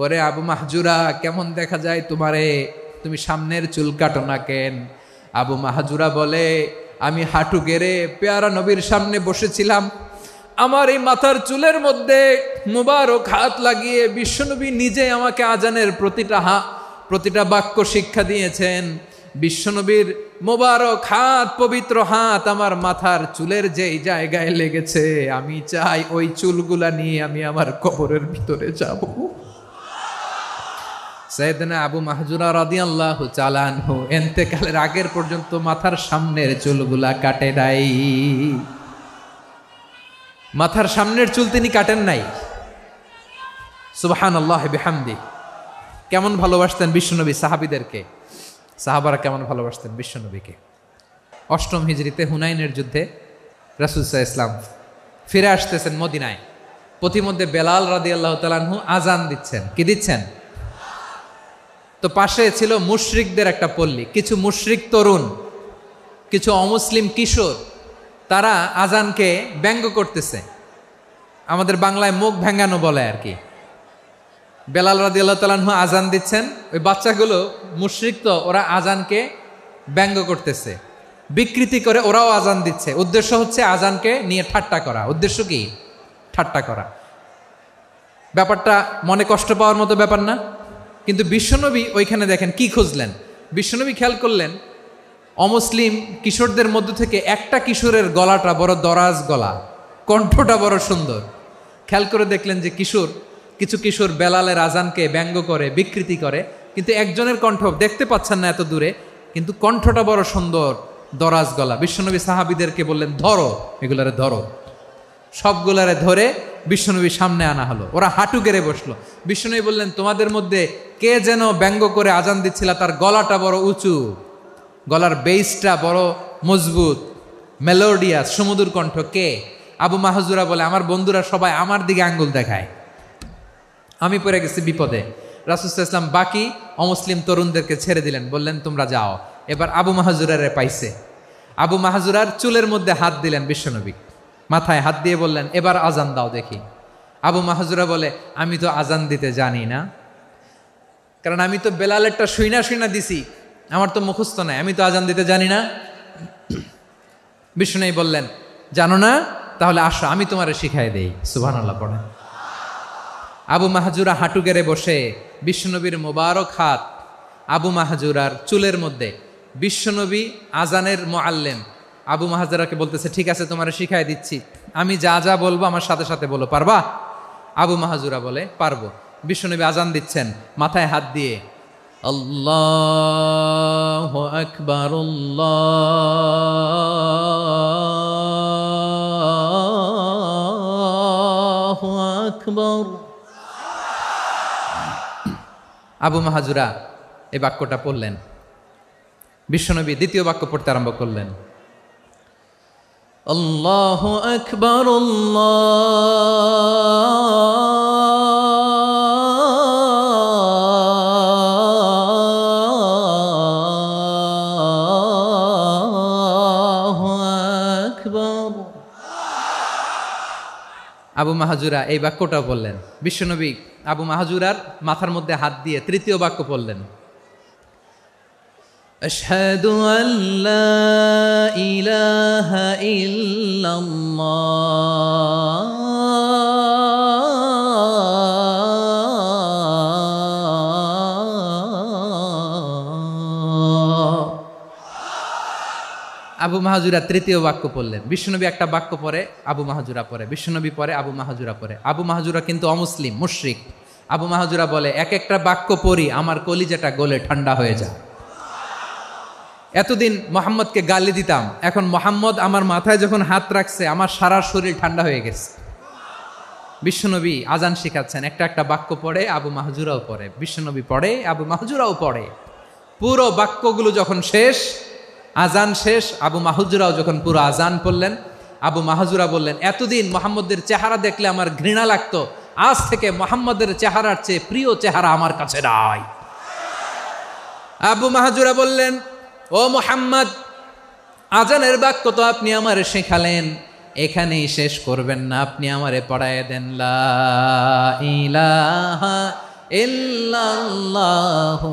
ওরে আবু মাহজুরা, কেমন দেখা যায় তোমারে, তুমি সামনের চুল কাটো না কেন? আবু মাহজুরা বলে, আমি হাঁটু গেড়ে পেয়ারা নবীর সামনে বসেছিলাম, আমার এই মাথার চুলের মধ্যে মুবারক হাত লাগিয়ে বিশ্বনবী নিজে আমাকে আজানের প্রতিটা বাক্য শিক্ষা দিয়েছেন। বিশ্বনবীর মোবারক হাত, পবিত্র হাত আমার মাথার চুলের যেই জায়গায় লেগেছে, আমি চাই ওই চুলগুলা নিয়ে আমি আমার কবরের ভিতরে যাব। সাইয়েদনা আবু মাহজুরা রাদিয়াল্লাহু তাআলা আনহু ইন্তেকালের আগের পর্যন্ত মাথার সামনের চুলগুলা কাটে নাই। মাথার সামনের চুল তিনি কাটেন নাই। সুবহানাল্লাহি বিহামদি। কেমন ভালোবাসতেন বিশ্বনবী সাহাবীদেরকে, সাহাবারা কেমন ভালোবাসতেন বিশ্বনবীকে। অষ্টম হিজরিতে হুনাইনের যুদ্ধে রাসূল সাল্লাল্লাহু আলাইহি ওয়াসাল্লাম ফিরে আসতেছেন মদিনায়। পথিমধ্যে বেলাল রাদিয়াল্লাহু তাআলা আনহু আজান দিচ্ছেন। কি দিচ্ছেন? তো পাশে ছিল মুশরিকদের একটা পল্লী, কিছু মুশরিক তরুণ, কিছু অমুসলিম কিশোর, তারা আজানকে ব্যঙ্গ করতেছে। আমাদের বাংলায় মুখ ভেঙ্গানো বলে আর কি। বেলাল রাদিয়াল্লাহু তাআলা আনহু আজান দিচ্ছেন, ওই বাচ্চাগুলো মুশরিক, তো ওরা আজানকে ব্যঙ্গ করতেছে, বিকৃতি করে ওরাও আজান দিচ্ছে। উদ্দেশ্য হচ্ছে আজানকে নিয়ে ঠাট্টা করা। উদ্দেশ্য কি? ঠাট্টা করা। ব্যাপারটা মনে কষ্ট পাওয়ার মতো ব্যাপার না? কিন্তু বিশ্বনবী ওইখানে দেখেন কি খুঁজলেন। বিশ্বনবী খেয়াল করলেন অমুসলিম কিশোরদের মধ্য থেকে একটা কিশোরের গলাটা বড় দরাজ গলা, কণ্ঠটা বড় সুন্দর। খেয়াল করে দেখলেন যে কিছু কিশোর বেলালের আজানকে ব্যঙ্গ করে, বিকৃতি করে, কিন্তু একজনের কণ্ঠ দেখতে পাচ্ছেন না এত দূরে, কিন্তু কণ্ঠটা বড় সুন্দর, দরাজ গলা। বিশ্বনবী সাহাবীদেরকে বললেন, ধরো এগুলারে, ধরো। সবগুলারে ধরে বিশ্বনবীর সামনে আনা হলো। ওরা হাঁটু গেড়ে বসলো। বিশ্বনবী বললেন, তোমাদের মধ্যে কে যেন ব্যঙ্গ করে আজান দিচ্ছিল, তার গলাটা বড় উঁচু, গলার বেসটা বড় মজবুত, মেলোডিয়াস, সুমধুর কণ্ঠ। কে? আবু মাহজুরা বলে, আমার বন্ধুরা সবাই আমার দিকে আঙ্গুল দেখায়, আমি পড়ে গেছি বিপদে। রাসূল সাল্লাল্লাহু আলাইহি ওয়াসাল্লাম বাকি অমুসলিম তরুণদেরকে ছেড়ে দিলেন, বললেন তোমরা যাও। এবার আবু মাহজুরারে পাইছে। আবু মাহজুরার চুলের মধ্যে হাত দিলেন বিশ্বনবী, মাথায় হাত দিয়ে বললেন, এবার আজান দাও দেখি। আবু মাহজুরা বলে, আমি তো আজান দিতে জানি না, কারণ আমি তো বেলালেরটা শুইনা দিছি, আমার তো মুখস্থ নাই, আমি তো আজান দিতে জানি না। বিশ্বনবী বললেন, জানো না? তাহলে আসো, আমি তোমারে শিখাই দেই। সুবহানাল্লাহ পড়েন। আবু মাহজুরা হাঁটু গেড়ে বসে, বিশ্বনবীর মোবারক হাত আবু মাহজুরার চুলের মধ্যে। বিশ্বনবী আজানের মুআল্লিম আবু মাহজুরাকে বলতেছে, ঠিক আছে তোমারে শিখাই দিচ্ছি, আমি যা যা বলবো আমার সাথে সাথে বলো, পারবা? আবু মাহজুরা বলে, পারবো। বিশ্বনবী আজান দিচ্ছেন মাথায় হাত দিয়ে, আল্লাহু আকবার, আল্লাহু আকবার। আবু মাহজুরা এই বাক্যটা পড়লেন। বিশ্বনবী দ্বিতীয় বাক্য পড়তে আরম্ভ করলেন, আল্লাহু আকবার, আল্লাহু আকবার। আবু মাহজুরা এই বাক্যটা বললেন। বিশ্বনবী আবু মাহজুরার মাথার মধ্যে হাত দিয়ে তৃতীয় বাক্য পড়লেন, আশহাদু আল্লা ইলাহা ইল্লাল্লাহ, আবু মাহজুরা তৃতীয় বাক্য পড়লেন। বিশ্বনবী একটা বাক্য পরে আবু মাহজুরা পড়ে, বিশ্বনবী পরে আবু মাহজুরা পড়ে। আবু মাহজুরা কিন্তু অমুসলিম, মুশরিক। আবু মাহজুরা বলে, এক একটা বাক্য পড়ি আমার কলিজাটা গলে ঠান্ডা হয়ে যায়। এতদিন মোহাম্মদকে গালি দিতাম, এখন মোহাম্মদ আমার মাথায় যখন হাত রাখছে আমার সারা শরীর ঠান্ডা হয়ে গেছে। বিশ্বনবী আজান শিখাচ্ছেন, একটা একটা বাক্য পড়ে আবু মাহজুরাও পড়ে, বিশ্বনবী পড়ে, আবু মাহজুরাও পড়ে। পুরো বাক্যগুলো যখন শেষ, আজান শেষ, আবু মাহজুরাও যখন পুরো আজান পড়লেন, আবু মাহজুরা বললেন, এতদিন মোহাম্মদের চেহারা দেখলে আমার ঘৃণা লাগতো, আজ থেকে মোহাম্মদের চেহারার চেয়ে প্রিয় চেহারা আমার কাছে নাই। আবু মাহজুরা বললেন, ও মুহাম্মদ, আজানের বাক্য তো আপনি আমারে শেখালেন, এখানেই শেষ করবেন না, আপনি আমারে পড়ায় দেন লা ইলাহা ইল্লাল্লাহু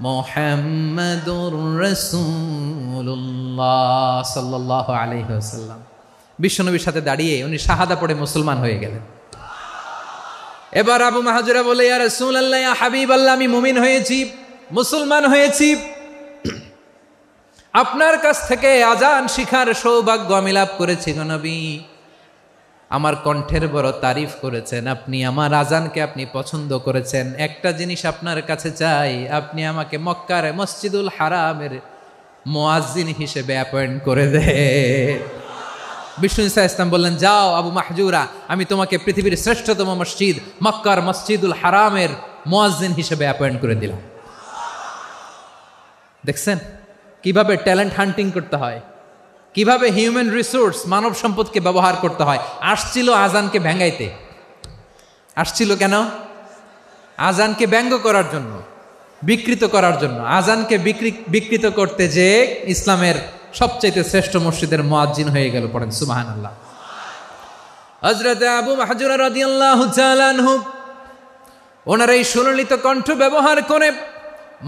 মুহাম্মাদুর রাসূলুল্লাহ সাল্লাল্লাহু আলাইহি ওয়াসাল্লাম। বিশ্বনবীর সাথে দাঁড়িয়ে উনি শাহাদা পড়ে মুসলমান হয়ে গেলেন। এবার আবু মাহজুরা বলে, ইয়া রাসূলুল্লাহ, ইয়া হাবিবাল্লাহ, আমি মুমিন হয়েছি, মুসলমান হয়েছি, আপনার কাছ থেকে আজান শিখার সৌভাগ্য আমি লাভ করেছি গো নবী। আমার কণ্ঠের বড় তারিফ করেছেন আপনি, আমার আজানকে আপনি পছন্দ করেছেন। একটা জিনিস আপনার কাছে চাই, আপনি আমাকে মক্কার মসজিদুল হারামের মুয়াজ্জিন হিসেবে অ্যাপয়েন্ট করে দেন। বিষ্ণু ইসা ইসলাম বললেন, যাও আবু মাহজুরা, আমি তোমাকে পৃথিবীর শ্রেষ্ঠতম মসজিদ মক্কার মসজিদুল হারামের মুয়াজ্জিন হিসেবে অ্যাপয়েন্ট করে দিলাম। দেখছেন কিভাবে ট্যালেন্ট হান্টিং করতে হয়, কিভাবে হিউম্যান রিসোর্স মানব সম্পদকে ব্যবহার করতে হয়। আসছিল আজানকে ভেঙ্গাইতে, আসছিল কেন? আজানকে ব্যঙ্গ করার জন্য, বিকৃত করার জন্য। আজানকে বিকৃত করতে যে ইসলামের সবচাইতে শ্রেষ্ঠ মসজিদের মুয়াজ্জিন হয়ে গেল। পড়েন সুবহানাল্লাহ। হযরত আবু মাহজুরা রাদিয়াল্লাহু তাআলা আনহু ওনার এই সুললিত কণ্ঠ ব্যবহার করে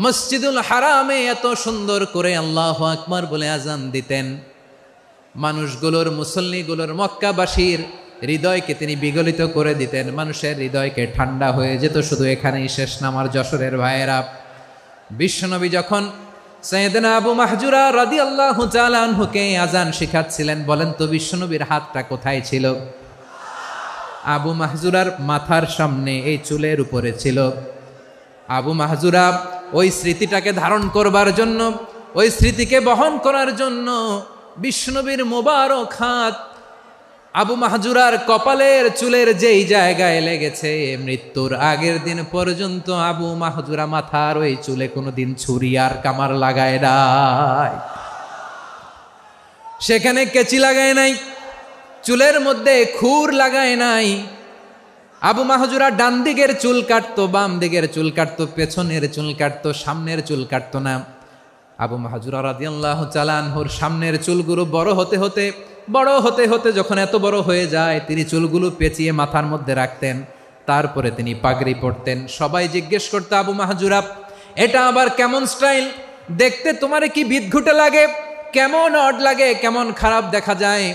মসজিদুল হারামে এত সুন্দর করে আল্লাহু আকবার বলে আজান দিতেন, মানুষগুলোর, মুসল্লিগুলোর, মক্কাবাসীর হৃদয়কে তিনি বিগলিত করে দিতেন। মানুষের হৃদয়কে ঠান্ডা হয়ে যেত। শুধু এখানেই শেষ না আমার যশোরের ভাইয়েরা। বিশ্বনবী যখন সাইয়েদনা আবু মাহজুরা রাদিয়াল্লাহু তাআলা আনহুকে আজান শিখাচ্ছিলেন, বলেন তো বিশ্বনবীর হাতটা কোথায় ছিল? আবু মাহজুরার মাথার সামনে, এই চুলের উপরে ছিল। আবু মাহজুরা ওই স্মৃতিটাকে ধারণ করবার জন্য, ওই স্মৃতিকে বহন করার জন্য বিশ্বনবীর মোবারক হাত আবু মাহজুরার কপালের চুলের যেই জায়গায় লেগেছে, মৃত্যুর আগের দিন পর্যন্ত আবু মাহজুরা মাথার ওই চুলে কোনোদিন ছুরি আর কামার লাগায় নাই, সেখানে কেচি লাগায় নাই, চুলের মধ্যে খুর লাগায় নাই। আবু মাহজুরা ডান দিকের চুল কাটতো, বাম দিকের চুল কাটতো, পেছনের চুল কাটতো, সামনের চুল কাটতো না। আবু মাহজুরা রাদিয়াল্লাহু তাআলা আনহুর সামনের চুলগুলো বড় হতে হতে যখন এত বড় হয়ে যায়, তিনি চুলগুলো পেঁচিয়ে মাথার মধ্যে রাখতেন। তারপরে তিনি পাগড়ি পরতেন। সবাই জিজ্ঞেস করতো, আবু মাহজুরা, এটা আবার কেমন স্টাইল? দেখতে তোমারে কি বিদঘুটে লাগে? কেমন অড লাগে? কেমন খারাপ দেখা যায়?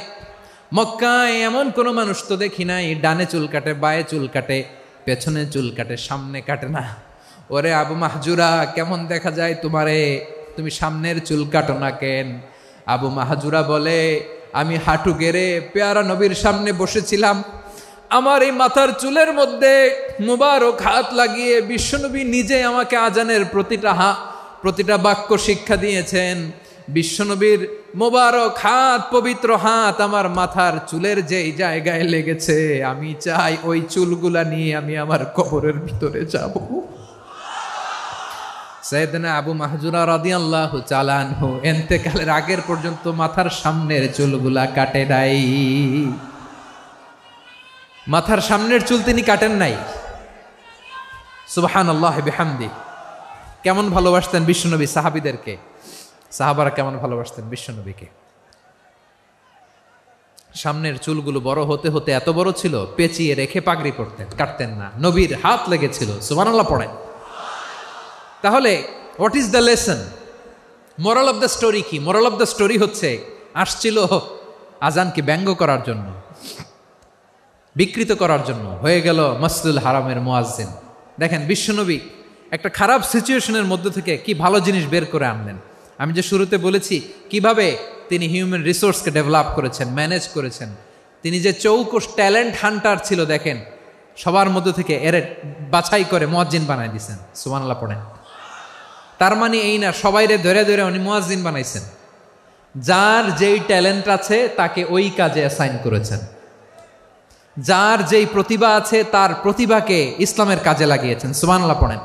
মক্কায় এমন কোনো মানুষ তো দেখি নাই, ডানে চুল কাটে, বায়ে চুল কাটে, পেছনে চুল কাটে, সামনে কাটে না। ওরে আবু মাহজুরা, কেমন দেখা যায় তোমারে? তুমি সামনের চুল কাটো না কেন? আবু মাহজুরা বলে, আমি হাঁটু গেড়ে পেয়ারা নবীর সামনে বসেছিলাম, আমার এই মাথার চুলের মধ্যে মুবারক হাত লাগিয়ে বিশ্বনবী নিজে আমাকে আজানের প্রতিটা বাক্য শিক্ষা দিয়েছেন। বিশ্বনবীর মোবারক হাত, পবিত্র হাত আমার মাথার চুলের যেই জায়গায় লেগেছে, আমি চাই ওই চুলগুলা নিয়ে আমি আমার কবরের ভিতরে যাব। সাইয়েদনা আবু মাহজুরা রাদিয়াল্লাহু তাআলা আনহু ইন্তেকালের আগের পর্যন্ত মাথার সামনের চুলগুলা কাটে নাই। মাথার সামনের চুল তিনি কাটেন নাই। সুবহানাল্লাহ বিহামদি। কেমন ভালোবাসতেন বিশ্বনবী সাহাবীদেরকে, সাহাবারা কেমন ভালোবাসতেন বিশ্বনবীকে। সামনের চুলগুলো বড় হতে হতে এত বড় ছিল, পেঁচিয়ে রেখে পাগড়ি পরতেন, কাটতেন না। নবীর হাত লেগেছিল। সুবহানাল্লাহ পড়েন। তাহলে what is the lesson? Moral of the story কি? মোরাল অফ দ্য স্টোরি হচ্ছে, আসছিল আজানকে ব্যঙ্গ করার জন্য, বিকৃত করার জন্য, হয়ে গেল মসজিদুল হারামের মুয়াজ্জিন। দেখেন বিশ্বনবী একটা খারাপ সিচুয়েশনের মধ্যে থেকে কি ভালো জিনিস বের করে আনলেন। আমি যে শুরুতে বলেছি কিভাবে তিনি হিউম্যান রিসোর্সকে ডেভেলপ করেছেন, ম্যানেজ করেছেন। তিনি যে চৌকস ট্যালেন্ট হান্টার ছিল, দেখেন সবার মধ্যে থেকে এর বাছাই করে মুয়াজ্জিন বানাই দিয়েছেন। সুবহানাল্লাহ পড়েন। তার মানে এই না সবাইরে ধরে ধরে উনি মুয়াজ্জিন বানাইছেন। যার যেই ট্যালেন্ট আছে তাকে ওই কাজে অ্যাসাইন করেছেন। যার যেই প্রতিভা আছে তার প্রতিভাকে ইসলামের কাজে লাগিয়েছেন। সুবহানাল্লাহ পড়েন।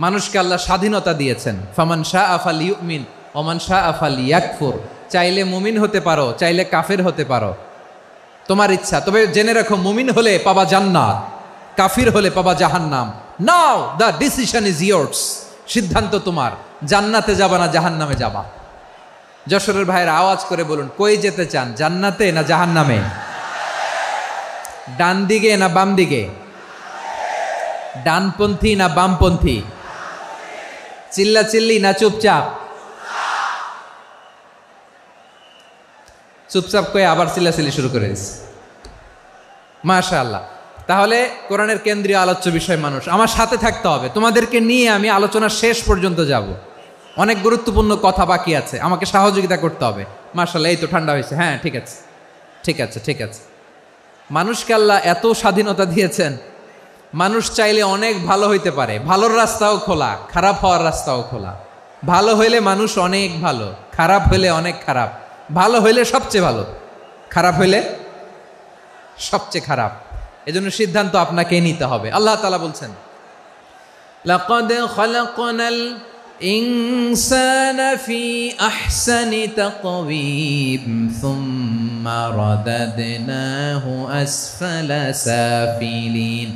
মানুষকে আল্লাহ স্বাধীনতা দিয়েছেন। ফামান শাআ ফালিউমিন ওয়া মান শাআ ফালিয়াকফুর। চাইলে মুমিন হতে পারো, চাইলে কাফের হতে পারো, তোমার ইচ্ছা। তবে জেনে রাখো, মুমিন হলে পাবা জান্নাত, কাফির হলে পাবা জাহান্নাম। নাও দ্য ডিসিশন ইজ ইয়ার্স। সিদ্ধান্ত তোমার, জান্নাতে যাবা না জাহান্নামে যাবা। যশোরের ভাইয়ের আওয়াজ করে বলুন, কই যেতে চান, জান্নাতে না জাহান্নামে? ডান দিকে না বাম দিকে? ডানপন্থী না বামপন্থী? চিল্লা চিল্লি না চুপচাপ? চুপচাপ করে আবার চিল্লাচিল্লি শুরু করে দিচ্ছে। মাশাআল্লাহ। তাহলে কোরআনের কেন্দ্রীয় আলোচ্য বিষয় মানুষ। আমার সাথে থাকতে হবে, তোমাদেরকে নিয়ে আমি আলোচনা শেষ পর্যন্ত যাব। অনেক গুরুত্বপূর্ণ কথা বাকি আছে, আমাকে সহযোগিতা করতে হবে। মাশাআল্লাহ, এই তো ঠান্ডা হয়েছে। হ্যাঁ, ঠিক আছে ঠিক আছে ঠিক আছে। মানুষকে আল্লাহ এত স্বাধীনতা দিয়েছেন, মানুষ চাইলে অনেক ভালো হইতে পারে। ভালোর রাস্তাও খোলা, খারাপ হওয়ার রাস্তাও খোলা। ভালো হইলে মানুষ অনেক ভালো, খারাপ হইলে অনেক খারাপ। ভালো হইলে সবচেয়ে ভালো, খারাপ হইলে সবচেয়ে খারাপ। এজন্য সিদ্ধান্ত আপনাকেই নিতে হবে। আল্লাহ তাআলা বলছেন, লাকাদ খালাকনাল ইনসানা ফি আহসানি তাকওয়িম সুম্মা রাদাদনাহু আসফালা সাফিলিন।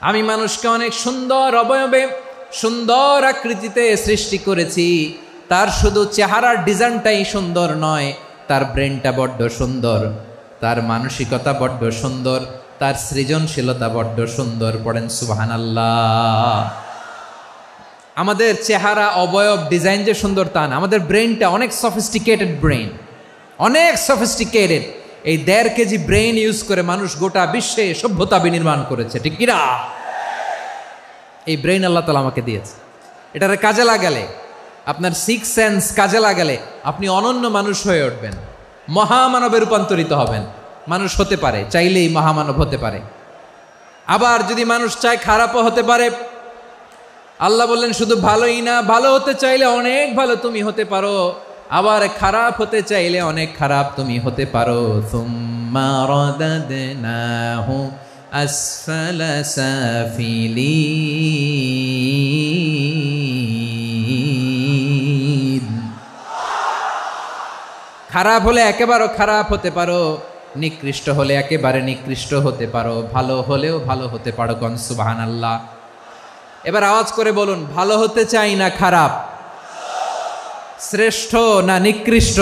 আমি মানুষকে অনেক সুন্দর অবয়বে, সুন্দর আকৃতিতে সৃষ্টি করেছি। তার শুধু চেহারার ডিজাইনটাই সুন্দর নয়, তার ব্রেনটা বড্ড সুন্দর, তার মানসিকতা বড্ড সুন্দর, তার সৃজনশীলতা বড্ড সুন্দর। পড়েন সুবহানাল্লাহ। আমাদের চেহারা, অবয়ব, ডিজাইন যে সুন্দর তা না, আমাদের ব্রেনটা অনেক সফিস্টিকেটেড ব্রেন, অনেক সফিস্টিকেটেড। এই 1.5 কেজি ব্রেন ইউজ করে মানুষ গোটা বিশ্বে সভ্যতা বিনির্মাণ করেছে, ঠিক কিনা? এই ব্রেন আল্লাহ তাআলা আমাকে দিয়েছে। এটারে কাজে লাগালে, আপনার 6 সেন্স কাজে লাগালে আপনি অনন্য মানুষ হয়ে উঠবেন, মহামানবে রূপান্তরিত হবেন। মানুষ হতে পারে, চাইলেই মহামানব হতে পারে। আবার যদি মানুষ চায় খারাপও হতে পারে। আল্লাহ বললেন শুধু ভালোই না, ভালো হতে চাইলে অনেক ভালো তুমি হতে পারো, আবার খারাপ হতে চাইলে অনেক খারাপ তুমি হতে পারো। সুম্মা রাদাদনাহু আসফালা সাফিলিন। খারাপ হলে একেবারে খারাপ হতে পারো, নিকৃষ্ট হলে একেবারে নিকৃষ্ট হতে পারো, ভালো হলেও ভালো হতে পারো। কোন সুবহানাল্লাহ। এবার আওয়াজ করে বলুন, ভালো হতে চাই না খারাপ? শ্রেষ্ঠ না নিকৃষ্ট?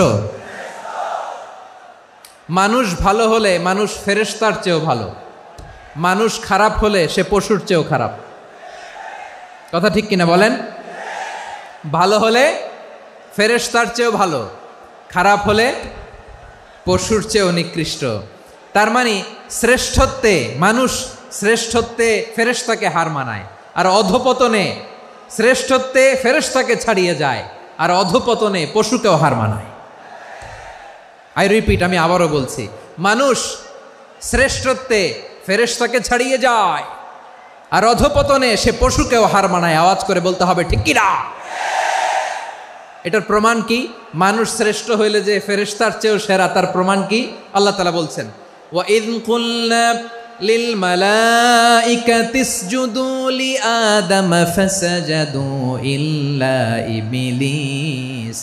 মানুষ ভালো হলে মানুষ ফেরেশতার চেয়েও ভালো, মানুষ খারাপ হলে সে পশুর চেয়েও খারাপ। কথা ঠিক কিনা বলেন? ভালো হলে ফেরেশতার চেয়েও ভালো, খারাপ হলে পশুর চেয়েও নিকৃষ্ট। তার মানে শ্রেষ্ঠত্বে মানুষ, শ্রেষ্ঠত্বে ফেরেশতাকে হার মানায়, আর অধপতনে শ্রেষ্ঠত্বে ফেরেশতাকে ছাড়িয়ে যায়, আর অধপতনে পশুকেও হার মানায়। আই রিপিট, আমি আবারও বলছি, মানুষ শ্রেষ্ঠত্বে ফেরেশতাকে ছাড়িয়ে যায়, আর অধপতনে সে পশুকেও হার মানায়। আওয়াজ করে বলতে হবে ঠিক কি না? এটার প্রমাণ কি? মানুষ শ্রেষ্ঠ হইলে যে ফেরেশতার চেয়েও সেরা, তার প্রমাণ কি? আল্লাহ তাআলা বলছেন, ওয়া ইয কুলনা লিল মালাইকাতি ইসজুদু লি আদম ফাসাজাদু ইল্লা ইবলিস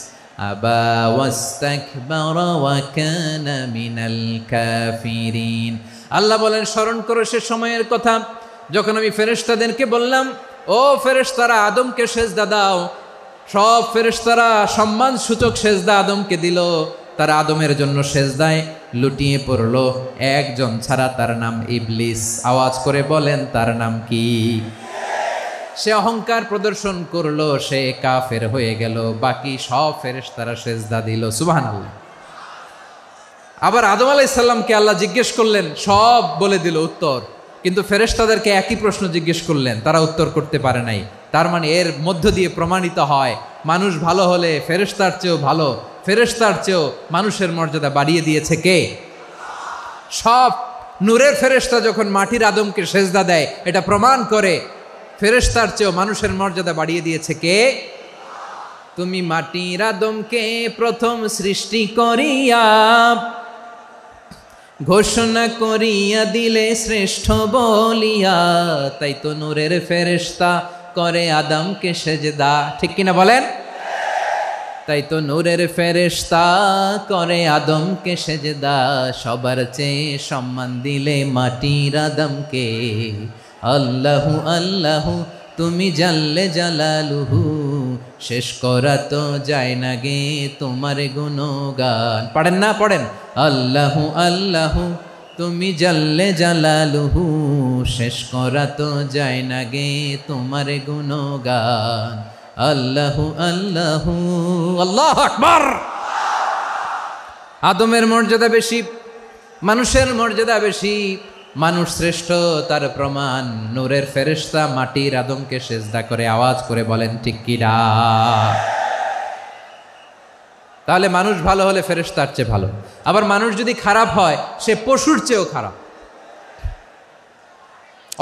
আবা ওয়াস্তাকবারা ওয়া কানা মিনাল কাফিরিন। আল্লাহ বলেন, স্মরণ করো সে সময়ের কথা যখন আমি ফেরেশতাদেরকে বললাম, ও ফেরেশতারা আদমকে সেজদা দাও। সব ফেরেশতারা সম্মান সূচক সেজদা আদমকে দিল। তারা আদমের জন্য সেজদায় লুটিয়ে পড়ল, একজন ছাড়া, তার নাম ইবলিস। আওয়াজ করে বলেন, তার নাম কি? সে অহংকার প্রদর্শন করলো, সে কাফের হয়ে গেল। বাকি সব ফেরেশতারা সেজদা দিল। সুবহানাল্লাহ। আবার আদম আলাইহিস সালামকে আল্লাহ জিজ্ঞেস করলেন, সব বলে দিল উত্তর, কিন্তু ফেরেশতাদেরকে একই প্রশ্ন জিজ্ঞেস করলেন, তারা উত্তর করতে পারে নাই। তার মানে এর মধ্য দিয়ে প্রমাণিত হয়, মানুষ ভালো হলে ফেরেশতার চেয়েও ভালো, ফেরেশতার চেয়েও মানুষের মর্যাদা বাড়িয়ে দিয়েছে কে? সব নূরের ফেরেশতা যখন মাটির আদমকে সেজদা দেয়, এটা প্রমাণ করে ফেরেশতার চেয়েও মানুষের মর্যাদা বাড়িয়ে দিয়েছে কে? তুমি মাটির আদমকে প্রথম সৃষ্টি করিয়া ঘোষণা করিয়া দিলে শ্রেষ্ঠ বলিয়া, তাই তো নূরের ফেরেশতা করে আদমকে সেজদা। ঠিক কিনা বলেন? তাই তো নূরের ফেরেশতা করে আদমকে সেজদা। সবার চেয়ে সম্মান দিলে মাটির আদমকে। আল্লাহু আল্লাহু তুমি জাল্লে জালালুহু, শেষ করা তো যায় না গে তোমার গুণগান। পড়েন না? পড়েন, আল্লাহু আল্লাহু তুমি জাল্লে জালালুহু, শেষ করা তো যায় না গে তোমার গুণগান। আল্লাহু আল্লাহু আল্লাহু আকবার। আদমের মর্যাদা বেশি, মানুষের মর্যাদা বেশি, মানুষ শ্রেষ্ঠ তার প্রমাণ। নূরের ফেরেশতা মাটির আদমকে সেজদা করে আওয়াজ করে বলেন ঠিক কি না? তাহলে মানুষ ভালো হলে ফেরেশতার চেয়ে ভালো। আবার মানুষ যদি খারাপ হয় সে পশুর চেয়েও খারাপ।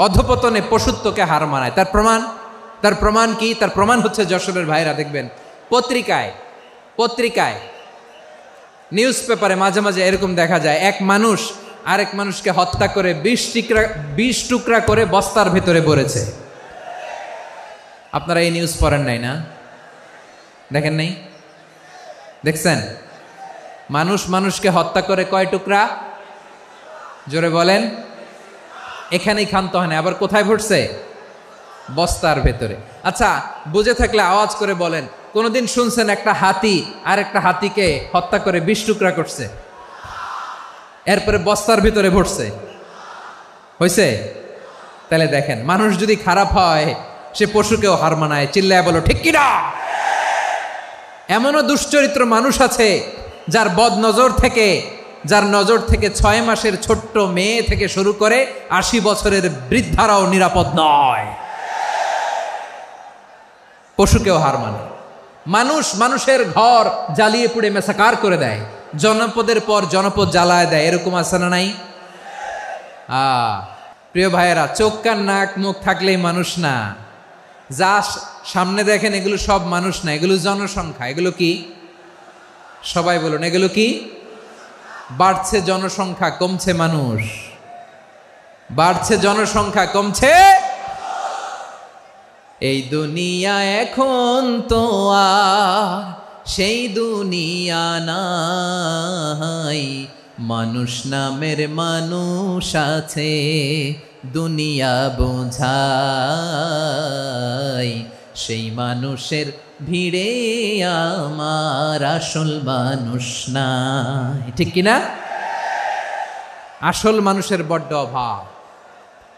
অধপতনে পশুত্বকে হার মানায়। তার প্রমাণ কি? তার প্রমাণ হচ্ছে যশোরের ভাইরা দেখবেন পত্রিকায় নিউজ পেপারে মাঝে মাঝে এরকম দেখা যায়, এক মানুষ আরেক মানুষকে হত্যা করে 20 টুকরা করে বস্তার ভেতরে ভরেছে। আপনারা এই নিউজ পড়েন নাই না? দেখেন নাই? দেখছেন? মানুষ মানুষকে হত্যা করে কয় টুকরা? জোরে বলেন। এখানেই ক্ষান্ত হয় না, আবার কোথায় ভরছে? বস্তার ভেতরে। আচ্ছা, বুঝে থাকলে আওয়াজ করে বলেন, কোনদিন শুনছেন একটা হাতি আর একটা হাতিকে হত্যা করে 20 টুকরা করছে, এরপরে বস্তার ভিতরে ভরছে? হয়েছে? তাহলে দেখেন, মানুষ যদি খারাপ হয় সে পশুকেও হার মানায়। চিল্লায় বলো ঠিক কিনা? এমনও দুশ্চরিত্র মানুষ আছে যার নজর থেকে 6 মাসের ছোট্ট মেয়ে থেকে শুরু করে 80 বছরের বৃদ্ধারাও নিরাপদ নয়। পশুকেও হার মানে। মানুষের ঘর জ্বালিয়ে পুড়ে মেসাকার করে দেয়, জনপদের পর জনপদ জ্বালায় দেয়। এরকম আছে না নাই? প্রিয় ভাইয়েরা, চোখ কান নাক মুখ থাকলেই মানুষ না। যা সামনে দেখেন এগুলো সব মানুষ না, এগুলো জনসংখ্যা। এগুলো কি? সবাই বলুন, এগুলো কি? বাড়ছে জনসংখ্যা, কমছে মানুষ। বাড়ছে জনসংখ্যা, কমছে। এই দুনিয়া এখন তো আর সেই দুনিয়া নাই, মানুষ নামের মানুষ আছে দুনিয়া বোঝাই। সেই মানুষের ভিড়ে আমার আসল মানুষ নাই। ঠিক কিনা? আসল মানুষের বড্ড অভাব,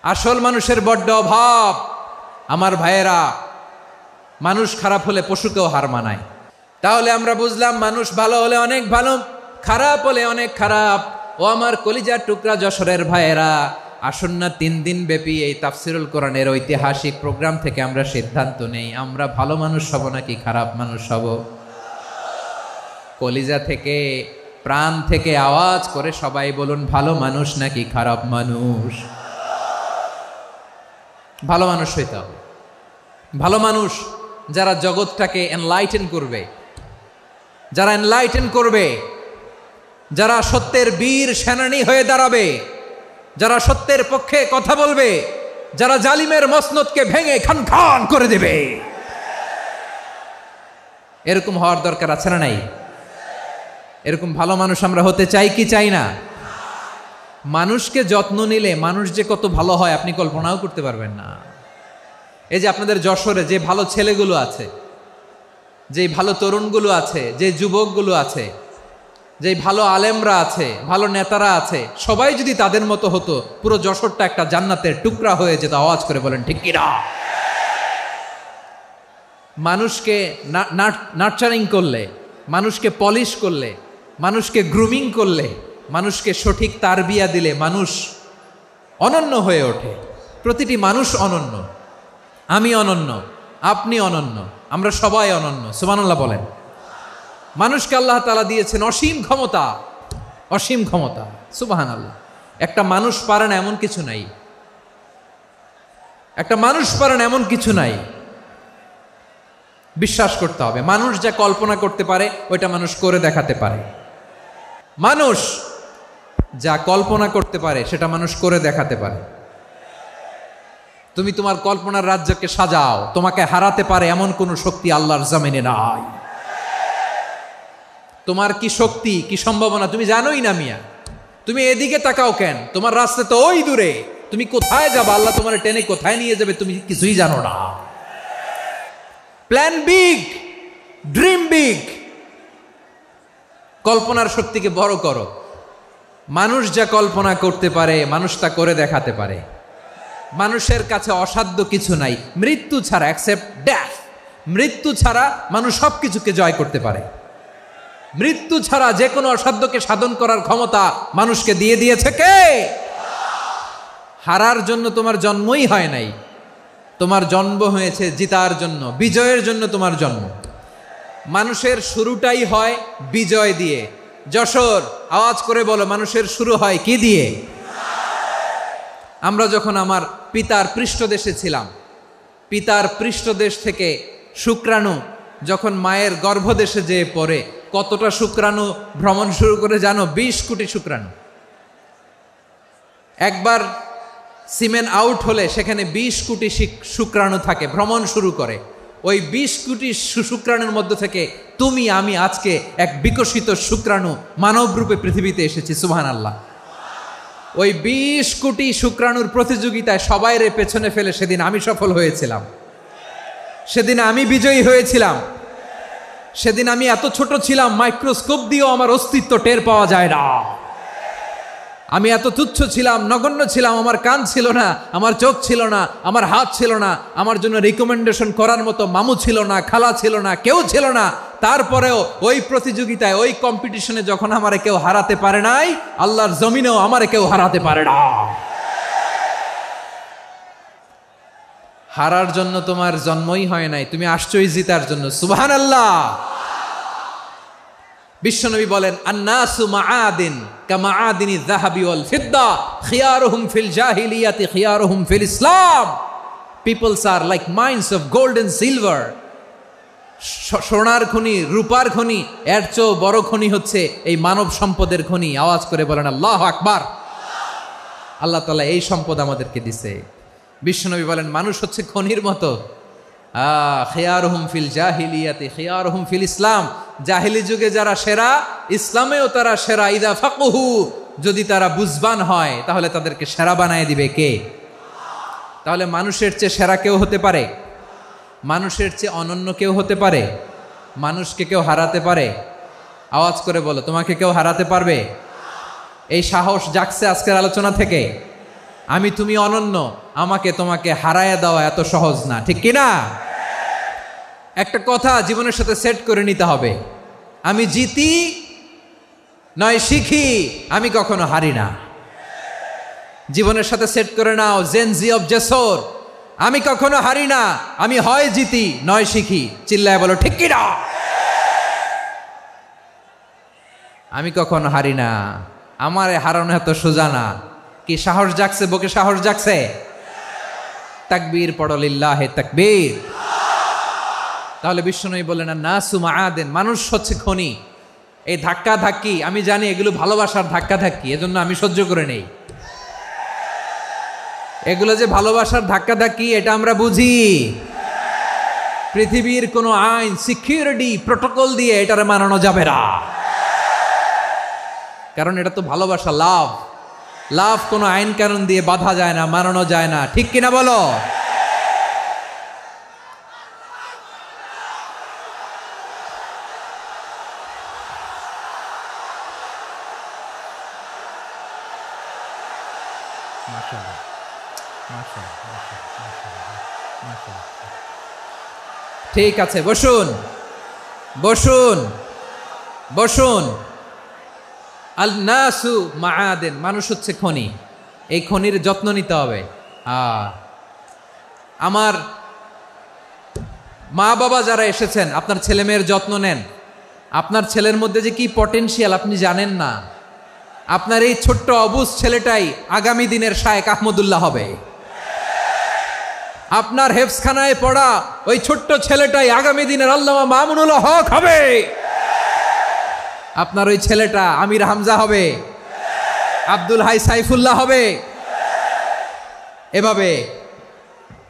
আসল মানুষের বড্ড অভাব। আমার ভাইয়েরা, মানুষ খারাপ হলে পশুকেও হার মানায়। তাহলে আমরা বুঝলাম মানুষ ভালো হলে অনেক ভালো, খারাপ হলে অনেক খারাপ। ও আমার কলিজার টুকরা যশোরের ভাইয়েরা, আসুন না 3 দিন ব্যাপী এই তাফসিরুল কোরআনের ঐতিহাসিক প্রোগ্রাম থেকে আমরা সিদ্ধান্ত নেই, আমরা ভালো মানুষ হব নাকি খারাপ মানুষ হব? কলিজা থেকে, প্রাণ থেকে আওয়াজ করে সবাই বলুন, ভালো মানুষ নাকি খারাপ মানুষ? ভালো মানুষ হইতে হবে। ভালো মানুষ যারা জগৎটাকে এনলাইটেন করবে, যারা সত্যের বীর সেনানী হয়ে দাঁড়াবে, যারা সত্যের পক্ষে কথা বলবে, যারা জালিমের মসনদকে ভেঙে খান খান করে দেবে। এরকম হওয়ার দরকার আছে না নাই? এরকম ভালো মানুষ আমরা হতে চাই কি চাই না? মানুষকে যত্ন নিলে মানুষ যে কত ভালো হয় আপনি কল্পনাও করতে পারবেন না। এই যে আপনাদের যশোরে যে ভালো ছেলেগুলো আছে, যে ভালো তরুণগুলো আছে, যে যুবকগুলো আছে, যে ভালো আলেমরা আছে, ভালো নেতারা আছে, সবাই যদি তাদের মতো হতো, পুরো যশোরটা একটা জান্নাতের টুকরা হয়ে যেত। আওয়াজ করে বলেন ঠিক কিনা? মানুষকে নার্চারিং করলে, মানুষকে পলিশ করলে, মানুষকে গ্রুমিং করলে, মানুষকে সঠিক তারবিয়া দিলে মানুষ অনন্য হয়ে ওঠে। প্রতিটি মানুষ অনন্য। আমি অনন্য, আপনি অনন্য, আমরা সবাই অনন্য। সুবহানাল্লাহ বলেন। মানুষকে আল্লাহ তাআলা দিয়েছেন অসীম ক্ষমতা, অসীম ক্ষমতা। সুবহানাল্লাহ। একটা মানুষ পারে না এমন কিছু নাই, একটা মানুষ পারে না এমন কিছু নাই। বিশ্বাস করতে হবে, মানুষ যা কল্পনা করতে পারে ওইটা মানুষ করে দেখাতে পারে। মানুষ যা কল্পনা করতে পারে সেটা মানুষ করে দেখাতে পারে। তুমি তোমার কল্পনার রাজ্যকে সাজাও, তোমাকে হারাতে পারে এমন কোনো শক্তি আল্লাহর জমিনে নাই। তোমার কি শক্তি, কি সম্ভাবনা তুমি জানোই না মিয়া। তুমি এদিকে তাকাও কেন? তোমার রাস্তা তো ওই দূরে। তুমি কোথায় যাবে, আল্লাহ তোমার টেনে কোথায় নিয়ে যাবে তুমি কিছুই জানো না। Plan big, dream big. কল্পনার শক্তিকে বড় করো। মানুষ যা কল্পনা করতে পারে মানুষ তা করে দেখাতে পারে। মানুষের কাছে অসাধ্য কিছু নাই মৃত্যু ছাড়া, অ্যাকসেপ্ট ডেথ। মৃত্যু ছাড়া মানুষ সব কিছুকে জয় করতে পারে। মৃত্যু ছাড়া যে কোনো অসাধ্যকে সাধন করার ক্ষমতা মানুষকে দিয়ে দিয়েছে কে? হারার জন্য তোমার জন্মই হয় নাই, তোমার জন্ম হয়েছে জিতার জন্য, বিজয়ের জন্য তোমার জন্ম। মানুষের শুরুটাই হয় বিজয় দিয়ে। যশোর, আওয়াজ করে বলো, মানুষের শুরু হয় কি দিয়ে? আমরা যখন আমার পিতার পৃষ্ঠদেশে ছিলাম, পিতার পৃষ্ঠদেশ থেকে শুক্রাণু যখন মায়ের গর্ভদেশে যেয়ে পড়ে, কতটা শুক্রাণু ভ্রমণ শুরু করে জানো? 20 কোটি শুক্রাণু। একবার সিমেন আউট হলে সেখানে 20 কোটি শুক্রাণু থাকে, ভ্রমণ শুরু করে। ওই 20 কোটি শুক্রাণুর মধ্যে থেকে তুমি আমি আজকে এক বিকশিত শুক্রাণু মানব রূপে পৃথিবীতে এসেছি। সুবহানাল্লাহ। ওই 20 কোটি শুক্রাণুর প্রতিযোগিতায় সবাইরে পেছনে ফেলে সেদিন আমি সফল হয়েছিলাম, সেদিন আমি বিজয়ী হয়েছিলাম। সেদিন আমি এত ছোট ছিলাম, মাইক্রোস্কোপ দিয়েও আমার অস্তিত্ব টের পাওয়া যায় না। আমি এত তুচ্ছ ছিলাম, নগণ্য ছিলাম, আমার কান ছিল না, আমার চোখ ছিল না, আমার হাত ছিল না, আমার জন্য রিকমেন্ডেশন করার মতো মামু ছিল না, খালা ছিল না, কেউ ছিল না। তারপরেও ওই প্রতিযোগিতায়, ওই কম্পিটিশনে যখন আমারে কেউ হারাতে পারে নাই, আল্লাহর জমিনেও আমারে কেউ হারাতে পারে না। হারার জন্য তোমার জন্মই হয় নাই, তুমি আসছই জিতার জন্য। সুবহানাল্লাহ। বিশ্বনবী বলেন, আন্নাসু মাআদিন কামাআদিনি যাহাবি ওয়াল ফিদ্দা খিয়ারুহুম ফিল জাহিলিয়াতি খিয়ারুহুম ফিল ইসলাম। Peoples are like mines of gold and silver. সোনার খনি, রূপার খনি, এর চেয়েও বড় খনি হচ্ছে এই মানব সম্পদের খনি। আওয়াজ করে বলেন আল্লাহু আকবার। আল্লাহ তাআলা এই সম্পদ আমাদেরকে দিছে। বিশ্বনবী বলেন, মানুষ হচ্ছে খনির মতো। খিয়ারুহুম ফিল জাহিলিয়াতি খিয়ারুহুম ফিল ইসলাম। জাহিলি যুগে যারা সেরা, ইসলামেও তারা সেরা। ইদা ফাকুহু, যদি তারা বুঝবান হয় তাহলে তাদেরকে সেরা বানায় দিবে কে? তাহলে মানুষের চেয়ে সেরা কেউ হতে পারে? মানুষের চেয়ে অনন্য কেউ হতে পারে? মানুষকে কেউ হারাতে পারে? আওয়াজ করে বলো, তোমাকে কেউ হারাতে পারবে? এই সাহস জাগছে আজকের আলোচনা থেকে। আমি তুমি অনন্য, আমাকে তোমাকে হারায় দেওয়া এত সহজ না, ঠিক কিনা? একটা কথা জীবনের সাথে সেট করে নিতে হবে, আমি জিতি নয় শিখি, আমি কখনো হারি না। জীবনের সাথে সেট করে নাও, জেনজি অফ যশোর, আমি কখনো হারি না, আমি হয় জিতি নয় শিখি। চিল্লায় বলো ঠিক কিনা? আমি কখনো হারি না, আমার হারানো এত সোজা না। কি সাহস জাগছে? বুকে সাহস জাগছে? তাকবীর পড়ো, লিল্লাহে তাকবীর। তাহলে বিশ্বনবী বললেন, নাসু মাআদিন, মানুষ হচ্ছে খনি। এই ধাক্কা ধাক্কি আমি জানি এগুলো ভালোবাসার ধাক্কা ধাক্কি, এজন্য আমি সহ্য করে নেই। এগুলো যে ভালোবাসার ধাক্কা ধাক্কি এটা আমরা বুঝি। পৃথিবীর কোনো আইন, সিকিউরিটি প্রোটোকল দিয়ে এটারে মানানো যাবে না, কারণ এটা তো ভালোবাসা, লাভ। লাভ কোনো আইন কানুন দিয়ে বাধা যায় না, মানানো যায় না, ঠিক কিনা বলো? ঠিক আছে, বসুন বসুন বসুন। আল নাসু মাআদিন, মানুষ হচ্ছে খনি। এই খনির যত্ন নিতে হবে। আমার মা বাবা যারা এসেছেন, আপনার ছেলে মেয়ের যত্ন নেন। আপনার ছেলের মধ্যে যে কি পটেনশিয়াল আপনি জানেন না। আপনার এই ছোট্ট অবুজ ছেলেটাই আগামী দিনের শায়েখ আহমদুল্লাহ হবে। আপনার হেফজখানায় পড়া ওই ছোট্ট ছেলেটাই আগামী দিনের আল্লামা মামুনুল হক হবে। আপনার ওই ছেলেটা আমির হামজা হবে, আব্দুল হাই সাইফুল্লাহ হবে। এভাবে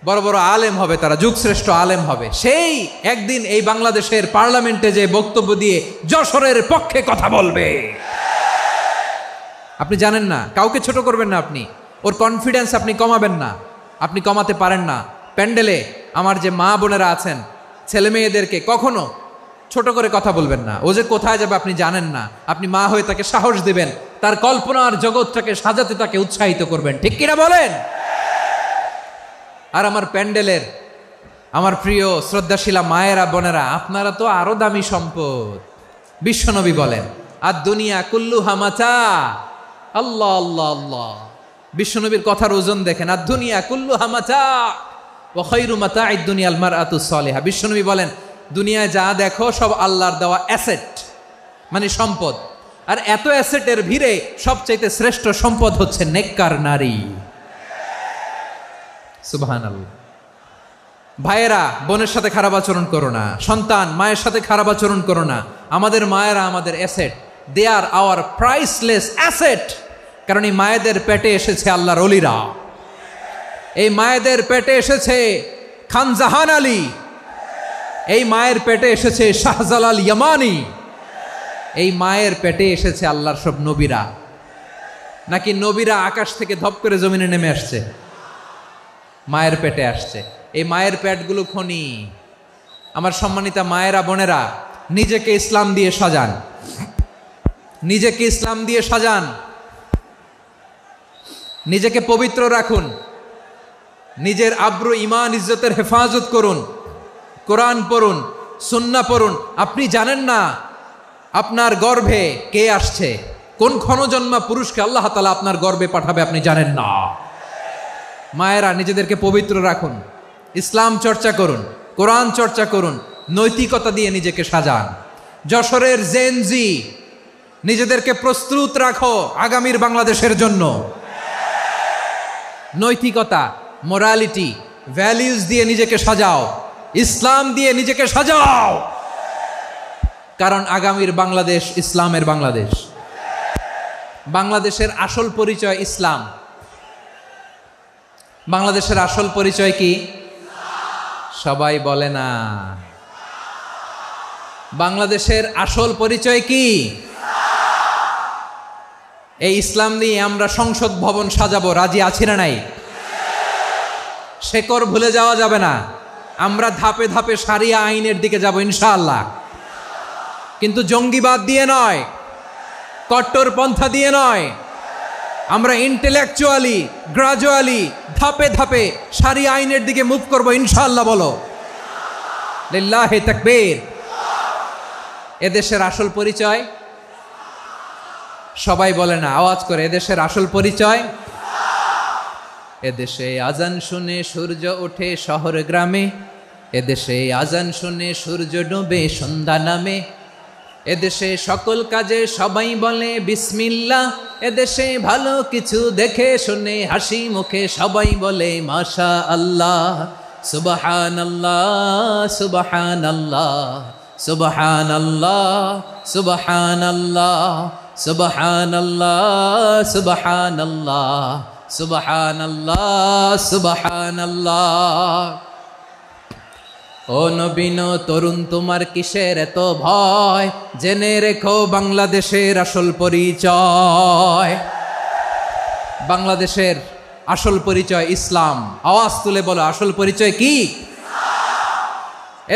বড় বড় আলেম হবে, তারা যুগশ্রেষ্ঠ আলেম হবে। সেই একদিন এই বাংলাদেশের পার্লামেন্টে যে বক্তব্য দিয়ে যশোরের পক্ষে কথা বলবে। আপনি জানেন না, কাউকে ছোট করবেন না আপনি, ওর কনফিডেন্স আপনি কমাবেন না, আপনি কমাতে পারেন না। প্যান্ডেলে আমার যে মা বোনেরা আছেন, ছেলে মেয়েদেরকে কখনো ছোট করে কথা বলবেন না। ও যে কোথায় যাবে আপনি জানেন না, আপনি মা হয়ে তাকে সাহস দিবেন, তার কল্পনার জগৎটাকে সাজাতে তাকে উৎসাহিত করবেন, ঠিক কিনা বলেন? আর আমার প্যান্ডেলের আমার প্রিয় শ্রদ্ধাশীলা মায়েরা বোনেরা, আপনারা তো আরো দামি সম্পদ। বিশ্বনবী বলেন, আর দুনিয়া কুল্লুহা মাতা। আল্লাহ আল্লাহ আল্লাহ, বিশ্বনবীর কথার ওজন দেখেন। আর দুনিয়া কুল্লুহা মাতা ওয়া খায়রু মাতা'আদ দুনিয়াল মারআতুস সালিহা। বিশ্বনবী বলেন, দুনিয়ায় যা দেখো সব আল্লাহর দেওয়া অ্যাসেট, মানে সম্পদ। আর এত অ্যাসেটের ভিড়ে সবচাইতে শ্রেষ্ঠ সম্পদ হচ্ছে নেককার নারী। সুবহানাল্লাহ। ভাইয়েরা বোনের সাথে খারাপ আচরণ করো না, সন্তান মায়ের সাথে খারাপ আচরণ করো না। আমাদের মায়েরা আমাদের asset, they are our priceless asset. কারণ এই মায়েদের পেটে এসেছে আল্লাহর ওলিরা, এই মায়েদের পেটে এসেছে খান জাহান আলী, এই মায়ের পেটে এসেছে শাহজালাল ইয়ামানি, এই মায়ের পেটে এসেছে আল্লাহর সব নবীরা। নাকি নবীরা আকাশ থেকে ধপ করে জমিনে নেমে আসছে? মায়ের পেটে আসছে। এই মায়ের পেটগুলো খনি। আমার সম্মানিতা মায়েরা বোনেরা, নিজেকে ইসলাম দিয়ে সাজান, নিজেকে ইসলাম দিয়ে সাজান, নিজেকে পবিত্র রাখুন, নিজের আব্রু ইমান ইজ্জতের হেফাজত করুন, কোরআন পড়ুন, সুন্নাহ পড়ুন। আপনি জানেন না আপনার গর্ভে কে আসছে, কোন ক্ষণজন্মা পুরুষকে আল্লাহ তাআলা আপনার গর্ভে পাঠাবে আপনি জানেন না। মায়েরা নিজেদেরকে পবিত্র রাখুন, ইসলাম চর্চা করুন, কোরআন চর্চা করুন, নৈতিকতা দিয়ে নিজেকে সাজান। যশোরের জেনজি, নিজেদেরকে প্রস্তুত রাখো আগামীর বাংলাদেশের জন্য। নৈতিকতা, মোরালিটি, ভ্যালিউজ দিয়ে নিজেকে সাজাও, ইসলাম দিয়ে নিজেকে সাজাও। কারণ আগামীর বাংলাদেশ ইসলামের বাংলাদেশ। বাংলাদেশের আসল পরিচয় ইসলাম। বাংলাদেশের আসল পরিচয় কি? সবাই বলে না। বাংলাদেশের আসল পরিচয় কি? এই ইসলাম নিয়ে আমরা সংসদ ভবন সাজাবো, রাজি আছি না নাই? শেকড় ভুলে যাওয়া যাবে না। আমরা ধাপে ধাপে শারিয়া আইনের দিকে যাব ইনশাআল্লাহ, কিন্তু জঙ্গিবাদ দিয়ে নয়, কট্টরপন্থা দিয়ে নয়। আমরা ইন্টেলেকচুয়ালি, গ্রাজুয়ালি, ধাপে ধাপে শারিয়া আইনের দিকে মুভ করব ইনশাআল্লাহ। বলো লিল্লাহি তাকবীর। এদেশের আসল পরিচয় সবাই বলে না, আওয়াজ করে, এদেশের আসল পরিচয়। এদেশে আজান শুনে সূর্য ওঠে শহর গ্রামে, এদেশে আজান শুনে সূর্য ডুবে সন্ধ্যা নামে, এদেশে সকল কাজে সবাই বলে বিসমিল্লাহ, এদেশে ভালো কিছু দেখে শুনে হাসি মুখে সবাই বলে মাশা আল্লাহ। সুবহানাল্লাহ সুবহানাল্লাহ সুবহানাল্লাহ সুবহানাল্লাহ সুবহানাল্লাহ সুবহানাল্লাহ সুবহানাল্লাহ সুবহানাল্লাহ। ও নবীন তরুণ, তোমার কিসের এত ভয়? জেনে রেখো বাংলাদেশের আসল পরিচয়। বাংলাদেশের আসল পরিচয় ইসলাম। আওয়াজ তুলে বলো, আসল পরিচয় কি?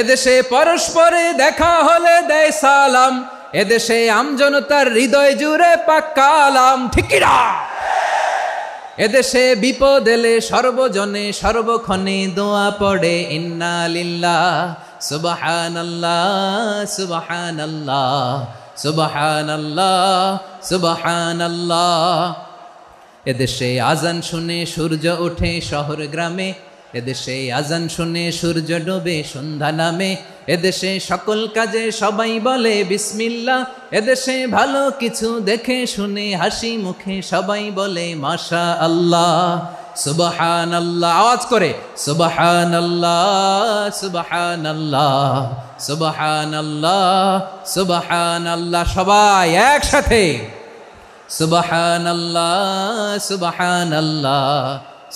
এদেশে পরস্পরে দেখা হলে দেয় সালাম, এদেশে আমজনতার হৃদয় জুড়ে পাক্কা আলাম। ঠিক কি না? এদেশে বিপদ এলে সর্বজনে সর্বক্ষণে দোয়া পড়ে ইন্না লিল্লাহ সুবহানাল্লাহ সুবহানাল্লাহ সুবহানাল্লাহ সুবহানাল্লাহ। এদেশে আজান শুনে সূর্য ওঠে শহর গ্রামে, এদেশে আজান শুনে সূর্য ডোবে সন্ধ্যা নামে, এদেশে সকল কাজে সবাই বলে বিসমিল্লাহ, এদেশে ভালো কিছু দেখে শুনে হাসি মুখে সবাই বলে মাশা আল্লাহ। সুবহানাল্লাহ, আওয়াজ করে সুবহানাল্লাহ সুবহানাল্লাহ সুবহানাল্লাহ সুবহানাল্লাহ। সবাই একসাথে সুবহানাল্লাহ সুবহানাল্লাহ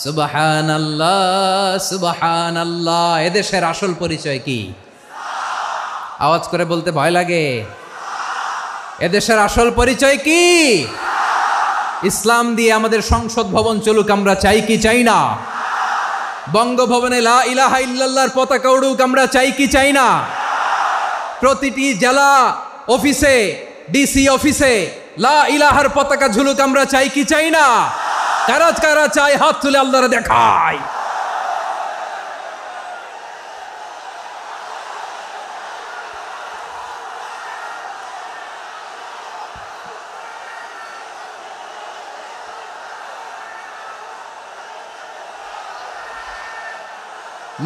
সুবহানাল্লাহ সুবহানাল্লাহ। এদেশের আসল পরিচয় কি? আওয়াজ করে বলতে ভয় লাগে। এদেশের আসল পরিচয় কি? ইসলাম দিয়ে আমাদের সংসদ ভবন চলুক, আমরা চাই কি চাই না? বঙ্গভবনে লা ইলাহা ইল্লাল্লাহর পতাকা উড়ুক, আমরা চাই কি চাই না? প্রতিটি জেলা অফিসে, ডিসি অফিসে লা ইলাহার পতাকা ঝুলুক, আমরা চাই কি চাই না? কারা কারা চাই হাত তুলে আল্লাহরে দেখায়।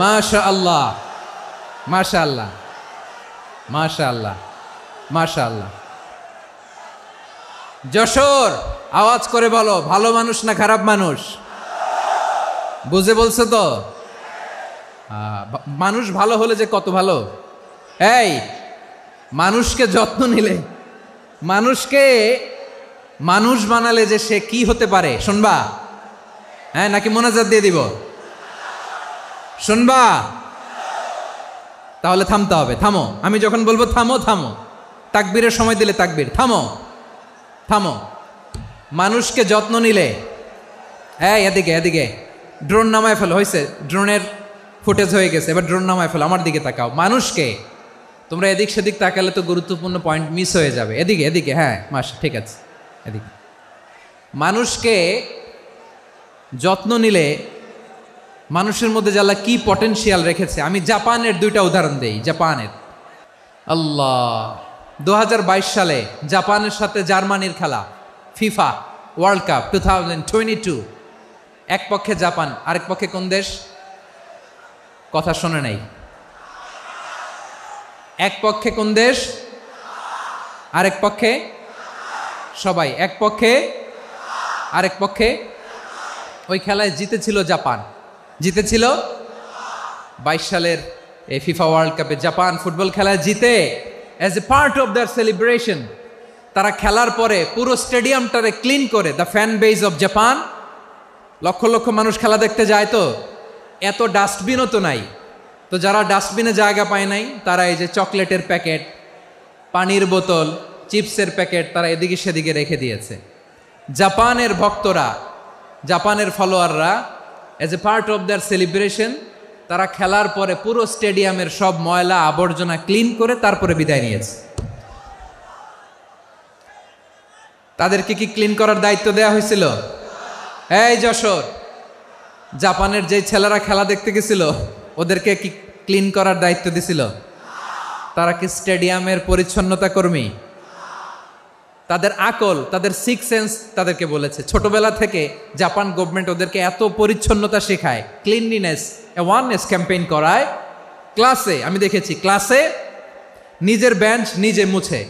মাশাআল্লাহ, মাশাআল্লাহ, মাশাআল্লাহ, মাশাআল্লাহ। যশোর, আওয়াজ করে বলো, ভালো মানুষ না খারাপ মানুষ? বুঝে বলছো তো? মানুষ ভালো হলে যে কত ভালো। এই মানুষকে যত্ন নিলে, মানুষকে মানুষ বানালে যে সে কি হতে পারে শুনবা? হ্যাঁ, নাকি মোনাজাত দিয়ে দিব? শুনবা? তাহলে থামতে হবে। থামো, আমি যখন বলবো থামো থামো, তাকবীরের সময় দিলে তাকবীর। থামো থামো। মানুষকে যত্ন নিলে, এই এদিকে এদিকে, ড্রোন নামায় ফেলো। হয়েছে, ড্রোনের ফুটেজ হয়ে গেছে, এবার ড্রোন নামায় ফেলো। আমার দিকে তাকাও। মানুষকে, তোমরা এদিক সেদিক তাকালে তো গুরুত্বপূর্ণ পয়েন্ট মিস হয়ে যাবে। এদিকে এদিকে, হ্যাঁ ঠিক আছে, এদিকে। মানুষকে যত্ন নিলে মানুষের মধ্যে যারা কি পটেনশিয়াল রেখেছে। আমি জাপানের দুইটা উদাহরণ দেই। জাপানের, আল্লাহ, 2022 সালে জাপানের সাথে জার্মানির খেলা, ফিফা ওয়ার্ল্ড কাপ 2022। এক পক্ষে জাপান, আরেক পক্ষে কোন দেশ? কথা শোনে নাই। এক পক্ষে কোন দেশ? আরেক পক্ষে? সবাই এক পক্ষে, আরেক পক্ষে। ওই খেলায় জিতেছিল জাপান, জিতেছিল 22 সালের এই ফিফা ওয়ার্ল্ড কাপে। জাপান ফুটবল খেলায় জিতে, as a part of their celebration তারা খেলার পরে পুরো স্টেডিয়ামটারে ক্লিন করে। The fan base of Japan, লক্ষ লক্ষ মানুষ খেলা দেখতে যায়, তো এত ডাস্টবিনও তো নাই। তো যারা ডাস্টবিনে জায়গা পায় নাই, তারা এই যে চকলেটের প্যাকেট, পানির বোতল, চিপসের প্যাকেট তারা এদিকে সেদিকে রেখে দিয়েছে। জাপানের ভক্তরা, জাপানের ফলোয়াররা, as a part of their celebration তারা খেলার পরে পুরো স্টেডিয়ামের সব ময়লা আবর্জনা ক্লিন করে তারপরে বিদায় নিয়েছে। তাদেরকে কি ক্লিন করার দায়িত্ব দেওয়া হয়েছিল? এই যশোর, জাপানের যে ছেলেরা খেলা দেখতে গেছিল ওদেরকে কি ক্লিন করার দায়িত্ব দিছিল? তারা কি স্টেডিয়ামের পরিচ্ছন্নতা কর্মী? তাদের আকল, তাদের সিক্স সেন্স তাদেরকে বলেছে। ছোটবেলা থেকে জাপান গভর্নমেন্ট ওদেরকে এত পরিচ্ছন্নতা শেখায়, ক্লিনলিনেস অ্যাওয়ারনেস ক্যাম্পেইন করায়। ক্লাসে আমি দেখেছি, ক্লাসে নিজের বেঞ্চ নিজে মুছে,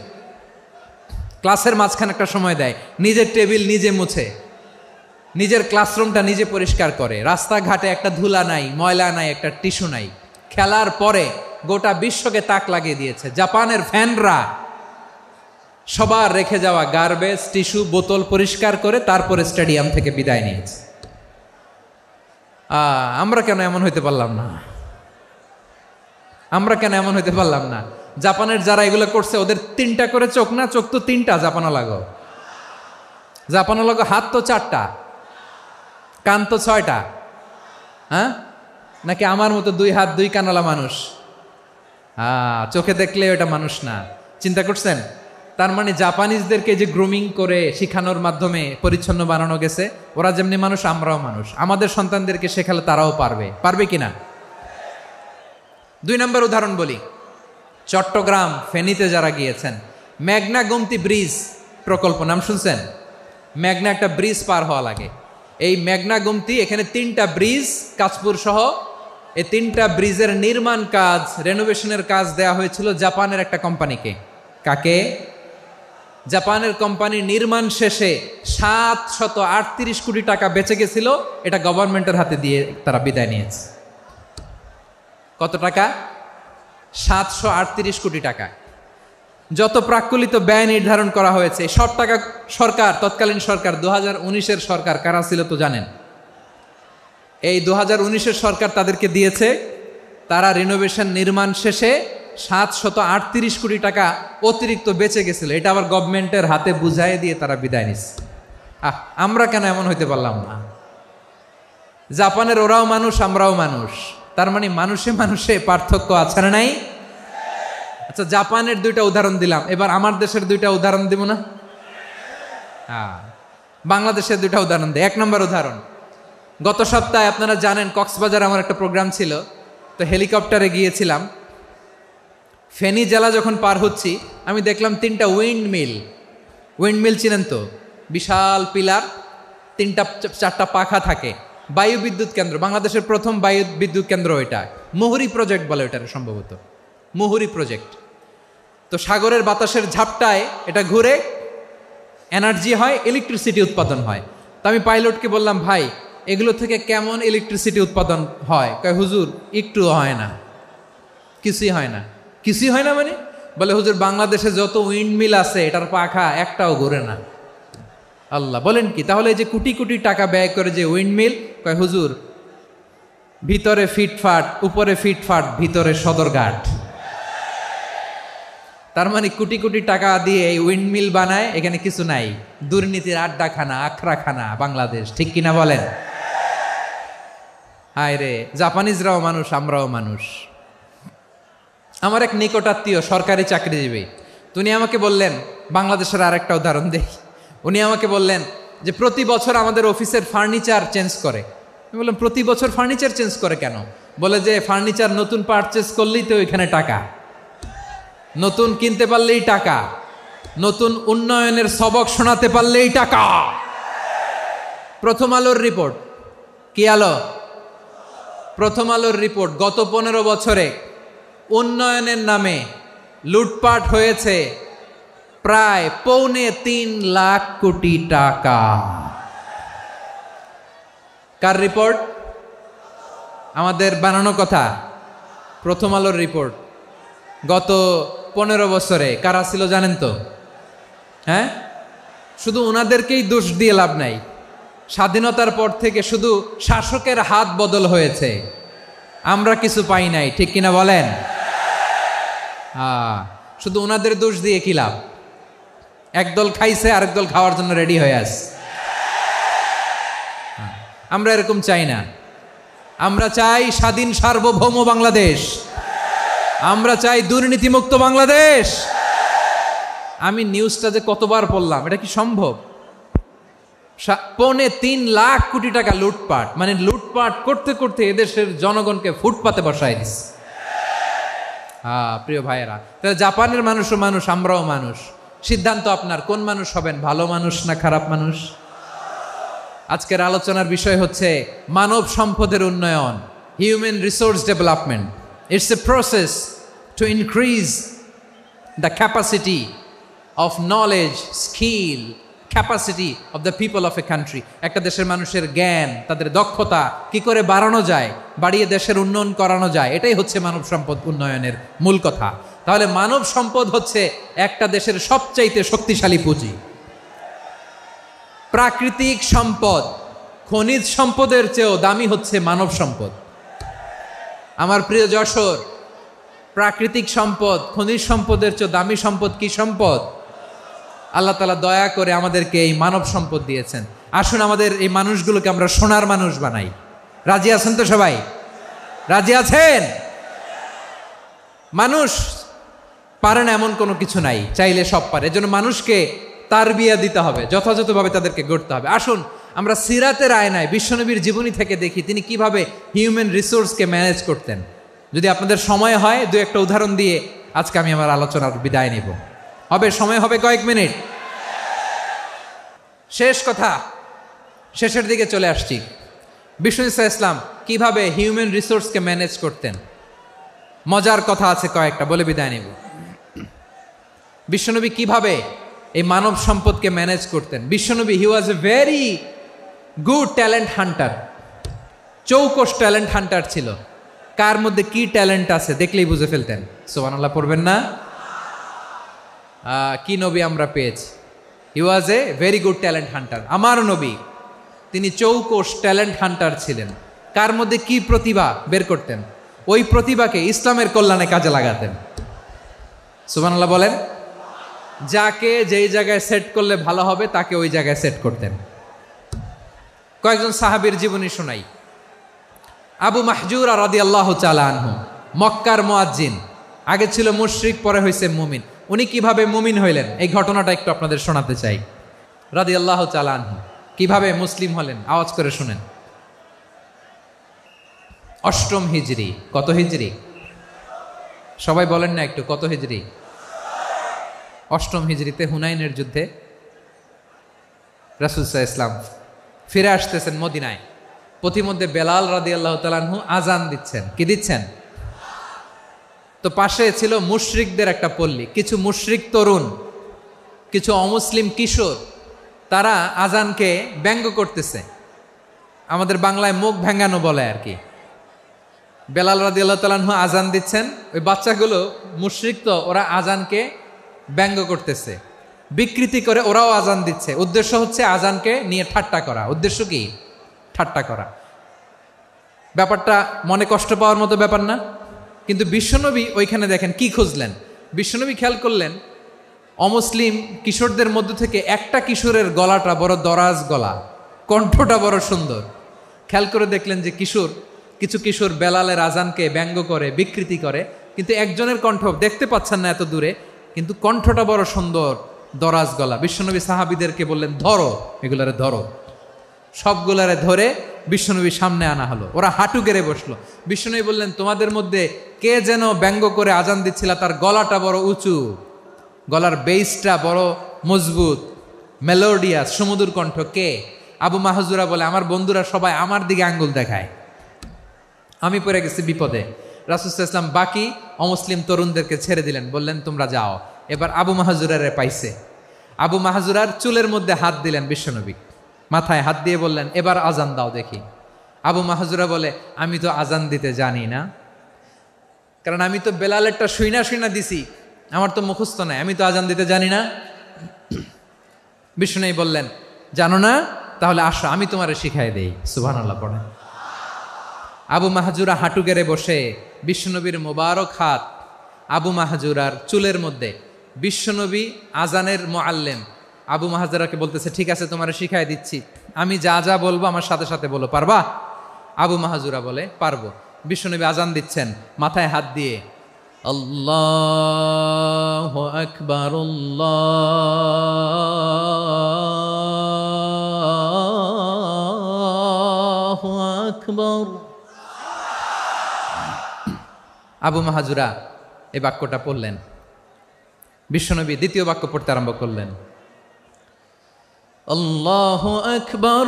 ক্লাসের মাঝখানে একটা সময় দেয়, নিজের টেবিল নিজে মুছে, নিজের ক্লাসরুমটা নিজে পরিষ্কার করে। রাস্তাঘাটে একটা ধুলা নাই, ময়লা নাই, একটা টিস্যু নাই। খেলার পরে গোটা বিশ্বকে তাক লাগিয়ে দিয়েছে। জাপানের ফ্যানরা সবার রেখে যাওয়া গার্বেজ, টিস্যু, বোতল পরিষ্কার করে তারপরে স্টেডিয়াম থেকে বিদায় নিয়েছে। আমরা কেন এমন হইতে পারলাম না? আমরা কেন এমন হইতে পারলাম না? জাপানের যারা এগুলো করছে ওদের 3টা করে চোখ না? চোখ তো 3টা। জাপানো লাগো, জাপানো লাগো। হাত তো 4টা, কান তো 6টা। হ্যাঁ, নাকি আমার মতো 2 হাত 2 কানওয়ালা মানুষ? চোখে দেখলে ওটা মানুষ না। চিন্তা করছেন? তার মানে জাপানিজদেরকে যে গ্রুমিং করে শিখানোর মাধ্যমে পরিচ্ছন্ন বানানো গেছে। ওরা যেমনি মানুষ, আমরাও মানুষ। আমাদের সন্তানদেরকে শেখালে তারাও পারবে। পারবে কিনা? 2 নম্বর উদাহরণ বলি। চট্টগ্রাম ফেনীতে যারা গিয়েছেন, মেঘনা গোমতী ব্রিজ প্রকল্প নাম শুনছেন? মেঘনা একটা ব্রিজ পার হওয়া লাগে। এই মেঘনা গোমতী, এখানে 3টা ব্রিজ, কাঁচপুর সহ এই 3টা ব্রিজের নির্মাণ কাজ, রেনোভেশনের কাজ দেয়া হয়েছিল জাপানের একটা কোম্পানিকে। কাকে? জাপানের কোম্পানি। নির্মাণ শেষে 738 কোটি টাকা বেঁচে গেছিল, এটা গভর্নমেন্টের হাতে দিয়ে তারা বিদায় নিয়েছে। কত টাকা? 738 কোটি টাকা। যত প্রাক্কলিত ব্যয় নির্ধারণ করা হয়েছে সব টাকা সরকার, তৎকালীন সরকার 2019-এর সরকার, কারা ছিল তো জানেন? এই 2019-এর সরকার তাদেরকে দিয়েছে। তারা রিনোভেশন নির্মাণ শেষে 738 কোটি টাকা অতিরিক্ত বেঁচে গেছিল, এটা আবার গভর্নমেন্টের হাতে বুঝাই দিয়ে তারা বিদায় নিচ্ছে। আমরা কেন এমন হইতে পারলাম না? জাপানের ওরাও মানুষ, আমরাও মানুষ। তার মানে মানুষে মানুষে পার্থক্য আছে না নাই? আচ্ছা, জাপানের 2টা উদাহরণ দিলাম, এবার আমার দেশের 2টা উদাহরণ দিব না? বাংলাদেশের 2টা উদাহরণ দিই। 1 নম্বর উদাহরণ, গত সপ্তাহে আপনারা জানেন কক্সবাজার আমার একটা প্রোগ্রাম ছিল, তো হেলিকপ্টারে গিয়েছিলাম। ফেনী জেলা যখন পার হচ্ছি আমি দেখলাম 3টা উইন্ডমিল চিনেন তো? বিশাল পিলার, 3টা 4টা পাখা থাকে, বায়ু বিদ্যুৎ কেন্দ্র, বাংলাদেশের প্রথম বায়ু বিদ্যুৎ কেন্দ্র এটা, মুহুরী প্রজেক্ট বলে ওটা সম্ভবত, মুহুরী প্রজেক্ট। তো সাগরের বাতাসের ঝাপটায় এটা ঘুরে এনার্জি হয়, ইলেকট্রিসিটি উৎপাদন হয়। তো আমি পাইলটকে বললাম, ভাই এগুলো থেকে কেমন ইলেকট্রিসিটি উৎপাদন হয়? কয় হুজুর একটুও হয় না, কিছুই হয় না। কিছুই হয় না মানে? বলে হুজুর বাংলাদেশে যত উইন্ড মিল আছে এটার পাখা একটাও ঘুরে না। আল্লাহ, বলেন কি? তাহলে যে কোটি কোটি টাকা ব্যয় করে যে উইন্ড মিল, কয় হুজুর ভিতরে ফিটফাট, উপরে ফিটফাট, ভিতরে সদরঘাট। তার মানে কোটি কোটি টাকা দিয়ে এই উইন্ড মিল বানায়, এখানে কিছু নাই। দুর্নীতির আড্ডাখানা, আখড়াখানা বাংলাদেশ, ঠিক কিনা বলেন? হায় রে, জাপানিজরাও মানুষ, আমরাও মানুষ। আমার এক নিকটাত্মীয় সরকারি চাকরিজীবী, উনি আমাকে বললেন, বাংলাদেশের আরেকটা উদাহরণ দেই। উনি আমাকে বললেন যে প্রতি বছর আমাদের অফিসের ফার্নিচার চেঞ্জ করে। আমি বললাম প্রতি বছর ফার্নিচার চেঞ্জ করে কেন? বলে যে ফার্নিচার নতুন পারচেজ করলেই তো ওইখানে টাকা, নতুন কিনতে পারলেই টাকা, নতুন উন্নয়নের সবক শোনাতে পারলেই টাকা। প্রথম আলোর রিপোর্ট, কি আলো? প্রথম আলোর রিপোর্ট, গত 15 বছরে উন্নয়নের নামে লুটপাট হয়েছে প্রায় 3.25 লাখ কোটি টাকা। কার রিপোর্ট? আমাদের বানানো কথা। প্রথম আলোর রিপোর্ট। গত 15 বছরে কারা ছিল জানেন তো? হ্যাঁ, শুধু ওনাদেরকেই দোষ দিয়ে লাভ নাই। স্বাধীনতার পর থেকে শুধু শাসকের হাত বদল হয়েছে, আমরা কিছু পাই নাই, ঠিক কিনা বলেন? শুধু ওনাদের দোষ দিয়ে কি লাভ? একদল খাইছে, আরেক দল খাওয়ার জন্য রেডি হয়ে আছে। আমরা এরকম চাই না। আমরা চাই স্বাধীন সার্বভৌম বাংলাদেশ। আমরা চাই দুর্নীতিমুক্ত বাংলাদেশ। আমি নিউজটা যে কতবার পড়লাম, এটা কি সম্ভব? 3.25 লাখ কোটি টাকা লুটপাট, মানে লুটপাট করতে করতে এদেশের জনগণকে ফুটপাতে বসায় দিচ্ছে। প্রিয় ভাইয়েরা, তাহলে জাপানের মানুষও মানুষ, আমরাও মানুষ। সিদ্ধান্ত আপনার, কোন মানুষ হবেন, ভালো মানুষ না খারাপ মানুষ? আজকের আলোচনার বিষয় হচ্ছে মানব সম্পদের উন্নয়ন, human resource development. It's a process to increase the capacity of knowledge, skill, capacity of the people of a country. একটা দেশের মানুষের জ্ঞান, তাদের দক্ষতা কি করে বাড়ানো যায়, বাড়িয়ে দেশের উন্নয়ন করানো যায়, এটাই হচ্ছে মানব সম্পদ উন্নয়নের মূল কথা। তাহলে মানব সম্পদ হচ্ছে একটা দেশের সবচাইতে শক্তিশালী পুঁজি। প্রাকৃতিক সম্পদ, খনিজ সম্পদের চেয়েও দামি হচ্ছে মানব সম্পদ। আমার প্রিয় যশোর, প্রাকৃতিক সম্পদ, খনিজ সম্পদের চেয়ে দামি সম্পদ কি সম্পদ? আল্লাহ তাআলা দয়া করে আমাদেরকে এই মানব সম্পদ দিয়েছেন। আসুন আমাদের এই মানুষগুলোকে আমরা সোনার মানুষ বানাই। রাজি আছেন তো সবাই? রাজি আছেন? মানুষ পারে না এমন কোনো কিছু নাই, চাইলে সব পারে। এজন্য মানুষকে তারবিয়া দিতে হবে, যথাযথভাবে তাদেরকে গড়তে হবে। আসুন আমরা সিরাতের আয়নায় বিশ্বনবীর জীবনী থেকে দেখি তিনি কিভাবে হিউম্যান রিসোর্সকে ম্যানেজ করতেন। যদি আপনাদের সময় হয়, দু একটা উদাহরণ দিয়ে আজকে আমি আমার আলোচনার বিদায় নিব। হবে সময় হবে কয়েক মিনিট। শেষ কথা, শেষের দিকে চলে আসছি। বিষ্ণু ইসলাম কিভাবে হিউম্যান রিসোর্সকে ম্যানেজ করতেন, মজার কথা আছে কয়েকটা, বলে বিদায় নিব। বিশ্বনবী কিভাবে এই মানব সম্পদকে ম্যানেজ করতেন। বিশ্বনবী, he was a very good talent hunter, চৌকস ট্যালেন্ট হান্টার ছিল। কার মধ্যে কি ট্যালেন্ট আছে দেখলেই বুঝে ফেলতেন। সুবহানাল্লাহ পড়বেন না? কি নবী আমরা পেয়েছি! He was a very good talent hunter. আমার নবী, তিনি চৌকস ট্যালেন্ট হান্টার ছিলেন। কার মধ্যে কি প্রতিভা বের করতেন, ওই প্রতিভাকে ইসলামের কল্যাণে কাজে লাগাতেন। সুবহানাল্লাহ বলেন। যাকে যেই জায়গায় সেট করলে ভালো হবে তাকে ওই জায়গায় সেট করতেন। কয়েকজন সাহাবীর জীবনী শোনাই। আবু মাহজুরা রাদিয়াল্লাহু তাআলা আনহু, মক্কার মুয়াজ্জিন, আগে ছিল মুশরিক, পরে হয়েছে মুমিন। উনি কিভাবে মুমিন হইলেন এই ঘটনাটা একটু আপনাদের শোনাতে চাই। রাদিয়াল্লাহু তাআলা আনহু কিভাবে মুসলিম হলেন, আওয়াজ করে শুনেন। 8ম হিজরি। কত হিজরি? সবাই বলেন না একটু, কত হিজরি? 8ম হিজরিতে হুনাইনের যুদ্ধে রাসূল সাল্লাল্লাহু আলাইহি ওয়াসাল্লাম ফিরে আসতেছেন মদিনায়। পথিমধ্যে বেলাল রাদিয়াল্লাহু তাআলা আনহু আজান দিচ্ছেন। কি দিচ্ছেন? তো পাশে ছিল মুশরিকদের একটা পল্লী, কিছু মুশরিক তরুণ, কিছু অমুসলিম কিশোর, তারা আজানকে ব্যঙ্গ করতেছে, আমাদের বাংলায় মুখ ভেঙ্গানো বলে আর কি। বেলাল রাদিয়াল্লাহু তাআলা আনহু আজান দিচ্ছেন, ওই বাচ্চাগুলো মুশরিক, তো ওরা আজানকে ব্যঙ্গ করতেছে, বিকৃতি করে ওরাও আজান দিচ্ছে। উদ্দেশ্য হচ্ছে আজানকে নিয়ে ঠাট্টা করা। উদ্দেশ্য কি? ঠাট্টা করা। ব্যাপারটা মনে কষ্ট পাওয়ার মতো ব্যাপার না? কিন্তু বিশ্বনবী ওইখানে দেখেন কি খুঁজলেন। বিশ্বনবী খেয়াল করলেন অমুসলিম কিশোরদের মধ্য থেকে একটা কিশোরের গলাটা বড় দরাজ গলা, কণ্ঠটা বড় সুন্দর। খেয়াল করে দেখলেন যে কিছু কিশোর বেলালের আজানকে ব্যঙ্গ করে, বিকৃতি করে, কিন্তু একজনের কণ্ঠ দেখতে পাচ্ছেন না এত দূরে, কিন্তু কণ্ঠটা বড় সুন্দর, দরাজ গলা। বিশ্বনবী সাহাবীদেরকে বললেন, ধরো এগুলারে, ধরো। সবগুলারে ধরে বিশ্বনবীর সামনে আনা হলো। ওরা হাঁটু গেড়ে বসলো। বিশ্বনবী বললেন, তোমাদের মধ্যে কে যেন ব্যঙ্গ করে আজান দিচ্ছিল, তার গলাটা বড় উঁচু, গলার বেসটা বড় মজবুত, মেলোডিয়াস, সুমধুর কণ্ঠ। কে? আবু মাহজুরা বলে, আমার বন্ধুরা সবাই আমার দিকে আঙ্গুল দেখায়, আমি পড়ে গেছি বিপদে। রাসূল সাল্লাল্লাহু আলাইহি ওয়াসাল্লাম বাকি অমুসলিম তরুণদেরকে ছেড়ে দিলেন, বললেন তোমরা যাও। এবার আবু মাহজুরারে পাইছে। আবু মাহজুরার চুলের মধ্যে হাত দিলেন বিশ্বনবী, মাথায় হাত দিয়ে বললেন, এবার আজান দাও দেখি। আবু মাহজুরা বলে, আমি তো আজান দিতে জানি না, কারণ আমি তো বেলালেরটা শুইনা দিছি, আমার তো মুখস্থ নাই, আমি তো আজান দিতে জানি না। বিশ্বনবী বললেন, জানো না? তাহলে আসো, আমি তোমারে শিখাই দেই। সুবহানাল্লাহ পড়েন। আবু মাহজুরা হাঁটু গেড়ে বসে, বিশ্বনবীর মোবারক হাত আবু মাহজুরার চুলের মধ্যে। বিশ্বনবী আজানের মুআল্লিম আবু মাহজুরাকে বলতেছে, ঠিক আছে তোমারে শিখাই দিচ্ছি, আমি যা যা বলবো আমার সাথে সাথে বলো, পারবা? আবু মাহজুরা বলে, পারবো। বিশ্বনবী আজান দিচ্ছেন, মাথায় হাত দিয়ে, আল্লাহু আকবার, আল্লাহু আকবার। আবু মাহজুরা এই বাক্যটা পড়লেন। বিশ্বনবী দ্বিতীয় বাক্য পড়তে আরম্ভ করলেন, আল্লাহু আকবার,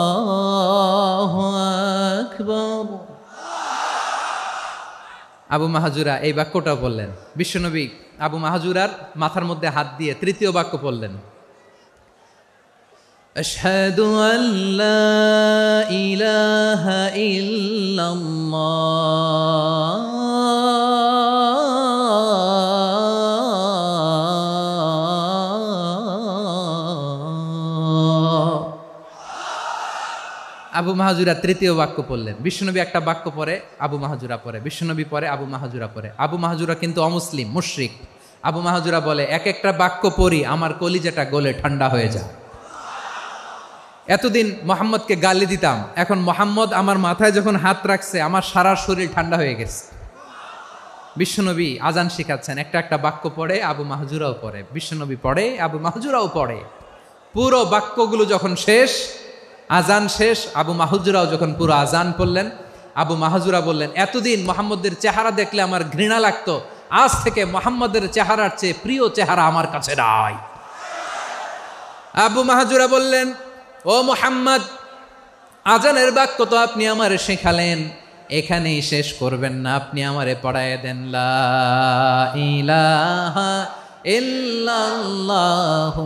আল্লাহু আকবার। আবু মাহজুরা এই বাক্যটাও বললেন। বিশ্বনবী আবু মাহজুরার মাথার মধ্যে হাত দিয়ে তৃতীয় বাক্য পড়লেন, আশহাদু আল্লা ইলাহা ইল্লাল্লাহ, আবু মাহজুরা তৃতীয় বাক্য পড়লেন। বিশ্বনবী একটা বাক্য পরে আবু মাহজুরা পরে, বিশ্বনবী পরে আবু মাহজুরা পরে। আবু মাহজুরা কিন্তু অমুসলিম, মুশরিক। আবু মাহজুরা বলে, এক একটা বাক্য পড়ি আমার কলিজাটা গলে ঠান্ডা হয়ে যায়। এতদিন মোহাম্মদকে গালি দিতাম, এখন মোহাম্মদ আমার মাথায় যখন হাত রাখছে আমার সারা শরীর ঠান্ডা হয়ে গেছে। বিশ্বনবী আজান শিখাচ্ছেন, একটা একটা বাক্য পড়ে আবু মাহজুরাও পড়ে, বিশ্বনবী পড়ে, আবু মাহজুরাও পড়ে। পুরো বাক্যগুলো যখন শেষ, আজান শেষ, আবু মাহজুরাও যখন পুরো আজান পড়লেন, আবু মাহজুরা বললেন, এতদিন মোহাম্মদের চেহারা দেখলে আমার ঘৃণা লাগতো, আজ থেকে মোহাম্মদের চেহারার চেয়ে প্রিয় চেহারা আমার কাছে নাই। আবু মাহজুরা বললেন, ও মুহাম্মদ, আজানের বাক্য তো আপনি আমারে শেখালেন, এখানেই শেষ করবেন না, আপনি আমারে পড়ায় দেন, লা ইলাহা ইল্লাল্লাহু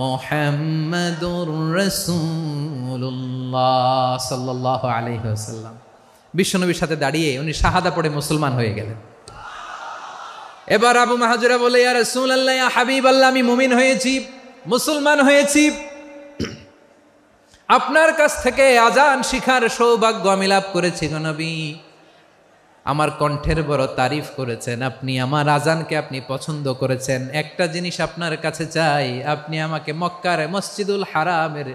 মুহাম্মাদুর রাসূলুল্লাহ সাল্লাল্লাহু আলাইহি ওয়াসাল্লাম। বিশ্বনবীর সাথে দাঁড়িয়ে উনি শাহাদা পড়ে মুসলমান হয়ে গেলেন। এবার আবু মাহজুরা বলে, ইয়া রাসূলুল্লাহ, ইয়া হাবিবাল্লাহ, আমি মুমিন হয়েছি, মুসলমান হয়েছি, আপনার কাছ থেকে আজান শিখার সৌভাগ্য আমি লাভ করেছি গো নবী। আমার কণ্ঠের বড় তারিফ করেছেন আপনি, আমার আজানকে আপনি পছন্দ করেছেন। একটা জিনিস আপনার কাছে চাই, আপনি আমাকে মক্কার মসজিদুল হারামের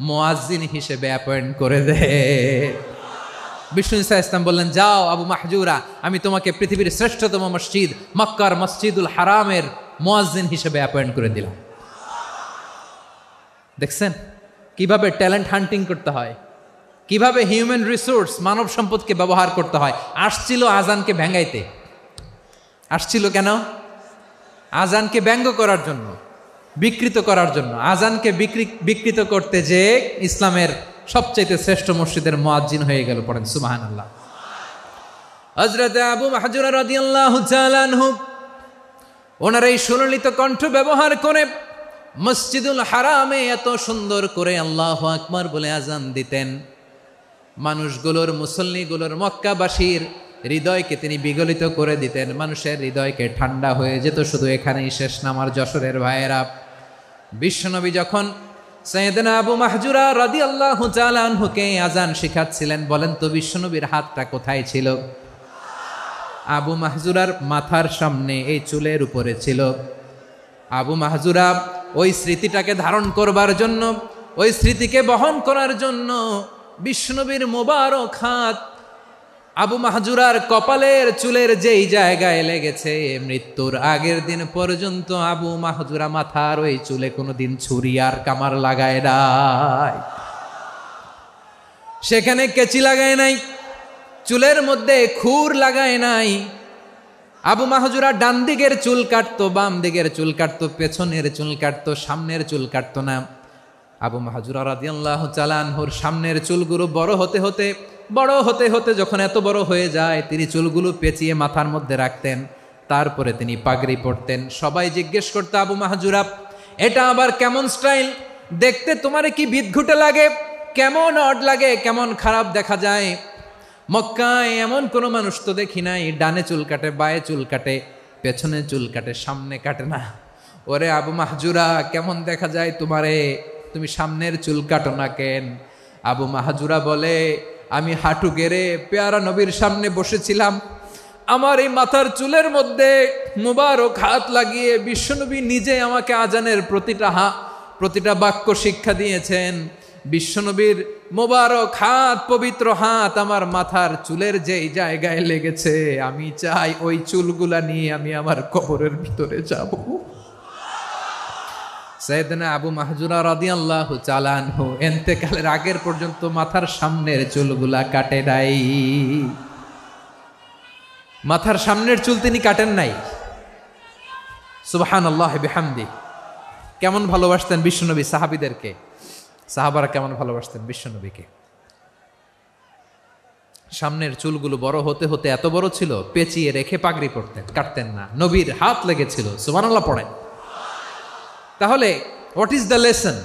মুয়াজ্জিন হিসেবে অ্যাপয়েন্ট করে দে। বিষ্ণু ইসা ইসলাম বললেন, যাও আবু মাহজুরা, আমি তোমাকে পৃথিবীর শ্রেষ্ঠতম মসজিদ মক্কার মসজিদুল হারামের মুয়াজ্জিন হিসেবে অ্যাপয়েন্ট করে দিলাম। দেখছেন কিভাবে ট্যালেন্ট হান্টিং করতে হয়, কিভাবে হিউম্যান রিসোর্স মানব সম্পদকে ব্যবহার করতে হয়। আসছিল আজানকে ভেঙাইতে, আসছিল কেন? আজানকে ব্যঙ্গ করার জন্য, বিকৃত করার জন্য। আজানকে বিকৃত করতে যে ইসলামের সবচেয়ে শ্রেষ্ঠ মসজিদের মুয়াজ্জিন হয়ে গেল। পড়েন সুবহানাল্লাহ। হযরত আবু মাহজুরা রাদিয়াল্লাহু তাআলা আনহু ওনার এই সুললিত কণ্ঠ ব্যবহার করে মসজিদুল হারামে এত সুন্দর করে আল্লাহু আকবার বলে আজান দিতেন, মানুষগুলোর, মুসল্লিগুলোর, মক্কাবাসীর হৃদয়কে তিনি বিগলিত করে দিতেন। মানুষের হৃদয়কে ঠান্ডা হয়ে যেত। শুধু এখানেই শেষ না আমার যশোরের ভাইয়েরা। বিশ্বনবী যখন সাইয়েদনা আবু মাহজুরা রাদিয়াল্লাহু তাআলা আনহুকে আজান শিখাচ্ছিলেন, বলেন তো বিশ্বনবীর হাতটা কোথায় ছিল? আবু মাহজুরার মাথার সামনে, এই চুলের উপরে ছিল। আবু মাহজুরা ওই স্মৃতিটাকে ধারণ করবার জন্য, ওই স্মৃতিকে বহন করার জন্য বিশ্বনবীর মোবারক হাত আবু মাহজুরার কপালের চুলের যেই জায়গায় লেগেছে, মৃত্যুর আগের দিন পর্যন্ত আবু মাহজুরা মাথার ওই চুলে কোনোদিন ছুরি আর কামার লাগায় নাই, সেখানে কেচি লাগায় নাই, চুলের মধ্যে খুর লাগায় নাই। আবু মাহজুরা ডান দিকের চুল কাটতো, বাম দিকের চুল কাটতো, পেছনের চুল কাটতো, সামনের চুল কাটতো না। আবু মাহজুরা রাদিয়াল্লাহু তাআলা আনহুর সামনের চুলগুলো বড় হতে হতে যখন এত বড় হয়ে যায়, তিনি চুলগুলো পেঁচিয়ে মাথার মধ্যে রাখতেন। তারপরে তিনি পাগড়ি পরতেন। সবাই জিজ্ঞেস করতো, আবু মাহজুরা এটা আবার কেমন স্টাইল? দেখতে তোমার কি বিদঘুটে লাগে, কেমন অড লাগে, কেমন খারাপ দেখা যায়। মক্কায় এমন কোনো মানুষ তো দেখি নাই, ডানে চুল কাটে, বায়ে চুল কাটে, পেছনে চুল কাটে, সামনে কাটে না। ওরে আবু মাহজুরা, কেমন দেখা যায় তোমারে, তুমি সামনের চুল কাটো না কেন? আবু মাহজুরা বলে, আমি হাঁটু গেড়ে পেয়ারা নবীর সামনে বসেছিলাম, আমার এই মাথার চুলের মধ্যে মুবারক হাত লাগিয়ে বিশ্বনবী নিজে আমাকে আজানের প্রতিটা বাক্য শিক্ষা দিয়েছেন। বিশ্বনবীর মোবারক হাত, পবিত্র হাত আমার মাথার চুলের যেই জায়গায় লেগেছে, আমি চাই ওই চুলগুলা নিয়ে আমি আমার কবরের ভিতরে যাব। সাইয়েদনা আবু মাহজুরা রাদিয়াল্লাহু তাআলা আনহু ইন্তেকালের আগের পর্যন্ত মাথার সামনের চুলগুলা কাটে নাই। মাথার সামনের চুল তিনি কাটেন নাই। সুবহানাল্লাহি বিহামদি। কেমন ভালোবাসতেন বিশ্বনবী সাহাবীদেরকে, সাহাবারা কেমন ভালোবাসতেন বিশ্বনবীকে। সামনের চুলগুলো বড় হতে হতে এত বড় ছিল, পেঁচিয়ে রেখে পাগড়ি পরতেন, কাটতেন না। নবীর হাত লেগেছিল। সুবহানাল্লাহ পড়েন। তাহলে what is the lesson,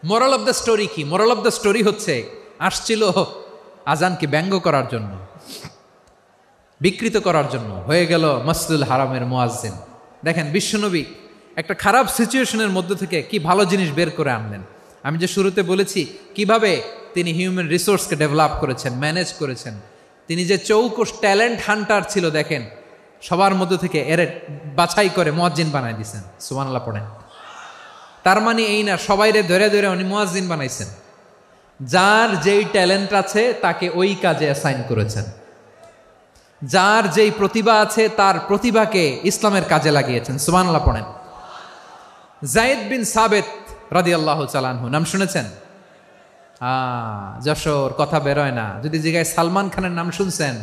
moral of the story কি? মোরাল অফ দ্য স্টোরি হচ্ছে, আসছিল আজানকে ব্যঙ্গ করার জন্য, বিকৃত করার জন্য, হয়ে গেল মসজিদুল হারামের মুয়াজ্জিন। দেখেন বিশ্বনবী একটা খারাপ সিচুয়েশনের মধ্যে থেকে কি ভালো জিনিস বের করে আনলেন। আমি যে শুরুতে বলেছি কিভাবে তিনি হিউম্যান রিসোর্সকে ডেভেলপ করেছেন, ম্যানেজ করেছেন। তিনি যে চৌকস ট্যালেন্ট হান্টার ছিল, দেখেন সবার মধ্যে থেকে এর বাছাই করে মুয়াজ্জিন বানাই দিয়েছেন। সুবহানাল্লাহ পড়েন। তার মানে এই না সবাইরে ধরে ধরে উনি মুয়াজ্জিন বানাইছেন। যার যেই ট্যালেন্ট আছে তাকে ওই কাজে অ্যাসাইন করেছেন। যার যেই প্রতিভা আছে তার প্রতিভাকে ইসলামের কাজে লাগিয়েছেন। সুবহানাল্লাহ পড়েন। যায়েদ বিন সাবেত রাদিয়াল্লাহু তাআলা আনহু নাম শুনেছেন? যশোর কথা বেরোয় না। যদি জিগায় সালমান খানের নাম শুনছেন,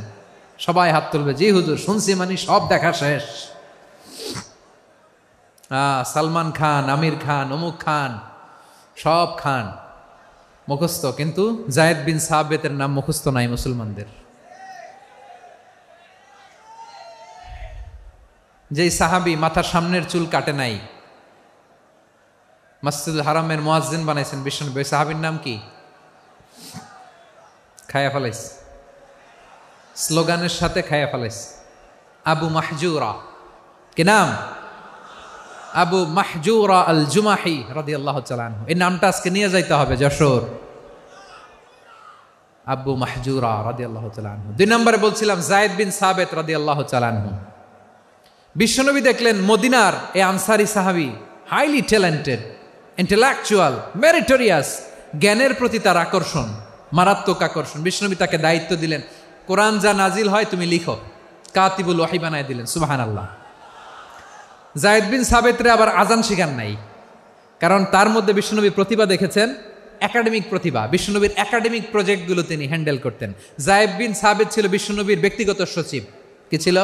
সবাই হাত তুলবে, জি হুজুর শুনছি, মানে সব দেখা শেষ। সালমান খান, আমির খান, অমুক খান, সব খান মুখস্থ, কিন্তু যায়েদ বিন সাবেতের নাম মুখস্থ নাই মুসলমানদের। যেই সাহাবী মাথার সামনের চুল কাটে নাই, মসজিদুল হারামের মুয়াজ্জিন বানাইছেন বিশ্বনবী, সাহাবীর নাম কি? খায়া ফেলাইস, স্লোগানের সাথে খায়া ফেলাইস। আবু মাহজুরা। কি নাম? আবু মাহজুরা আল জুমাহি রাদিয়াল্লাহু তাআলা আনহু। এই নামটা আজকে নিয়ে যাইতে হবে যশোর। আবু মাহজুরা রাদিয়াল্লাহু তাআলা আনহু। 2 নম্বরে বলছিলাম যায়েদ বিন সাবেত রাদিয়াল্লাহু তাআলা আনহু। বিশ্বনবী দেখলেন মদিনার এই আনসারী সাহাবী হাইলি ট্যালেন্টেড, ইন্টেলেকচুয়াল, মেরিটোরিয়াস, জ্ঞানের প্রতি তার আকর্ষণ, মারাত্মক আকর্ষণ। বিশ্বনবী তাকে দায়িত্ব দিলেন, কোরআন যা নাজিল হয় তুমি লিখো, কাতিবুল ওয়াহি বানায় দিলেন। সুবহানাল্লাহ। যায়েদ বিন সাবেতরে আবার আজান শিখান নাই, কারণ তার মধ্যে বিশ্বনবী প্রতিভা দেখেছেন, একাডেমিক প্রতিভা। বিশ্বনবীর একাডেমিক প্রজেক্টগুলো তিনি হ্যান্ডেল করতেন। যায়েদ বিন সাবেত ছিল বিশ্বনবীর ব্যক্তিগত সচিব। কি ছিল?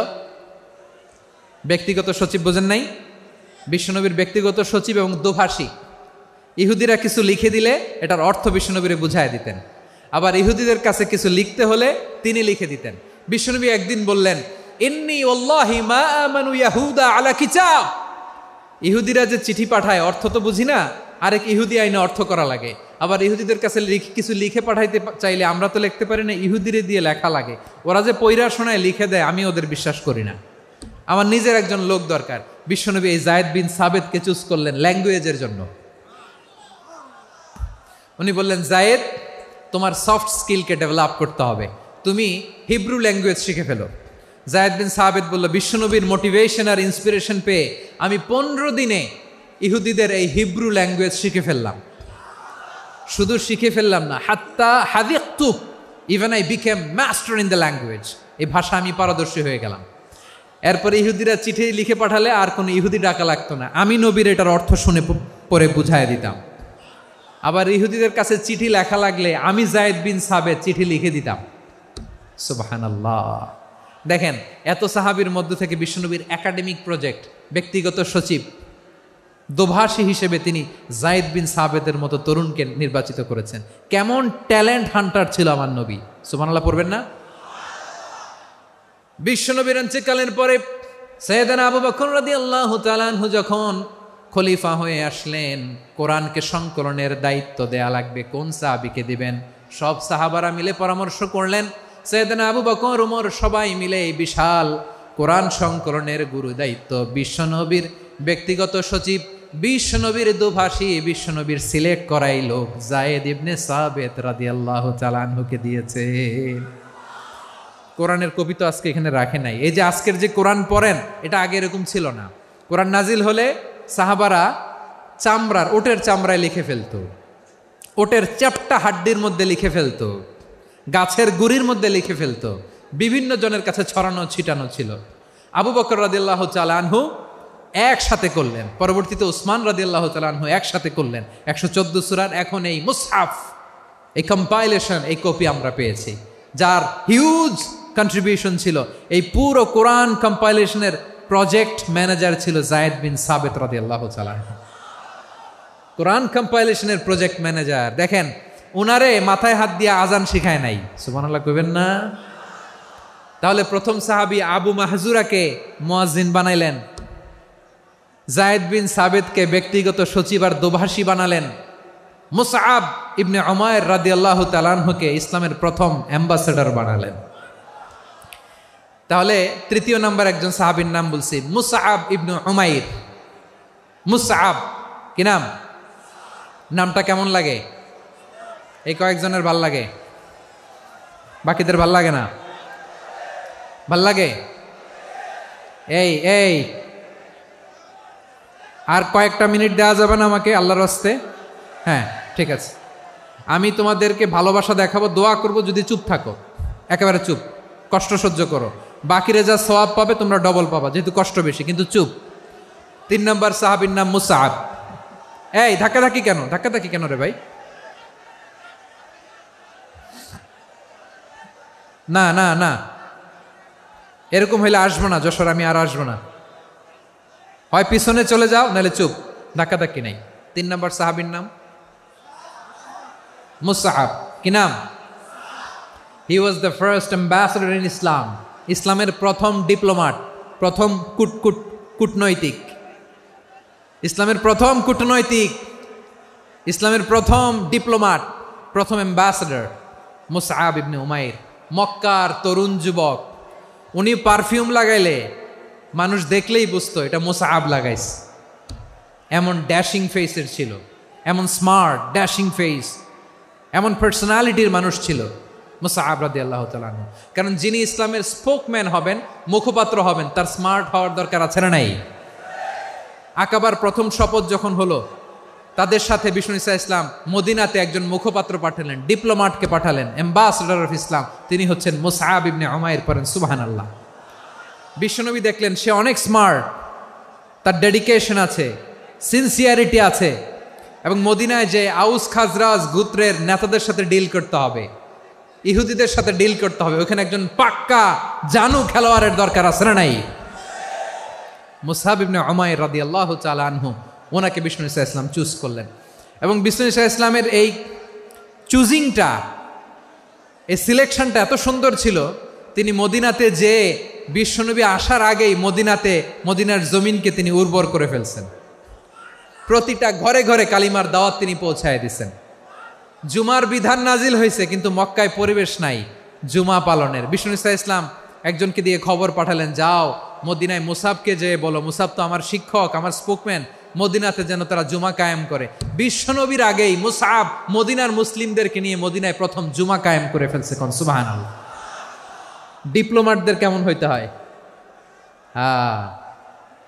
ব্যক্তিগত সচিব বোঝেন নাই? বিশ্বনবীর ব্যক্তিগত সচিব এবং দোভাষী। ইহুদিরা কিছু লিখে দিলে এটার অর্থ বিশ্বনবীরে বুঝায় দিতেন, আবার ইহুদিদের কাছে কিছু লিখতে হলে তিনি লিখে দিতেন। বিশ্বনবী একদিন বললেন, ইন্নী ওয়াল্লাহি মা আমানু ইয়াহুদা আলা কিতাব। ইহুদিরা যে চিঠি পাঠায় অর্থ তো বুঝি না, আরেক ইহুদি আইনে অর্থ করা লাগে। আবার ইহুদিদের কাছে কিছু লিখে পাঠাইতে চাইলে আমরা তো লিখতে পারি না, ইহুদিরে দিয়ে লেখা লাগে। ওরা যে পয়রা শোনায় লিখে দেয়, আমি ওদের বিশ্বাস করি না। আমার নিজের একজন লোক দরকার। বিশ্বনবী এই যায়েদ বিন সাবেতকে চুজ করলেন ল্যাঙ্গুয়েজের জন্য। উনি বললেন, যায়েদ, তোমার সফট স্কিলকে ডেভেলপ করতে হবে, তুমি হিব্রু ল্যাঙ্গুয়েজ শিখে ফেলো। যায়েদ বিন সাবেত বলল, বিশ্বনবীর মোটিভেশন আর ইন্সপিরেশন পেয়ে আমি 15 দিনে ইহুদিদের এই হিব্রু ল্যাঙ্গুয়েজ শিখে ফেললাম। শুধু শিখে ফেললাম না, হাত্তা হাদিকতু, even I became master in the language. এই ভাষা আমি পারদর্শী হয়ে গেলাম। এরপরে ইহুদিরা চিঠি লিখে পাঠালে আর কোনো ইহুদি ডাকা লাগতো না, আমি নবীর এটার অর্থ শুনে পরে বুঝাই দিতাম। আবার ইহুদিদের কাছে চিঠি লেখা লাগলে আমি যায়েদ বিন সাবেত চিঠি লিখে দিতাম। সুবহানাল্লাহ। দেখেন, এত সাহাবীর মধ্য থেকে বিশ্বনবীর একাডেমিক প্রজেক্ট, ব্যক্তিগত সচিব, দোভাষী হিসেবে তিনি যায়েদ বিন সাবেতের মতো তরুণকে নির্বাচিত করেছেন। কেমন ট্যালেন্ট হান্টার ছিল আমার নবী! সুবহানাল্লাহ পড়বেন না? বিশ্বনবীর ইন্তেকালের পরে সাইয়েদনা আবু বকর রাদিয়াল্লাহু তাআলা আনহু যখন খলিফা হয়ে আসলেন, কোরআনকে সংকলনের দায়িত্ব দেয়া লাগবে, কোন সাহাবীকে দিবেন? সব সাহাবারা মিলে পরামর্শ করলেন। সাইয়েদনা আবু বকর, ওমর সবাই মিলে এই বিশাল কোরআন সংকলনের গুরু দায়িত্ব বিশ্বনবীর ব্যক্তিগত সচিব, বিশ্বনবীর দোভাষী, বিশ্বনবীর সিলেক্ট করাই লোক যায়েদ ইবনে সাবেত রাদিয়াল্লাহু তাআলা আনহুকে দিয়েছে। কোরআনের কপি তো আজকে এখানে রাখে নাই। এই যে আজকের যে কোরআন পড়েন, এটা আগে এরকম ছিল না। কোরআন নাজিল হলে সাহাবারা চামড়ার, ওটের চামড়ায় লিখে ফেলতো, ওটের চ্যাপ্টা হাড্ডির মধ্যে লিখে ফেলতো, গাছের গুড়ির মধ্যে লিখে ফেলতো, বিভিন্ন জনের কাছে ছড়ানো ছিটানো ছিল। আবু বকর রাদিয়াল্লাহু তাআলা আনহু একসাথে করলেন, পরবর্তীতে উসমান রাদিয়াল্লাহু তাআলা আনহু একসাথে করলেন। 114 সূরার এখন এই মুসহাফ, এই কম্পাইলেশন, এই কপি আমরা পেয়েছি, যার হিউজ কন্ট্রিবিউশন ছিল। এই পুরো কোরআন কম্পাইলেশনের প্রজেক্ট ম্যানেজার ছিল যায়েদ বিন সাবেত রাদিয়াল্লাহু তাআলা। কোরআন কম্পাইলেশনের প্রজেক্ট ম্যানেজার। দেখেন, উনারে মাথায় হাত দিয়ে আজান শিখায় নাই। সুবহানাল্লাহ কইবেন না? তাহলে প্রথম সাহাবী আবু মাহজুরাকে মুয়াজ্জিন বানাইলেন, যায়েদ বিন সাবেতকে ব্যক্তিগত সচিব আর দোভাষী বানালেন, মুসআব ইবনে উমাইর রাদিয়াল্লাহু তাআলা আনহুকে ইসলামের প্রথম অ্যাম্বাসেডর বানালেন। তাহলে তৃতীয় নাম্বার একজন সাহাবীর নাম বলছি, মুসআব ইবনে উমাইর। মুসআব কি নাম? নামটা কেমন লাগে? এই কয়েকজনের ভাল লাগে, বাকিদের ভাল লাগে না? ভাল লাগে? এই আর কয়েকটা মিনিট দেওয়া যাবে না আমাকে আল্লাহর রাস্তে? হ্যাঁ, ঠিক আছে। আমি তোমাদেরকে ভালোবাসা দেখাবো, দোয়া করব যদি চুপ থাকো, একেবারে চুপ, কষ্ট সহ্য করো। বাকিরে যা সওয়াব পাবে তোমরা ডবল পাবা, যেহেতু কষ্ট বেশি, কিন্তু চুপ। 3 নম্বর সাহাবীর নাম মুসআব। এই ধাক্কাধাক্কি কেন রে ভাই? না না না, এরকম হইলে আসবো না যশোর, আমি আর আসবো না। হয় পিছনে চলে যাও, নাহলে চুপ, ধাক্কাধাক্কি নাই। 3 নম্বর সাহাবীর নাম মুসআব। কি নাম? He was the first ambassador in Islam. ইসলামের প্রথম ডিপ্লোমাট, প্রথম কূটনৈতিক, ইসলামের প্রথম কূটনৈতিক, ইসলামের প্রথম ডিপ্লোমাট, প্রথম অ্যাম্বাসেডর মুসআব ইবনে উমাইর। মক্কার তরুণ যুবক, উনি পারফিউম লাগাইলে মানুষ দেখলেই বুঝতো এটা মুসআব লাগাইছে। এমন ড্যাশিং ফেসের ছিল, এমন স্মার্ট ড্যাশিং ফেস, এমন পার্সোনালিটির মানুষ ছিল মুসআব রাদিয়াল্লাহু তাআলা আনহু। কারণ যিনি ইসলামের স্পোকম্যান হবেন, মুখপাত্র হবেন, তার স্মার্ট হওয়ার দরকার আছে না নাই? আকাবার প্রথম শপথ যখন হলো, তাদের সাথে বিষ্ণু ঈসা ইসলাম মদিনাতে একজন মুখপাত্র পাঠালেন, ডিপ্লোমাটকে পাঠালেন, অ্যাম্বাসেডর অফ ইসলাম, তিনি হচ্ছেন মুসআব ইবনে উমাইর। পড়েন সুবহানাল্লাহ। বিশ্বনবী দেখলেন সে অনেক স্মার্ট, তার ডেডিকেশন আছে, সিনসিয়ারিটি আছে, এবং মদিনায় যে আউস খাজরাজ গোত্রের নেতাদের সাথে ডিল করতে হবে, ইহুদিদের সাথে ডিল করতে হবে, ওখানে একজন পাক্কা জানু খেলোয়াড়ের দরকার আছে না নাই? মুসআব ইবনে উমাইর রাদিয়াল্লাহু তাআলা আনহু, ওনাকে বিষ্ণু ইসা ইসলাম চুজ করলেন। এবং বিষ্ণু ইসা ইসলামের এই চুজিংটা, এই সিলেকশনটা এত সুন্দর ছিল, তিনি মদিনাতে যে বিশ্বনবী আসার আগেই মদিনার জমিনকে তিনি উর্বর করে ফেলছেন। প্রতিটা ঘরে ঘরে কালিমার দাওয়াত তিনি পৌঁছায় দিচ্ছেন। জুমার বিধান নাজিল হয়েছে, কিন্তু মক্কায় পরিবেশ নাই জুমা পালনের। বিষ্ণু ইসা ইসলাম একজনকে দিয়ে খবর পাঠালেন, যাও মদিনায় মুসাবকে যে বলো, মুসাব তো আমার শিক্ষক, আমার স্পোকম্যান, মদিনাতে যেন তারা জুমা কায়েম করে। বিশ্বনবীর আগেই মুসাব মদিনার মুসলিমদেরকে নিয়ে মদিনায় প্রথম জুমা কায়েম করে ফেলছে। কোন সুবহানাল্লাহ। ডিপ্লোম্যাটদের কেমন হইতে হয়,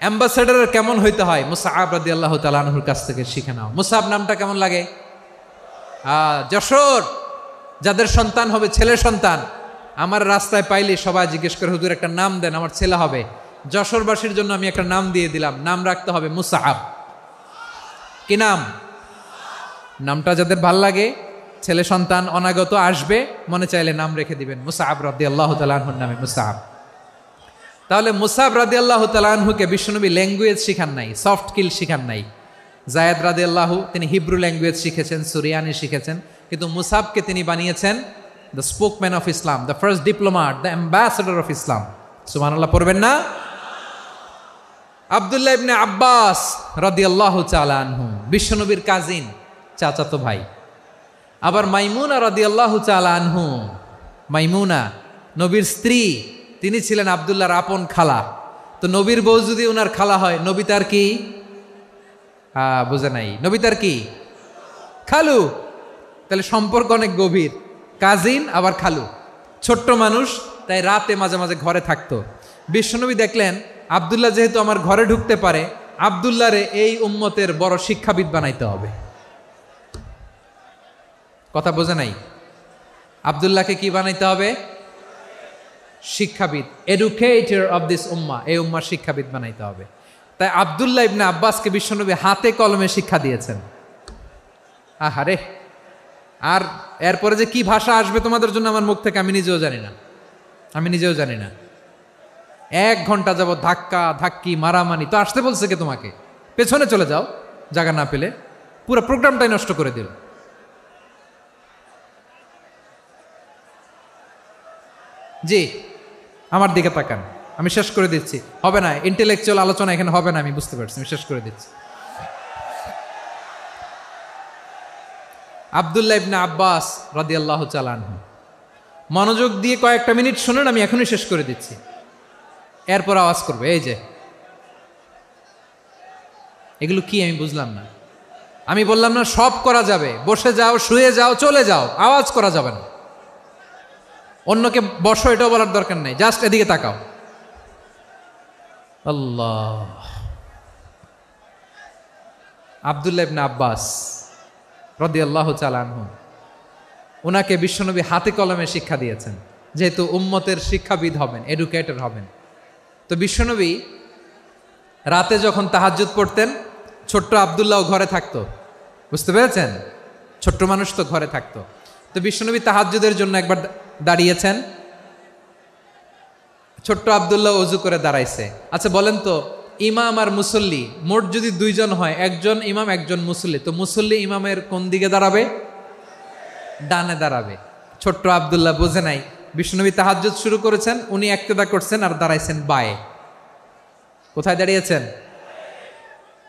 অ্যাম্বাসেডারের কেমন হইতে হয়, মুসআব রাদিয়াল্লাহু তাআলা আনহুর কাছ থেকে শিখে নাও। মুসআব নামটা কেমন লাগে? যশোর, যাদের সন্তান হবে ছেলে সন্তান, আমার রাস্তায় পাইলে সবাই জিজ্ঞেস করে, হুজুর একটা নাম দেন, আমার ছেলে হবে। যশোরবাসীর জন্য আমি একটা নাম দিয়ে দিলাম, নাম রাখতে হবে মুসআব। কি নাম? নামটা যাদের ভাল লাগে, ছেলে সন্তান অনাগত আসবে, মনে চাইলে নাম রেখে দিবেন মুসআব রাদিয়াল্লাহু তাআলা আনহুর নামে মুসআব। তাহলে মুসআব রাদিয়াল্লাহু তাআলা আনহুকে বিশ্বনবী ল্যাঙ্গুয়েজ শিখান নাই, সফট স্কিল শিখান নাই। যায়েদ রাদিয়াল্লাহু তিনি হিব্রু ল্যাঙ্গুয়েজ শিখেছেন, সুরিয়ানি শিখেছেন, কিন্তু মুসআবকে তিনি বানিয়েছেন the spokesman of Islam, the first diplomat, the ambassador of Islam. সুবহানাল্লাহ পড়বেন না? আব্দুল্লাহ ইবনে আব্বাস রাদিয়াল্লাহু তাআলা আনহু বিশ্বনবীর কাজিন, চাচাতো ভাই। আবার মাইমুনা রাদিয়াল্লাহু তাআলা আনহু, মাইমুনা নবীর স্ত্রী, তিনি ছিলেন আব্দুল্লাহর আপন খালা। তো নবীর বউ যদি ওনার খালা হয়, নবী তার কি? বুঝে নাই, নবী তার কি? খালু। তাহলে সম্পর্ক অনেক গভীর, কাজিন আবার খালু, ছোট্ট মানুষ, তাই রাতে মাঝে মাঝে ঘরে থাকতো। বিশ্বনবী দেখলেন আব্দুল্লাহ যেহেতু আমার ঘরে ঢুকতে পারে, আব্দুল্লাহরে এই উম্মতের বড় শিক্ষাবিদ বানাইতে হবে। কথা বোঝে নাই? আব্দুল্লাহকে কি বানাইতে হবে? শিক্ষাবিদ, এডুকেটর অফ দিস উম্মাহ, এই উম্মার শিক্ষাবিদ বানাইতে হবে। তাই আব্দুল্লাহ ইবনে আব্বাসকে বিশ্বনবী হাতে কলমে শিক্ষা দিয়েছেন। আহারে, আর এরপরে যে কি ভাষা আসবে তোমাদের জন্য আমার মুখ থেকে আমি নিজেও জানি না। 1 ঘন্টা যাবত ধাক্কা ধাক্কি মারামারি। তো আসতে বলছে কে তোমাকে? পেছনে চলে যাও, জায়গা না পেলে। পুরো প্রোগ্রামটাই নষ্ট করে দিল। জি, আমার দিকে তাকান, আমি শেষ করে দিচ্ছি। হবে না, ইন্টেলেকচুয়াল আলোচনা এখানে হবে না, আমি বুঝতে পারছি, আমি শেষ করে দিচ্ছি। আব্দুল্লাহ ইবনে আব্বাস রাদিয়াল্লাহু তাআলা আনহু, মনোযোগ দিয়ে কয়েকটা মিনিট শুনুন, আমি এখনই শেষ করে দিচ্ছি, এরপর আওয়াজ করবে। এই যে এগুলো কি আমি বুঝলাম না। আমি বললাম না সব করা যাবে, বসে যাও, শুয়ে যাও, চলে যাও, আওয়াজ করা যাবে না। অন্যকে বসো এটাও বলার দরকার নেই, জাস্ট এদিকে তাকাও। আল্লাহ। আব্দুল্লাহ ইবনে আব্বাস রাদিয়াল্লাহু তাআলা আনহু, ওনাকে বিশ্বনবী হাতে কলমে শিক্ষা দিয়েছেন, যেহেতু উম্মতের শিক্ষাবিদ হবেন, এডুকেটর হবেন। তো বিশ্বনবী রাতে যখন তাহাজ্জুদ পড়তেন, ছোট্ট আব্দুল্লাহ ঘরে থাকতো। বুঝতে পেরেছেন? ছোট্ট মানুষ তো ঘরে থাকতো। তো বিশ্বনবী তাহাজ্জুদের জন্য একবার দাঁড়িয়েছেন, ছোট্ট আব্দুল্লাহ ওযু করে দাঁড়াইছে। আচ্ছা বলেন তো, ইমাম আর মুসল্লি মোট যদি 2 জন হয়, একজন ইমাম একজন মুসল্লি, তো মুসল্লি ইমামের কোন দিকে দাঁড়াবে? ডানে দাঁড়াবে। ছোট্ট আব্দুল্লাহ বোঝে নাই, বিশ্বনবী তাহাজ্জুদ শুরু করেছেন, উনি ইক্তেদা করছেন আর দাঁড়াইছেন বায়ে। কোথায় দাঁড়িয়েছেন?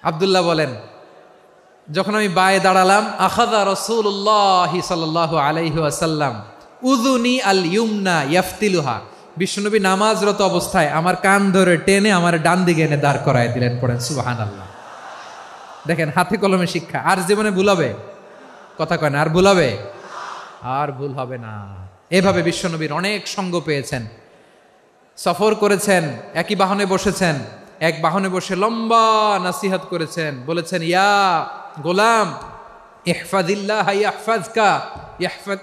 আব্দুল্লাহ বলেন, যখন আমি বায়ে দাঁড়ালাম, আখাযা রাসূলুল্লাহ সাল্লাল্লাহু আলাইহি ওয়াসাল্লাম উযুনি আল ইউমনা ইয়াফতিলুহা, বিশ্বনবী নামাজরত অবস্থায় আমার কান ধরে টেনে আমার ডান দিকে এনে দাঁড় করায় দিলেন। পড়েন সুবহানাল্লাহ। দেখেন, হাতে কলমে শিক্ষা। আর জীবনে ভুল হবে? কথা কয় না, আর ভুল হবে? আর ভুল হবে না। এভাবে বিশ্বনবীর অনেক সঙ্গ পেয়েছেন, সফর করেছেন, একই বাহনে বসেছেন, এক বাহনে বসে লম্বা নাসিহত করেছেন, বলেছেন, ইয়া গোলাম ইহফাজিল্লাহ ইয়াহফাজকা,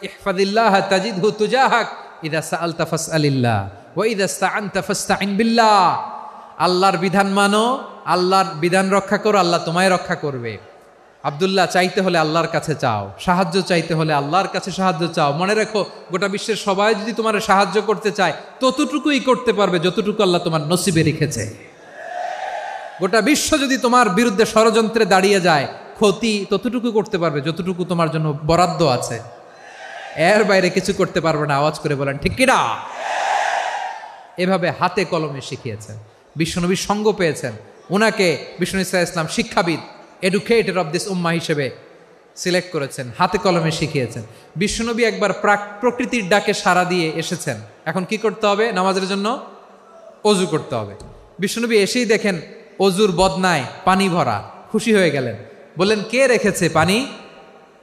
ইহফাজিল্লাহ তাজিদহু তুজাহাক, ইযা সাআলতা ফাসআলিল্লাহ ওয়া ইযা ইসতাআনতা ফাসতাইন বিল্লাহ। আল্লাহর বিধান মানো, আল্লাহর বিধান রক্ষা করো, আল্লাহ তোমায় রক্ষা করবে। আব্দুল্লাহ, চাইতে হলে আল্লাহর কাছে চাও, সাহায্য চাইতে হলে আল্লাহর কাছে সাহায্য চাও। মনে রেখো, গোটা বিশ্বের সবাই যদি তোমার সাহায্য করতে চায়, ততটুকুই করতে পারবে যতটুকু আল্লাহ তোমার নসিবে রেখেছে। গোটা বিশ্ব যদি তোমার বিরুদ্ধে ষড়যন্ত্রে দাঁড়িয়ে যায়, ক্ষতি ততটুকু করতে পারবে যতটুকু তোমার জন্য বরাদ্দ আছে, এর বাইরে কিছু করতে পারবে না। আওয়াজ করে বলেন ঠিক কিনা? এভাবে হাতে কলমে শিখিয়েছেন, বিশ্বনবীর সঙ্গ পেয়েছেন। ওনাকে বিষ্ণু ইসা ইসলাম শিক্ষাবিদ, এডুকেটর অব দিস উম্মাহ হিসেবে সিলেক্ট করেছেন, হাতে কলমে শিখিয়েছেন। বিশ্বনবী একবার প্রকৃতির ডাকে সাড়া দিয়ে এসেছেন, এখন কি করতে হবে? নামাজের জন্য অজু করতে হবে। বিশ্বনবী এসেই দেখেন অজুর বদনায় পানি ভরা, খুশি হয়ে গেলেন, বললেন কে রেখেছে পানি?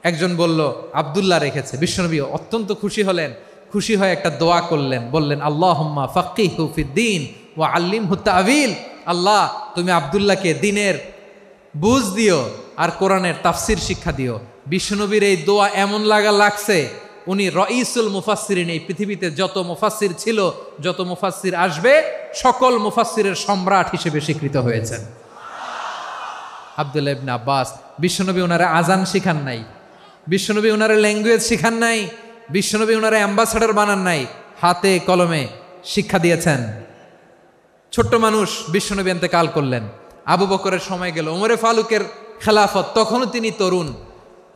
একজন বলল আব্দুল্লাহ রেখেছে। বিশ্বনবী অত্যন্ত খুশি হলেন, খুশি হয়ে একটা দোয়া করলেন, বললেন আল্লাহুম্মা ফাক্কিহু ফিদ্দীন ওয়া আল্লিমহু তা'ওয়ীল। আল্লাহ তুমি আব্দুল্লাহকে দ্বীনের বুঝ দিও আর কোরআনের তাফসির শিক্ষা দিও। বিশ্বনবীর এই দোয়া এমন লাগছে, উনি রাইসুল মুফাসসিরিন, এই পৃথিবীতে যত মুফাসসির ছিল, যত মুফাসসির আসবে, সকল মুফাসসিরের সম্রাট হিসেবে স্বীকৃত হয়েছেন আব্দুল্লাহ ইবনে আব্বাস। বিশ্বনবী ওনারা আজান শিখান নাই, বিশ্বনবী ওনারা ল্যাঙ্গুয়েজ শিখান নাই, বিশ্বনবী ওনারা অ্যাম্বাসাডার বানান নাই, হাতে কলমে শিক্ষা দিয়েছেন। ছোট্ট মানুষ বিশ্বনবী ইন্তেকাল করলেন, আবু বকরের সময় গেল, ওমরে ফারুকের খেলাফত, তখনও তিনি তরুণ।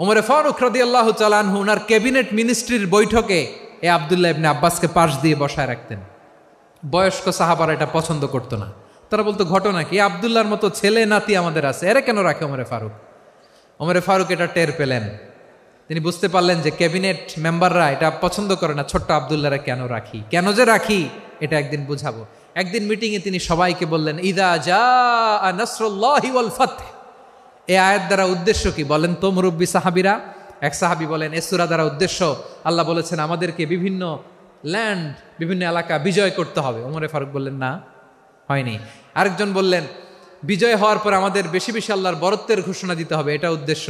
ওমরে ফারুক রাদিয়াল্লাহু তাআলা আনহু ওনার ক্যাবিনেট মিনিস্ট্রির বৈঠকে এই আব্দুল্লাহ ইবনে আব্বাসকে পাশ দিয়ে বসায় রাখতেন। বয়স্ক সাহাবারা এটা পছন্দ করতো না, তারা বলতো ঘটনা কি, আব্দুল্লাহর মতো ছেলে নাতি আমাদের আছে, এরা কেন রাখে ওমরে ফারুক? ওমরে ফারুক এটা টের পেলেন, তিনি বুঝতে পারলেন যে ক্যাবিনেট মেম্বাররা এটা পছন্দ করে না, ছোট্ট আব্দুল্লাহরা কেন রাখি, কেন যে রাখি এটা একদিন বুঝাবো। একদিন মিটিংয়ে তিনি সবাইকে বললেন ইদা জাআ নাসরুল্লাহি ওয়াল ফাতহ। এই আয়াত দ্বারা উদ্দেশ্য কি বলেন তো মুরব্বী সাহাবীরা? এক সাহাবী বলেন এই সূরা দ্বারা উদ্দেশ্য, আল্লাহ বলেছেন আমাদেরকে বিভিন্ন ল্যান্ড, বিভিন্ন এলাকা বিজয় করতে হবে। ওমরে ফারুক বললেন না, হয়নি। আরেকজন বললেন বিজয় হওয়ার পর আমাদের বেশি বেশি আল্লাহর বরত্বের ঘোষণা দিতে হবে, এটা উদ্দেশ্য।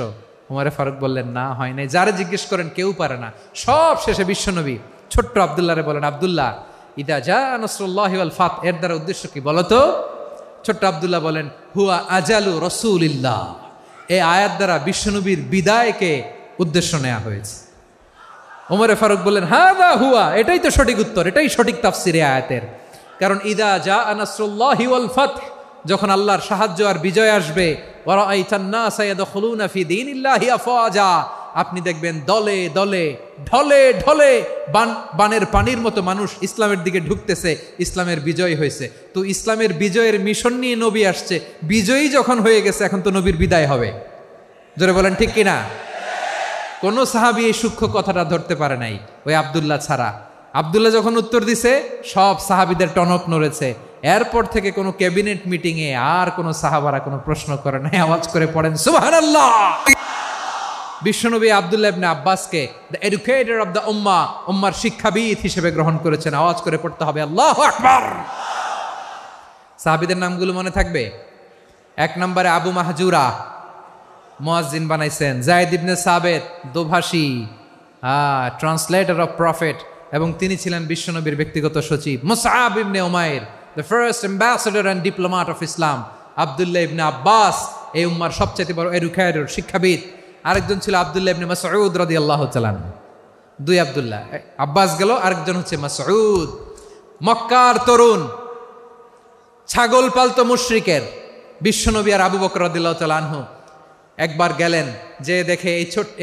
ওমরে ফারুক বললেন না, হয় নাই। যারা জিজ্ঞেস করেন কেউ পারে না। সব শেষে বিশ্বনবী ছোট্ট আব্দুল্লাহরে বলেন আব্দুল্লাহ ইদা জাআ নাসরুল্লাহি ওয়াল ফাতহ, এর দ্বারা উদ্দেশ্য কি বলো তো? ছোট্ট আব্দুল্লাহ বলেন হুয়া আজালু রাসূলিল্লাহ। এই আয়াত দ্বারা বিশ্বনবীর বিদায়কে উদ্দেশ্য নেওয়া হয়েছে। ওমরে ফারুক বললেন হাযা হুয়া, এটাই তো সঠিক উত্তর, এটাই সঠিক তাফসীর এই আয়াতের। কারণ ইদা জাআ নাসরুল্লাহি ওয়াল ফাতহ, যখন আল্লাহর সাহায্য আর বিজয় আসবে, ওয়া রাআইতান নাসা ইয়াদখুলুনা ফি দীনিল্লাহি আফওয়াজা, আপনি দেখবেন দলে দলে ঢলে ঢলে বানের পানির মতো মানুষ ইসলামের দিকে ঢুকতেছে, ইসলামের বিজয় হয়েছে। তো ইসলামের বিজয়ের মিশন নিয়ে নবী আসছে, বিজয়ী যখন হয়ে গেছে এখন তো নবীর বিদায় হবে। জোরে বলেন ঠিক কিনা? কোন সাহাবী এই সূক্ষ্ম কথাটা ধরতে পারে নাই, ওই আব্দুল্লাহ ছাড়া। আব্দুল্লাহ যখন উত্তর দিছে সব সাহাবীদের টনক নড়েছে। এরপর থেকে কোনো ক্যাবিনেট মিটিংয়ে আর কোনো সাহাবারা কোনো প্রশ্ন করে নাই, আওয়াজ করে পড়েন সুবহানাল্লাহ। বিশ্বনবী আব্দুল্লাহ ইবনে আব্বাসকে দ্য এডুকেটর অব দ্য উম্মাহ, উম্মার শিক্ষাবিদ হিসেবে গ্রহণ করেছেন। আওয়াজ করে পড়তে হবে আল্লাহু আকবার। সাহাবীদের নামগুলো মনে থাকবে? এক নম্বরে আবু মাহজুরা, মুয়াজ্জিন বানাইছেন। যায়েদ ইবনে সাবিত, দোভাষী, ট্রান্সলেটর অফ প্রফেট, এবং তিনি ছিলেন বিশ্বনবীর ব্যক্তিগত সচিব। Musab ibn Umair, the first ambassador and diplomat of Islam. Abdullah ibn Abbas, এই উম্মার সবচেয়ে বড় এডুকেটর, শিক্ষাবিদ। আরেকজন ছিল আব্দুল্লাহ ইবনে মাসউদ রাদিয়াল্লাহু তাআলা। দুই আব্দুল্লাহ, আব্বাস গেল, আরেকজন হচ্ছে মাসউদ। মক্কার তরুণ, ছাগল পালতো মুশরিকের। বিশ্বনবী আর আবু বকর রাদিয়াল্লাহু তাআলা আনহু একবার গেলেন, যে দেখে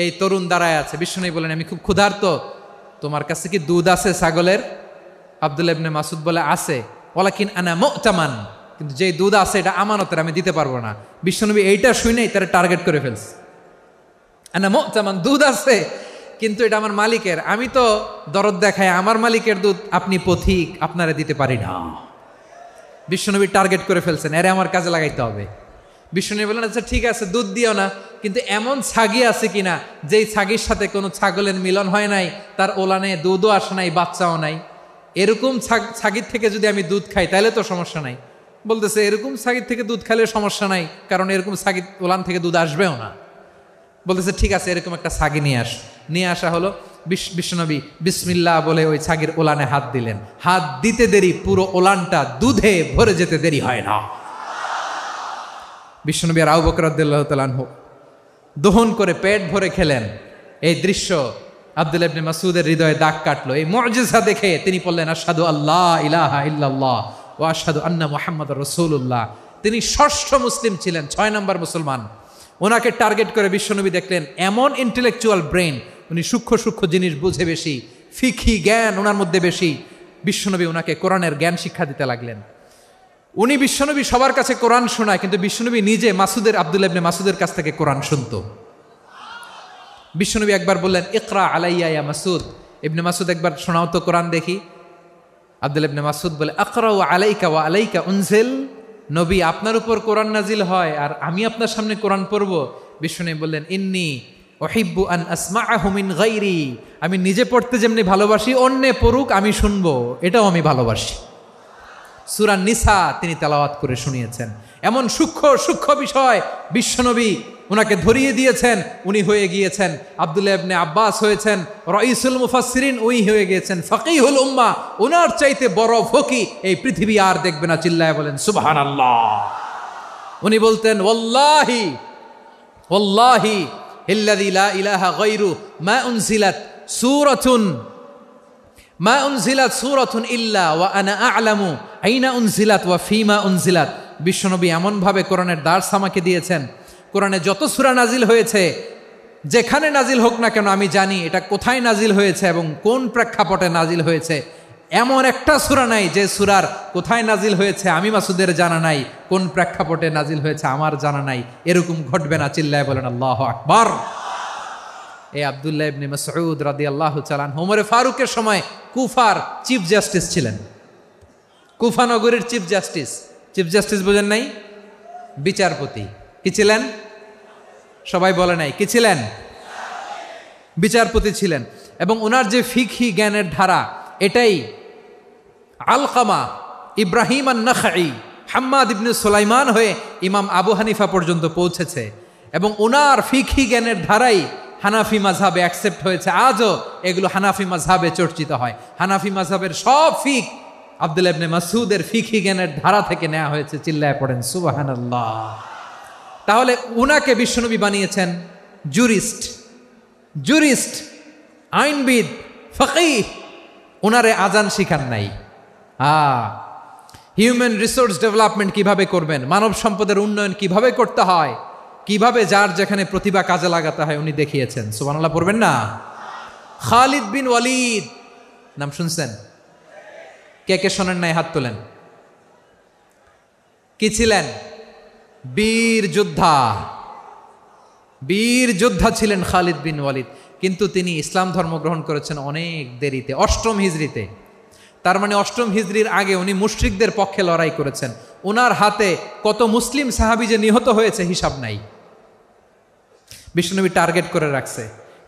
এই তরুণ দাঁড়ায় আছে। বিশ্বনবী বলেন আমি খুব ক্ষুধার্ত, তোমার কাছে কি দুধ আছে ছাগলের? আব্দুল্লাহ ইবনে মাসউদ বলে আছে। ওয়ালাকিন আনা মু'তামান, কিন্তু যে দুধ আছে এটা আমানতের, আমি দিতে পারবো না। বিশ্বনবী এইটা শুনেই তারা টার্গেট করে ফেলছে। আনা মু'তামান, দুধ আছে কিন্তু এটা আমার মালিকের, আমি তো দরদ দেখাই, আমার মালিকের দুধ আপনি পথিক, আপনারা দিতে পারি না। বিশ্বনবী টার্গেট করে ফেলছেন, এরে আমার কাজে লাগাইতে হবে। বিশ্বনবী বললেন আচ্ছা ঠিক আছে, দুধ দিও না, কিন্তু এমন ছাগি আছে কিনা যেই ছাগির সাথে কোনো ছাগলের মিলন হয় নাই, তার ওলানে দুধও আসে নাই, বাচ্চাও নাই, এরকম ছাগির থেকে যদি আমি দুধ খাই তাহলে তো সমস্যা নাই। বলতেছে এরকম ছাগির থেকে দুধ খাইলে সমস্যা নাই, কারণ এরকম ছাগির ওলান থেকে দুধ আসবেও না। বলতেছে ঠিক আছে, এরকম একটা ছাগি নিয়ে আসা হলো। বিশ্বনবী বিসমিল্লাহ বলে ওই ছাগির ওলানে হাত দিলেন। হাত দিতে দেরি, পুরো ওলানটা দুধে ভরে যেতে দেরি হয় না। বিশ্বনবী আর আবু বকর রাদিয়াল্লাহু তাআলা আনহু দহন করে পেট ভরে খেলেন। এই দৃশ্য আব্দুল্লাহ ইবনে মাসউদের হৃদয়ে দাগ কাটলো। এই মুজিজা দেখে তিনি বললেন আশহাদু আল্লা ইলাহা ইল্লাল্লাহ ওয়া আশহাদু আন্না মুহাম্মাদুর রাসূলুল্লাহ। তিনি ষষ্ঠ মুসলিম ছিলেন, 6 নম্বর মুসলমান। ওনাকে টার্গেট করে বিশ্বনবী দেখলেন এমন ইন্টেলেকচুয়াল ব্রেন, উনি সূক্ষ্ম সূক্ষ্ম জিনিস বুঝে বেশি, ফিকহি জ্ঞান ওনার মধ্যে বেশি। বিশ্বনবী ওনাকে কোরআনের জ্ঞান শিক্ষা দিতে লাগলেন। উনি বিশ্বনবী সবার কাছে কোরআন শোনায়, কিন্তু বিশ্বনবী নিজে আব্দুল্লাহ ইবনে মাসুদের কাছ থেকে কোরআন শুনতো। বিশ্বনবী একবার বললেন, ইকরা আলাইয়া ইয়া মাসুদ। ইবনে মাসুদ একবার শোনাও তো কোরআন দেখি। আব্দুল্লাহ ইবনে মাসুদ বলে, আকরাউ আলাইকা ওয়া আলাইকা উনজিল। নবী, আপনার উপর কোরআন নাজিল হয় আর আমি আপনার সামনে কোরআন পড়ব। বিশ্বনবী বললেন, ইন্নী উহিব্বু আন আসমাআহু মিন গায়রি। আমি নিজে পড়তে যেমনি ভালোবাসি, অন্যে পড়ুক আমি শুনবো, এটাও আমি ভালোবাসি। সূরা নিসা তিনি তেলাওয়াত করে শুনিয়েছেন। এমন সূক্ষ্ম সূক্ষ্ম বিষয় বিশ্বনবী উনাকে ধরিয়ে দিয়েছেন। উনি হয়ে গিয়েছেন, আব্দুল্লাহ ইবনে আব্বাস হয়েছেন রাইসুল মুফাসসিরিন, উনি হয়ে গিয়েছেন ফাকিহুল উম্মাহ। ওনার চাইতে বড় ফকি এই পৃথিবী আর দেখবে না। চিল্লায় বলেন সুবহানাল্লাহ। উনি বলতেন, ওয়াল্লাহি ওয়াল্লাহি ইল্লাযী লা ইলাহা গায়রু মা উনজিলাত সূরাতুন ইল্লা ওয়া আনা আ'লামু আইনা উনজিলাত ওয়া ফীমা উনজিলাত। বিশ্বনবী এমনভাবে কোরআনের দার্স আমাকে দিয়েছেন, কোরআনে যত সূরা নাজিল হয়েছে, যেখানে নাজিল হোক না কেন আমি জানি এটা কোথায় নাজিল হয়েছে এবং কোন প্রেক্ষাপটে নাজিল হয়েছে। এমন একটা সূরা নাই যে সূরার কোথায় নাজিল হয়েছে আমি মাসুদের জানা নাই, কোন প্রেক্ষাপটে নাজিল হয়েছে আমার জানা নাই। এরকম ঘটবে না। চিল্লায় বলেন আল্লাহু আকবার। এই আব্দুল্লাহ ইবনে মাসউদ রাদিয়াল্লাহু তাআলা আনহু ওমর ফারুকের সময় কুফার চিফ জাস্টিস ছিলেন। কুফা নগরীর চিফ জাস্টিস। চিফ জাস্টিস বোঝেন নাই? বিচারপতি। কি ছিলেন? সবাই বলে নাই, কি ছিলেন? বিচারপতি ছিলেন। এবং ওনার যে ফিকহি জ্ঞানের ধারা, এটাই আলকামা, ইব্রাহিম আন-নাখাই, হাম্মাদ ইবনে সুলাইমান হয়ে ইমাম আবু হানিফা পর্যন্ত পৌঁছেছে। এবং ওনার ফিকহি জ্ঞানের ধারাই হানাফি মাযহাবে অ্যাকসেপ্ট হয়েছে। আজও এগুলো হানাফি মাযহাবে চর্চিত হয়। হানাফি মাযহাবের সব ফিক আব্দুল্লাহ ইবনে মাসউদের ফিকহি জ্ঞানের ধারা থেকে নেওয়া হয়েছে। চিল্লায় পড়েন সুবহানাল্লাহ। তাহলে উনাকে বিশ্বনবী বানিয়েছেন জুরিস্ট, আইনবিদ, ফকিহ। উনারে আজান শিখান নাই। হিউম্যান রিসোর্স ডেভেলপমেন্ট কিভাবে করবেন, মানব সম্পদের উন্নয়ন কিভাবে করতে হয়, কিভাবে যার যেখানে প্রতিভা কাজে লাগাতে হয় উনি দেখিয়েছেন। সুবহানাল্লাহ পড়বেন না? খালিদ বিন ওয়ালিদ নাম শুনছেন? কে কে শোনেন নাই হাত তোলেন। কি ছিলেন? বীর যোদ্ধা ছিলেন খালিদ বিন ওয়ালিদ। কিন্তু তিনি ইসলাম ধর্ম গ্রহণ করেছেন অনেক দেরিতে, 8ম হিজরিতে। তার মানে 8ম হিজরির আগে উনি মুশরিকদের পক্ষে লড়াই করেছেন। ওনার হাতে কত মুসলিম সাহাবী যে নিহত হয়েছে হিসাব নাই। বিশ্বনবী টার্গেট করে রাখছে,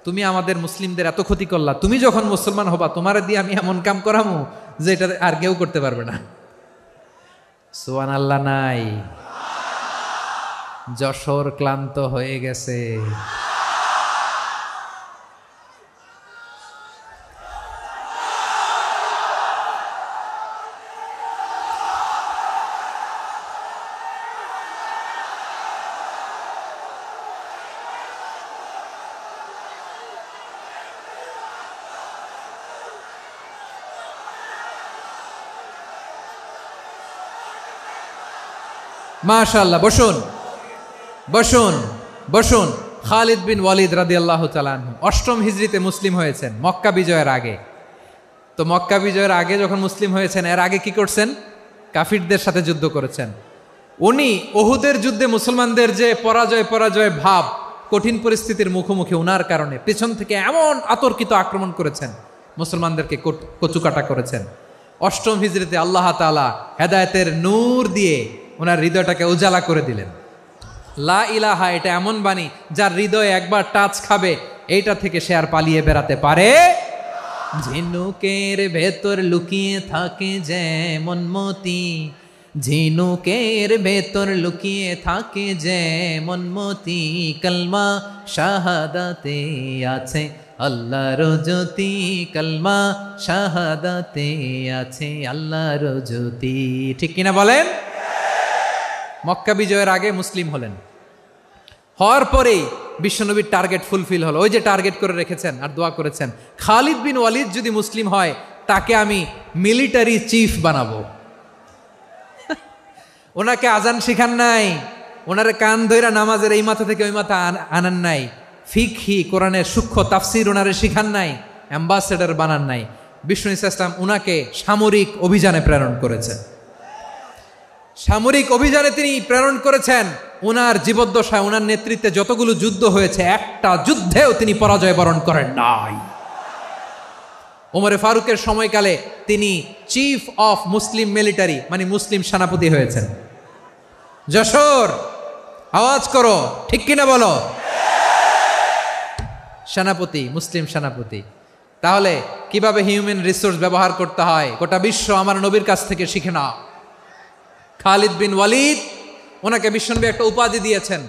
তুমি আমাদের মুসলিমদের এত ক্ষতি করলা, তুমি যখন মুসলমান হবা তোমারে দিয়ে আমি এমন কাম করামু যে এটা আর কেউ করতে পারবে না। সুবহানাল্লাহ নাই? যশোর ক্লান্ত হয়ে গেছে। মাশাআল্লাহ, বসুন বসুন বসুন। খালিদ বিন ওয়ালিদ রাদিয়াল্লাহু তাআলা আনহু 8ম হিজরিতে মুসলিম হয়েছেন, মক্কা বিজয়ের আগে। তো মক্কা বিজয়ের আগে যখন মুসলিম হয়েছেন, এর আগে কি করছেন? কাফিরদের সাথে যুদ্ধ করেছেন। উনি উহুদের যুদ্ধে মুসলমানদের যে পরাজয় ভাব, কঠিন পরিস্থিতির মুখোমুখি উনার কারণে পেছন থেকে এমন আতর্কিত আক্রমণ করেছেন, মুসলমানদেরকে কচুকাটা করেছেন। 8ম হিজরিতে আল্লাহ তাআলা হেদায়েতের নূর দিয়ে ওনার হৃদয়টাকে উজালা করে দিলেন। লা ইলাহা এটা এমন বাণী যার হৃদয়ে একবার টাচ খাবে, এইটা থেকে সে আর পালিয়ে বেড়াতে পারে। ঝিনুকের ভেতর লুকিয়ে থাকে যেমন মতি, ঝিনুকের ভেতর লুকিয়ে থাকে যেমন মতি, কলমা শাহাদাতে আছে আল্লাহর জ্যোতি, কলমা শাহাদাতে আছে আল্লাহর জ্যোতি। ঠিক কিনা বলেন? মক্কা বিজয়ের আগে মুসলিম হলেন, হওয়ার পরেই বিশ্বনবীর টার্গেট ফুলফিল হলো। ওই যে টার্গেট করে রেখেছেন আর দোয়া করেছেন, খালিদ বিন ওয়ালিদ যদি মুসলিম হয় তাকে আমি মিলিটারি চিফ বানাবো। ওনাকে আজান শিখান নাই, ওনারে কান ধইরা নামাজের এই মাথা থেকে ওই মাথা আনান নাই, ফিকহি কোরআনের সূক্ষ্ম তাফসির ওনারে শিখান নাই, অ্যাম্বাসেডর বানান নাই। বিষ্ণু ইসলাম উনাকে সামরিক অভিযানে প্রেরণ করেছেন। সামরিক অভিযানে তিনি প্রেরণ করেছেন। উনার জীবদ্দশায় উনার নেতৃত্বে যতগুলো যুদ্ধ হয়েছে একটা যুদ্ধেও তিনি পরাজয় বরণ করেন নাই। ওমরে ফারুকের সময়কালে তিনি চিফ অফ মুসলিম মিলিটারি মানে মুসলিম সেনাপতি হয়েছেন। যশোর আওয়াজ করো, ঠিক কিনা বলো? সেনাপতি, মুসলিম সেনাপতি। তাহলে কিভাবে হিউম্যান রিসোর্স ব্যবহার করতে হয় গোটা বিশ্ব আমার নবীর কাছ থেকে শিখে নাও। খালিদ বিন ওয়ালিদ, ওনাকে বিশ্বনবী একটা উপাধি দিয়েছেন।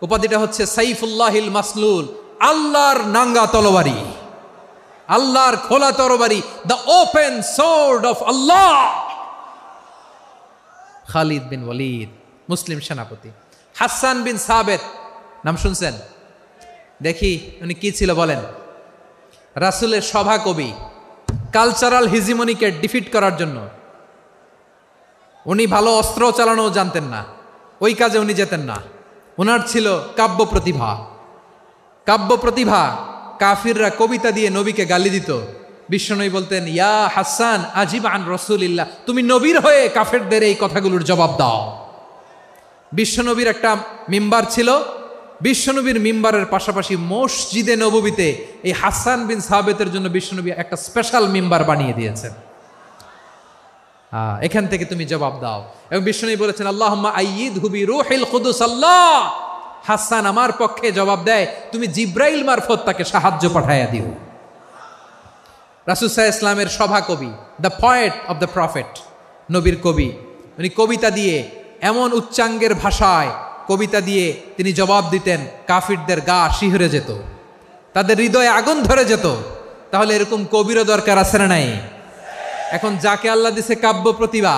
উপাধিটা হচ্ছে সাইফুল্লাহিল মাসলুল, আল্লাহর নাঙ্গা তরবারি, আল্লাহর খোলা তরবারি, দ্য ওপেন সোর্ড অফ আল্লাহ। খালিদ বিন ওয়ালিদ মুসলিম সেনাপতি। হাসান বিন সাবেত নাম শুনছেন? দেখি উনি কি ছিল বলেন। রাসূলের সভা কবি, কালচারাল হিজিমনিকে ডিফিট করার জন্য উনি ভালো অস্ত্র চালানো জানতেন না, ওই কাজে উনি যেতেন না। ওনার ছিল কাব্য প্রতিভা। কাব্য প্রতিভা, কাফিররা কবিতা দিয়ে নবীকে গালি দিত। বিশ্বনবী বলতেন, ইয়া হাসান আজিব আন রাসূলিল্লাহ, তুমি নবীর হয়ে কাফেরদের এই কথাগুলোর জবাব দাও। বিশ্বনবীর একটা মিম্বার ছিল। বিশ্বনবীর মিম্বারের পাশাপাশি মসজিদে নববীতে এই হাসান বিন সাবেতের জন্য বিশ্বনবী একটা স্পেশাল মিম্বার বানিয়ে দিয়েছেন। এখান থেকে তুমি জবাব দাও। এবং বিশ্বনবী বলেছেন, আল্লাহুম্মা আইয়িদহু বিরূহিল কুদুস। আল্লাহ, হাসান আমার পক্ষে জবাব দেয়, তুমি জিব্রাইল মারফত তাকে সাহায্য পাঠাইয়া দিও। রাসূল সাল্লাল্লাহু আলাইহি ইসলামের সভা কবি, the poet of the prophet, নবীর কবি। উনি কবিতা দিয়ে এমন উচ্চাঙ্গের ভাষায় কবিতা দিয়ে তিনি জবাব দিতেন, কাফিরদের গা শিহরে যেত, তাদের হৃদয়ে আগুন ধরে যেত। তাহলে এরকম কবিরও দরকার আছে না নাই? এখন যাকে আল্লাহ দিছে কাব্য প্রতিভা,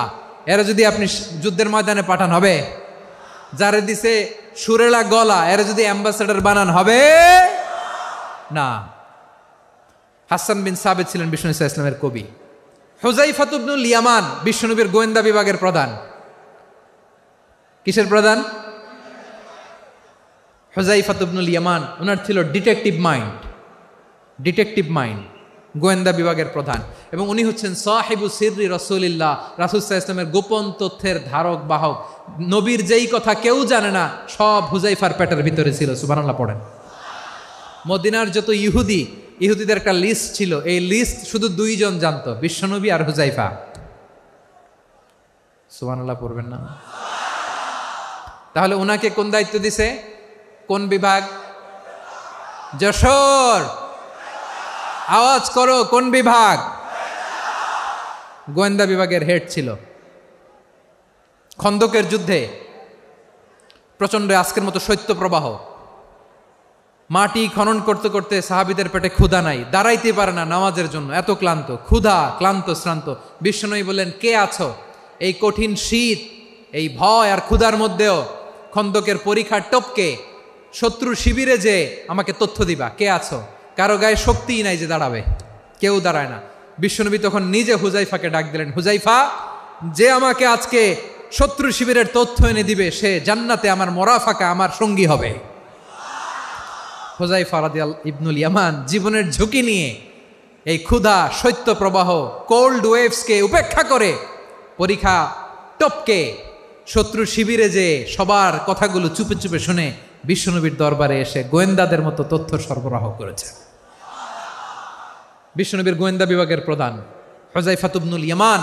এরা যদি আপনি যুদ্ধের ময়দানে পাঠান হবে? যারে দিছে সুরেলা গলা, এরা যদি অ্যাম্বাসেডর বানান হবে না। হাসান বিন সাবেত ছিলেন বিষ্ণু ইসলামের কবি। হুযায়ফা ইবনুল ইয়ামান বিশ্বনবীর গোয়েন্দা বিভাগের প্রধান। কিসের প্রধান? হুযায়ফা ইবনুল ইয়ামান। ওনার ছিল ডিটেকটিভ মাইন্ড, ডিটেকটিভ মাইন্ড, গোয়েন্দা বিভাগের প্রধান। এবং উনি হচ্ছেন সাহিবু সিররি রাসূলিল্লাহ, রাসূল সাল্লাল্লাহু আলাইহি ওয়াসাল্লামের গোপন তথ্যের ধারক বাহক। নবীর যেই কথা কেউ জানে না, সব হুযায়ফার পেটের ভিতরে ছিল। সুবহানাল্লাহ পড়েন। মদিনার যত ইহুদিদের একটা লিস্ট ছিল, এই লিস্ট শুধু দুইজন জানতো, বিশ্বনবী আর হুযায়ফা। সুবহানাল্লাহ পড়বেন না? তাহলে ওনাকে কোন দায়িত্ব দিছে? কোন বিভাগ? যশোর আওয়াজ করো, কোন বিভাগ? গোয়েন্দা বিভাগের হেড ছিল। খন্দকের যুদ্ধে প্রচন্ড আজকের মতো শৈত্য প্রবাহ, মাটি খনন করতে করতে সাহাবীদের পেটে ক্ষুধা নাই, দাঁড়াইতে পারে না নামাজের জন্য, এত ক্লান্ত, ক্ষুধা, ক্লান্ত, শ্রান্ত। বিশ্বনবী বললেন, কে আছো? এই কঠিন শীত, এই ভয় আর ক্ষুধার মধ্যেও খন্দকের পরীক্ষার টপকে শত্রু শিবিরে যে আমাকে তথ্য দিবা, কে আছো? কারো গায়ে শক্তিই নাই যে দাঁড়াবে, কেউ দাঁড়ায় না। বিশ্বনবী তখন নিজে হুযায়ফাকে ডাক দিলেন, হুযায়ফা, যে আমাকে আজকে শত্রু শিবিরের তথ্য এনে দিবে, সে জান্নাতে আমার মোরাফাকা, আমার সঙ্গী হবে। হুযায়ফা রাদিয়াল্লাহু ইবনুল ইয়ামান জীবনের ঝুঁকি নিয়ে এই ক্ষুধা, শৈত্য প্রবাহ, কোল্ড ওয়েভসকে উপেক্ষা করে পরীক্ষা টপকে শত্রু শিবিরে যে সবার কথাগুলো চুপে চুপে শুনে বিশ্বনবীর দরবারে এসে গোয়েন্দাদের মতো তথ্য সরবরাহ করেছে। বিশ্বনবীর গোয়েন্দা বিভাগের প্রধান হুযায়ফা ইবনুল ইয়ামান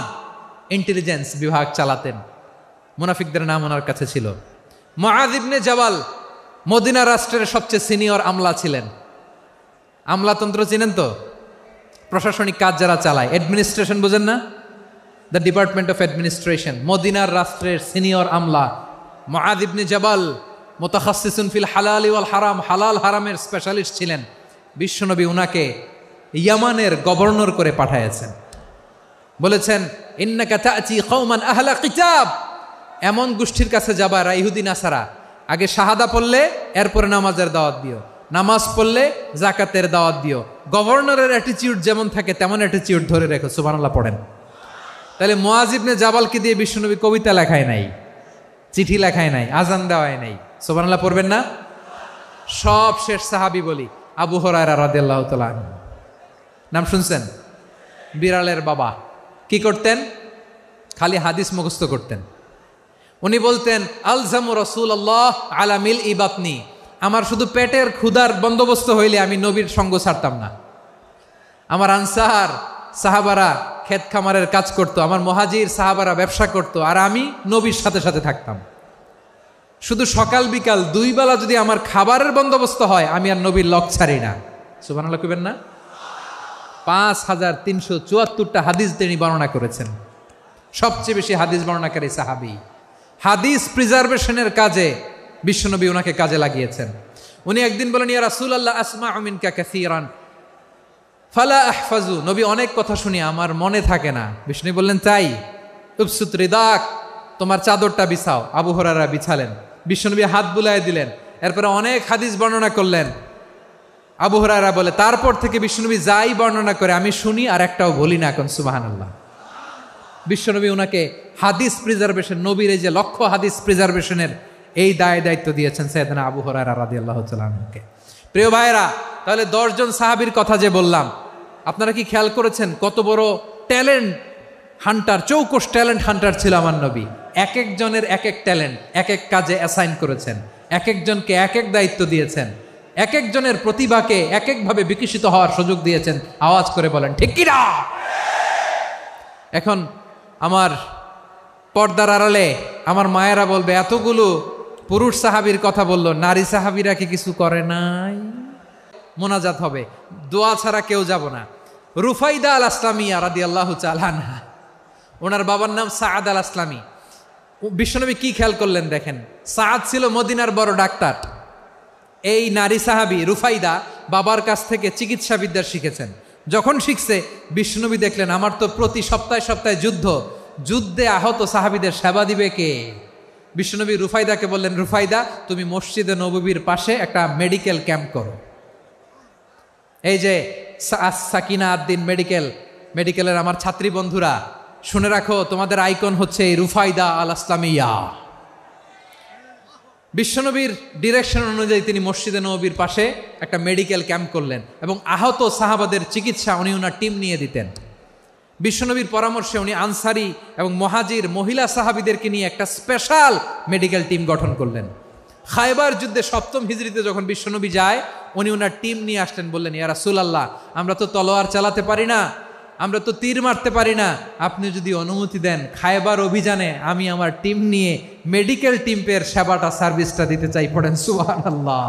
ইন্টেলিজেন্স বিভাগ চালাতেন। মুনাফিকদের নাম ওনার কাছে ছিল। মুআয ইবনে জাবাল মদিনা রাষ্ট্রের সবচেয়ে সিনিয়র আমলা ছিলেন। আমলাতন্ত্র চিনেন তো? প্রশাসনিক কাজ যারা চালায়, অ্যাডমিনিস্ট্রেশন বুঝেন না? The department of administration. মদিনার রাষ্ট্রের সিনিয়র আমলা মুআয ইবনে জাবাল মুতাখাসসিসুন ফিল হালালি ওয়াল হারাম, হালাল হারামের স্পেশালিস্ট ছিলেন। বিশ্বনবী উনাকে ইয়ামানের গভর্নর করে পাঠাইছেন। বলেছেন, ইন্নাকা তা'তি কওমান আহলা কিতাব, এমন গোষ্ঠীর কাছে যাবা এরা ইহুদি নাসারা, আগে শাহাদা পড়লে এরপরে নামাজের দাওয়াত দিও, নামাজ পড়লে যাকাতের দাওয়াত দিও। গভর্নরের অ্যাটিটিউড যেমন থাকে তেমন অ্যাটিটিউড ধরে রেখো। সুবহানাল্লাহ পড়েন। তাহলে মুআয ইবনে জাবালকে দিয়ে বিশ্বনবী কবিতা লেখায় নাই, চিঠি লেখায় নাই, আজান দেওয়ায় নাই। সুবহানাল্লাহ পড়বেন না? সব শেষ সাহাবী বলি আবু হুরায়রা রাদিয়াল্লাহু তাআলা আনহু। নাম শুনছেন? বিড়ালের বাবা। কি করতেন? খালি হাদিস মুখস্থ করতেন। উনি বলতেন আলজামু রাসূলুল্লাহ আলা মিল ইবাতনি, আমার শুধু পেটের ক্ষুধার বন্দোবস্ত হইলে আমি নবীর সঙ্গ ছাড়তাম না। আমার আনসার সাহাবারা ক্ষেত খামারের কাজ করতো, আমার মুহাজির সাহাবারা ব্যবসা করতো, আর আমি নবীর সাথে সাথে থাকতাম। শুধু সকাল বিকাল দুই বেলা যদি আমার খাবারের বন্দোবস্ত হয়, আমি আর নবীর লক ছাড়ি না। সুবহানাল্লাহ কইবেন না? 5374টা হাদিস তিনি বর্ণনা করেছেন। সবচেয়ে বেশি হাদিস বর্ণনাকারী সাহাবী। হাদিস প্রিজার্ভেশনের কাজে বিশ্বনবী ওনাকে কাজে লাগিয়েছেন। উনি একদিন বলেন, ইয়া রাসূলুল্লাহ আসমাউ মিনকা কাসীরান ফালা আহফাজু, নবী অনেক কথা শুনি আমার মনে থাকে না। বিষ্ণু বললেন তাই? উবসুত রিদাক, তোমার চাদরটা বিছাও। আবু হুরায়রা বিছালেন, বিশ্বনবী হাত বুলায় দিলেন, এরপরে অনেক হাদিস বর্ণনা করলেন। আবু হুরায়রা বলে, তারপর থেকে বিশ্বনবী যাই বর্ণনা করে আমি শুনি আর একটাও বলি না। এখন সুবহানাল্লাহ। বিশ্বনবী ওনাকে হাদিস প্রিজার্ভেশন, নবীর এই যে লক্ষ্য হাদিস প্রিজার্ভেশনের এই দায়িত্ব দিয়েছেন সাইয়েদনা আবু হুরায়রা রাদিয়াল্লাহু তাআলা আনহুকে। প্রিয় ভাইরা, তাহলে 10 জন সাহাবীর কথা যে বললাম, আপনারা কি খেয়াল করেছেন কত বড় ট্যালেন্ট হান্টার, চৌকস ট্যালেন্ট হান্টার ছিল আমার নবী। এক একজনের এক এক ট্যালেন্ট, এক এক কাজে অ্যাসাইন করেছেন, এক একজনকে এক এক দায়িত্ব দিয়েছেন, এক একজনের প্রতিভাকে এক একভাবে বিকশিত হওয়ার সুযোগ দিয়েছেন। আওয়াজ করে বলেন ঠিক কি না? এখন আমার পর্দার আড়ালে আমার মায়েরা বলবে, এতগুলো পুরুষ সাহাবীর কথা বললো, নারী সাহাবীরা কি কিছু করে নাই? মোনাজাত হবে, দোয়া ছাড়া কেউ যাব না। রুফাইদা আল আসলামিয়া রাদিয়াল্লাহু তাআলা আনহা, ওনার বাবার নাম সাআদ আল আসলামি। বিশ্বনবী কি খেয়াল করলেন দেখেন, সাআদ ছিল মদিনার বড় ডাক্তার। এই নারী সাহাবী রুফাইদা বাবার কাছ থেকে চিকিৎসা বিদ্যা শিখেছেন। যখন শিখছে, বিশ্বনবী দেখলেন আমার তো প্রতি সপ্তাহে সপ্তাহে যুদ্ধে আহত সাহাবীদের সেবা দিবে কে? বিশ্বনবী রুফাইদাকে বললেন, রুফাইদা তুমি মসজিদে নববীর পাশে একটা মেডিকেল ক্যাম্প করো। এই যে সাকিনা আদ্দিন মেডিকেলের আমার ছাত্রী বন্ধুরা শুনে রাখো, তোমাদের আইকন হচ্ছে এই রুফাইদা আল আসলামিয়া। বিশ্বনবীর ডিরেকশন অনুযায়ী তিনি মসজিদে নববীর পাশে একটা মেডিকেল ক্যাম্প করলেন এবং আহত সাহাবাদের চিকিৎসা উনি ওনার টিম নিয়ে দিতেন। বিশ্বনবীর পরামর্শে উনি আনসারি এবং মুহাজির মহিলা সাহাবীদেরকে নিয়ে একটা স্পেশাল মেডিকেল টিম গঠন করলেন। খায়বার যুদ্ধে 7ম হিজরিতে যখন বিশ্বনবী যায়, উনি ওনার টিম নিয়ে আসলেন, বললেন, ইয়া রাসূলুল্লাহ আমরা তো তলোয়ার চালাতে পারি না, আমরা তো তীর মারতে পারি না, আপনি যদি অনুমতি দেন খায়বার অভিযানে আমি আমার টিম নিয়ে মেডিকেল টিমের সেবাটা সার্ভিসটা দিতে চাই। পড়েন সুবহানাল্লাহ।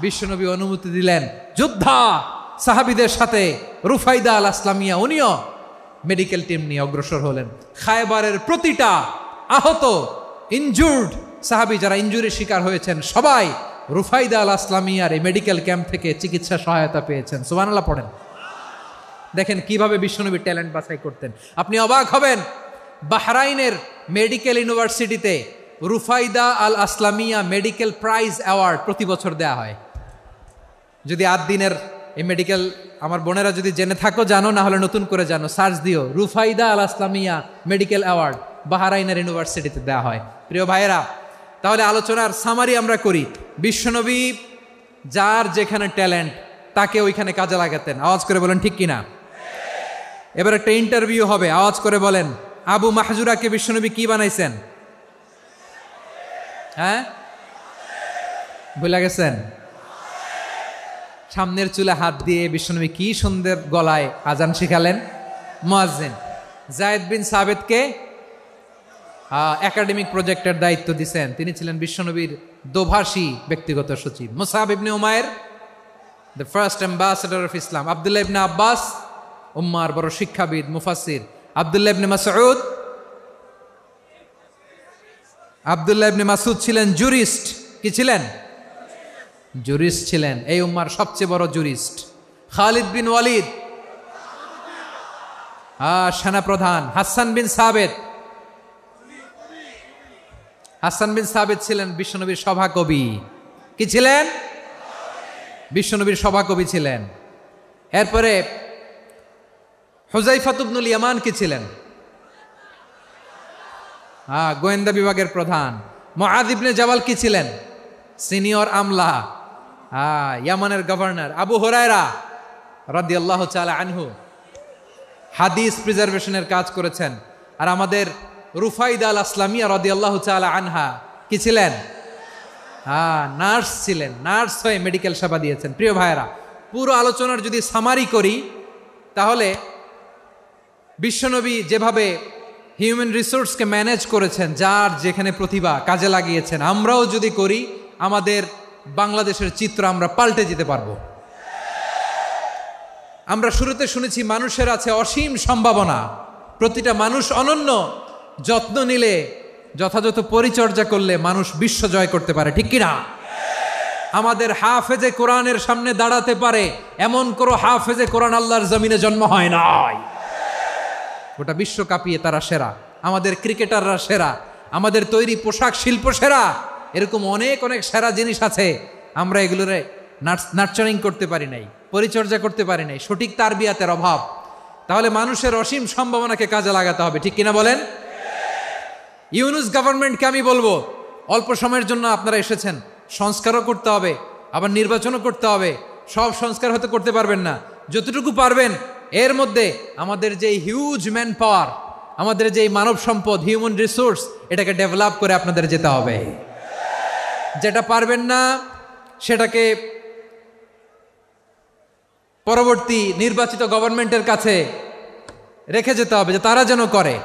বিশ্বনবী অনুমতি দিলেন, যোদ্ধা সাহাবীদের সাথে রুফাইদা আল আসলামিয়া উনিও মেডিকেল টিম নিয়ে অগ্রসর হলেন। খায়বারের প্রতিটা আহত ইনজুর্ড সাহাবী যারা ইনজুরির শিকার হয়েছেন সবাই রুফাইদা আল আসলামিয়ার এই মেডিকেল ক্যাম্প থেকে চিকিৎসা সহায়তা পেয়েছেন। সুবহানাল্লাহ পড়েন। দেখেন কিভাবে বিশ্বনবী ট্যালেন্ট বাছাই করতেন। আপনি অবাক হবেন, বাহরাইনের মেডিকেল ইউনিভার্সিটিতে রুফাইদা আল আসলামিয়া মেডিকেল প্রাইজ অ্যাওয়ার্ড প্রতি বছর দেয়া হয়। যদি 8 দিনের এই মেডিকেল আমার বোনেরা যদি জেনে থাকো জানো, না হলে নতুন করে জানো, সার্চ দিও রুফাইদা আল আসলামিয়া মেডিকেল অ্যাওয়ার্ড বাহরাইনের ইউনিভার্সিটিতে দেওয়া হয়। প্রিয় ভাইয়েরা, তাহলে আলোচনার সামারি আমরা করি। বিশ্বনবী যার যেখানে ট্যালেন্ট তাকে ওইখানে কাজে লাগাতেন। আওয়াজ করে বলেন ঠিক কিনা? এবার একটা ইন্টারভিউ হবে, আওয়াজ করে বলেন আবু মাহজুরাকে বিশ্বনবী কি বানাইছেন? হ্যাঁ, ভুলে গেছেন? সামনের চুলে হাত দিয়ে বিশ্বনবী কি সুন্দর গলায় আজান শিখালেন। মুয়াজ্জিন। যায়েদ বিন সাবিতকে একাডেমিক প্রজেক্টের দায়িত্ব দিয়েছেন, তিনি ছিলেন বিশ্বনবীর দোভাষী ব্যক্তিগত সচিব। Musab ibn Umair the first ambassador of Islam. Abdullah ibn Abbas উম্মার বড় শিক্ষাবিদ মুফাসসির। আব্দুল্লাহ ইবনে মাসউদ ছিলেন জুরিস্ট। কি ছিলেন? জুরিস্ট ছিলেন, এই উম্মার সবচেয়ে বড় জুরিস্ট। খালিদ বিন ওয়ালিদ সেনাপ্রধান। হাসান বিন সাবিত ছিলেন বিশ্বনবীর সভাকবি। কি ছিলেন? বিশ্বনবীর সভাকবি ছিলেন। এরপরে হুযায়ফা ইবনুল ইয়ামান কি ছিলেন? গোয়েন্দা বিভাগের প্রধান। মুআয ইবনে জাবাল কি ছিলেন? সিনিয়র আমলা। ইয়ামানের গভর্নর। আবু হুরায়রা রাদিয়াল্লাহু তাআলা আনহু হাদিস প্রিজার্ভেশনের কাজ করেছেন। আর আমাদের রুফাইদা আল আসলামিয়া রাদিয়াল্লাহু তাআলা আনহা কি ছিলেন? নার্স ছিলেন। নার্স হয়ে মেডিকেল সেবা দিয়েছেন। প্রিয় ভাইয়েরা, পুরো আলোচনার যদি সামারি করি তাহলে বিশ্বনবী যেভাবে হিউম্যান রিসোর্সকে ম্যানেজ করেছেন, যার যেখানে প্রতিভা কাজে লাগিয়েছেন, আমরাও যদি করি আমাদের বাংলাদেশের চিত্র আমরা পাল্টে যেতে পারবো। আমরা শুরুতে শুনেছি মানুষের আছে অসীম সম্ভাবনা, প্রতিটা মানুষ অনন্য, যত্ন নিলে, যথাযথ পরিচর্যা করলে মানুষ বিশ্ব জয় করতে পারে, ঠিক কিনা? আমাদের হাফেজে কোরআনের সামনে দাঁড়াতে পারে এমন কোনো হাফেজে কোরআন আল্লাহর জমিনে জন্ম হয় নাই। গোটা বিশ্ব কাঁপিয়ে তারা সেরা, আমাদের ক্রিকেটাররা সেরা, আমাদের তৈরি পোশাক শিল্প সেরা। এরকম অনেক অনেক সেরা জিনিস আছে, আমরা এগুলোরে নার্চারিং করতে পারি নাই, পরিচর্যা করতে পারি নাই, সঠিক তারবিয়াতের অভাব। তাহলে মানুষের অসীম সম্ভাবনাকে কাজে লাগাতে হবে, ঠিক কিনা বলেন? ইউনুস গভর্নমেন্টকে আমি বলবো, অল্প সময়ের জন্য আপনারা এসেছেন, সংস্কারও করতে হবে, আবার নির্বাচনও করতে হবে। সব সংস্কার হয়তো করতে পারবেন না, যতটুকু পারবেন এর মধ্যে আমাদের যে হিউজ ম্যান পাওয়ার, আমাদের যে মানব সম্পদ, হিউম্যান রিসোর্স, এটাকে ডেভেলপ করে আপনাদের যেতে হবে। যেটা পারবেন না সেটাকে পরবর্তী নির্বাচিত গভর্নমেন্টের কাছে রেখে যেতে হবে, যে তারা যেন করে,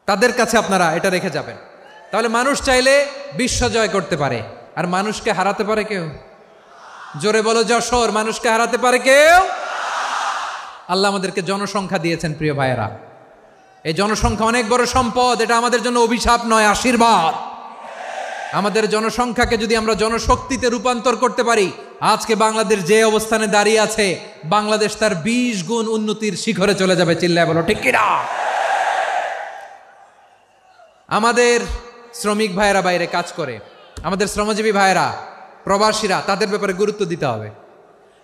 তাদের কাছে আপনারা এটা রেখে যাবেন। তাহলে মানুষ চাইলে বিশ্ব জয় করতে পারে। আর মানুষকে হারাতে পারে কেউ? জোরে বলো যশোর, মানুষকে হারাতে পারে কেউ? আল্লাহ আমাদেরকে জনসংখ্যা দিয়েছেন প্রিয় ভাইয়েরা। এই জনসংখ্যা অনেক বড় সম্পদ, এটা আমাদের জন্য অভিশাপ নয়, আশীর্বাদ। আমাদের জনসংখ্যাকে যদি আমরা জনশক্তিতে রূপান্তর করতে পারি, আজকে বাংলাদেশ যে অবস্থানে দাঁড়িয়ে আছে, বাংলাদেশ তার 20 গুণ উন্নতির শিখরে চলে যাবে। চিল্লায় বলো ঠিক কিনা? আমাদের শ্রমিক ভাইয়েরা বাইরে কাজ করে, আমাদের শ্রমজীবী ভাইয়েরা, প্রবাসীরা, তাদের ব্যাপারে গুরুত্ব দিতে হবে।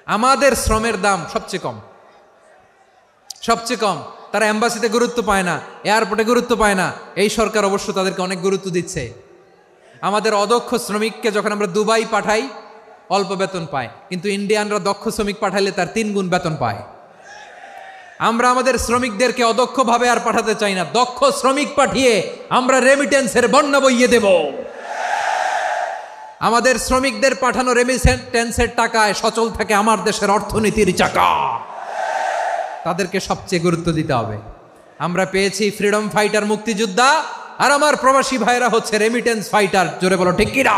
আমাদের শ্রমের দাম সবচেয়ে কম, সবচেয়ে কম। তারা এম্বাসিতে গুরুত্ব পায় না, এয়ারপোর্টে গুরুত্ব পায় না। এই সরকার অবশ্য তাদেরকে অনেক গুরুত্ব দিচ্ছে। আমাদের অদক্ষ শ্রমিককে যখন আমরা দুবাই পাঠাই, অল্প বেতন পায়, কিন্তু ইন্ডিয়ানরা দক্ষ শ্রমিক পাঠাইলে তার 3 গুণ বেতন পায়। আমরা আমাদের শ্রমিকদেরকে অদক্ষভাবে আর পাঠাতে চাই না, দক্ষ শ্রমিক পাঠিয়ে আমরা রেমিটেন্সের বন্যা বইয়ে দেব। আমাদের শ্রমিকদের পাঠানো রেমিটেন্সের টাকায় সচল থাকে আমার দেশের অর্থনীতির চাকা। তাদেরকে সবচেয়ে গুরুত্ব দিতে হবে। আমরা পেয়েছি ফ্রিডম ফাইটার, মুক্তিযোদ্ধা, আর আমার প্রবাসী ভাইরা হচ্ছে রেমিটেন্স ফাইটার। জোরে বলো ঠিক কিনা?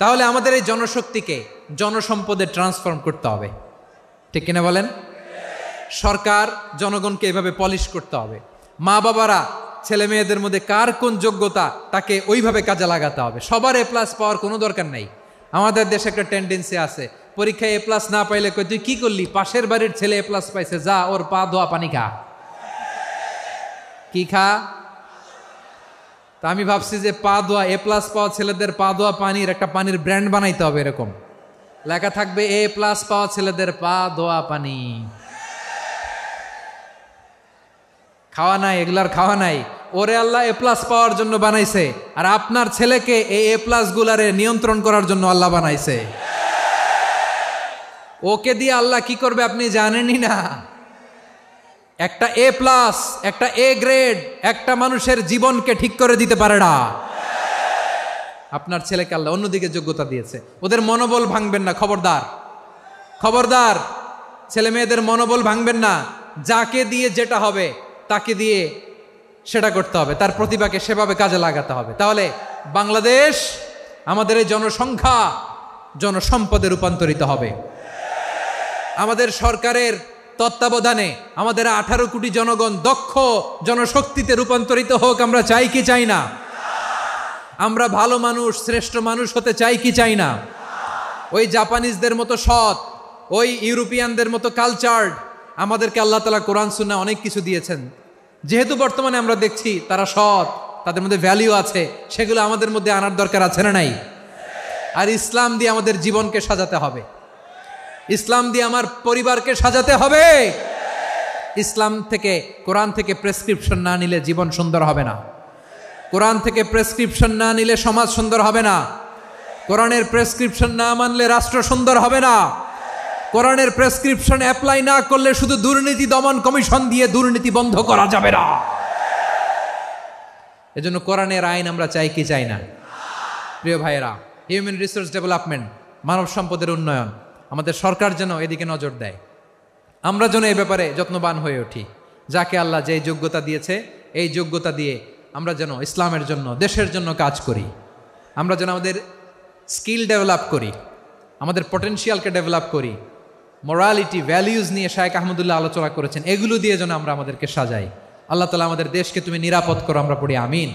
তাহলে আমাদের এই জনশক্তিকে জনসম্পদে ট্রান্সফর্ম করতে হবে, ঠিক কিনা বলেন? সরকার জনগণকে এভাবে পলিশ করতে হবে। মা বাবারা ছেলে মেয়েদের মধ্যে কার কোন যোগ্যতা, তাকে ওইভাবে কাজে লাগাতে হবে। সবার A+ পাওয়ার কোনো দরকার নাই। আমাদের দেশে একটা টেন্ডেন্সি আছে, পরীক্ষায় A+ না পাইলে কই তুই কি করলি, পাশের বাড়ির ছেলে A+ পাইছে, যা ওর পা ধোয়া পানি খা। কি খা? তা আমি ভাবছি যে পা ধোয়া, A+ পাওয়া ছেলেদের পা ধোয়া পানির একটা পানির ব্র্যান্ড বানাইতে হবে। এরকম লেখা থাকবে, A+ পাওয়া ছেলেদের পা ধোয়া পানি। খাওয়া নাই, এগুলার খাওয়া নাই। ওরে আল্লাহ A+ পাওয়ার জন্য বানাইছে, আর আপনার ছেলেকে এই A+ গুলারে নিয়ন্ত্রণ করার জন্য আল্লাহ বানাইছে। ওকে দিয়ে আল্লাহ কি করবে আপনি জানেনই না। একটা A+, একটা A গ্রেড একটা মানুষের জীবনকে ঠিক করে দিতে পারে না। আপনার ছেলেকে আল্লাহ অন্যদিকে যোগ্যতা দিয়েছে, ওদের মনোবল ভাঙবেন না। খবরদার, খবরদার, ছেলে মেয়েদের মনোবল ভাঙবেন না। যাকে দিয়ে যেটা হবে তাকে দিয়ে সেটা করতে হবে, তার প্রতিভাকে সেভাবে কাজে লাগাতে হবে। তাহলে বাংলাদেশ, আমাদের এই জনসংখ্যা জনসম্পদে রূপান্তরিত হবে। আমাদের সরকারের তত্ত্বাবধানে আমাদের 18 কোটি জনগণ দক্ষ জনশক্তিতে রূপান্তরিত হোক। আমরা চাই কি চাই না? আমরা ভালো মানুষ, শ্রেষ্ঠ মানুষ হতে চাই কি চাই না? ওই জাপানিজদের মতো সৎ, ওই ইউরোপিয়ানদের মতো কালচার্ড। আমাদেরকে আল্লাহ তাআলা কোরআন সুন্নাহ অনেক কিছু দিয়েছেন। যেহেতু বর্তমানে আমরা দেখছি তারা সৎ, তাদের মধ্যে ভ্যালিউ আছে, সেগুলো আমাদের মধ্যে আনার দরকার আছে না নাই? আর ইসলাম দিয়ে আমাদের জীবনকে সাজাতে হবে, ইসলাম দিয়ে আমার পরিবারকে সাজাতে হবে। ইসলাম থেকে, কোরআন থেকে প্রেসক্রিপশন না নিলে জীবন সুন্দর হবে না। কোরআন থেকে প্রেসক্রিপশন না নিলে সমাজ সুন্দর হবে না। কোরআনের প্রেসক্রিপশন না মানলে রাষ্ট্র সুন্দর হবে না। কোরআনের প্রেসক্রিপশন অ্যাপ্লাই না করলে শুধু দুর্নীতি দমন কমিশন দিয়ে দুর্নীতি বন্ধ করা যাবে না। এজন্য কোরআনের আইন আমরা চাই কি চাই না? প্রিয় ভাইয়েরা, হিউম্যান রিসোর্স ডেভেলপমেন্ট, মানব সম্পদের উন্নয়ন, আমাদের সরকার যেন এদিকে নজর দেয়। আমরা যেন এই ব্যাপারে যত্নবান হয়ে উঠি। যাকে আল্লাহ যে যোগ্যতা দিয়েছে, এই যোগ্যতা দিয়ে আমরা যেন ইসলামের জন্য, দেশের জন্য কাজ করি। আমরা যেন আমাদের স্কিল ডেভেলপ করি, আমাদের পটেনশিয়ালকে ডেভেলপ করি। মোরালিটি, ভ্যালিউজ নিয়ে শায়েখ আহমদুল্লাহ আলোচনা করেছেন, এগুলো দিয়ে যেন আমরা আমাদেরকে সাজাই। আল্লাহ তাআলা আমাদের দেশকে তুমি নিরাপদ করো, আমরা পড়ি আমিন।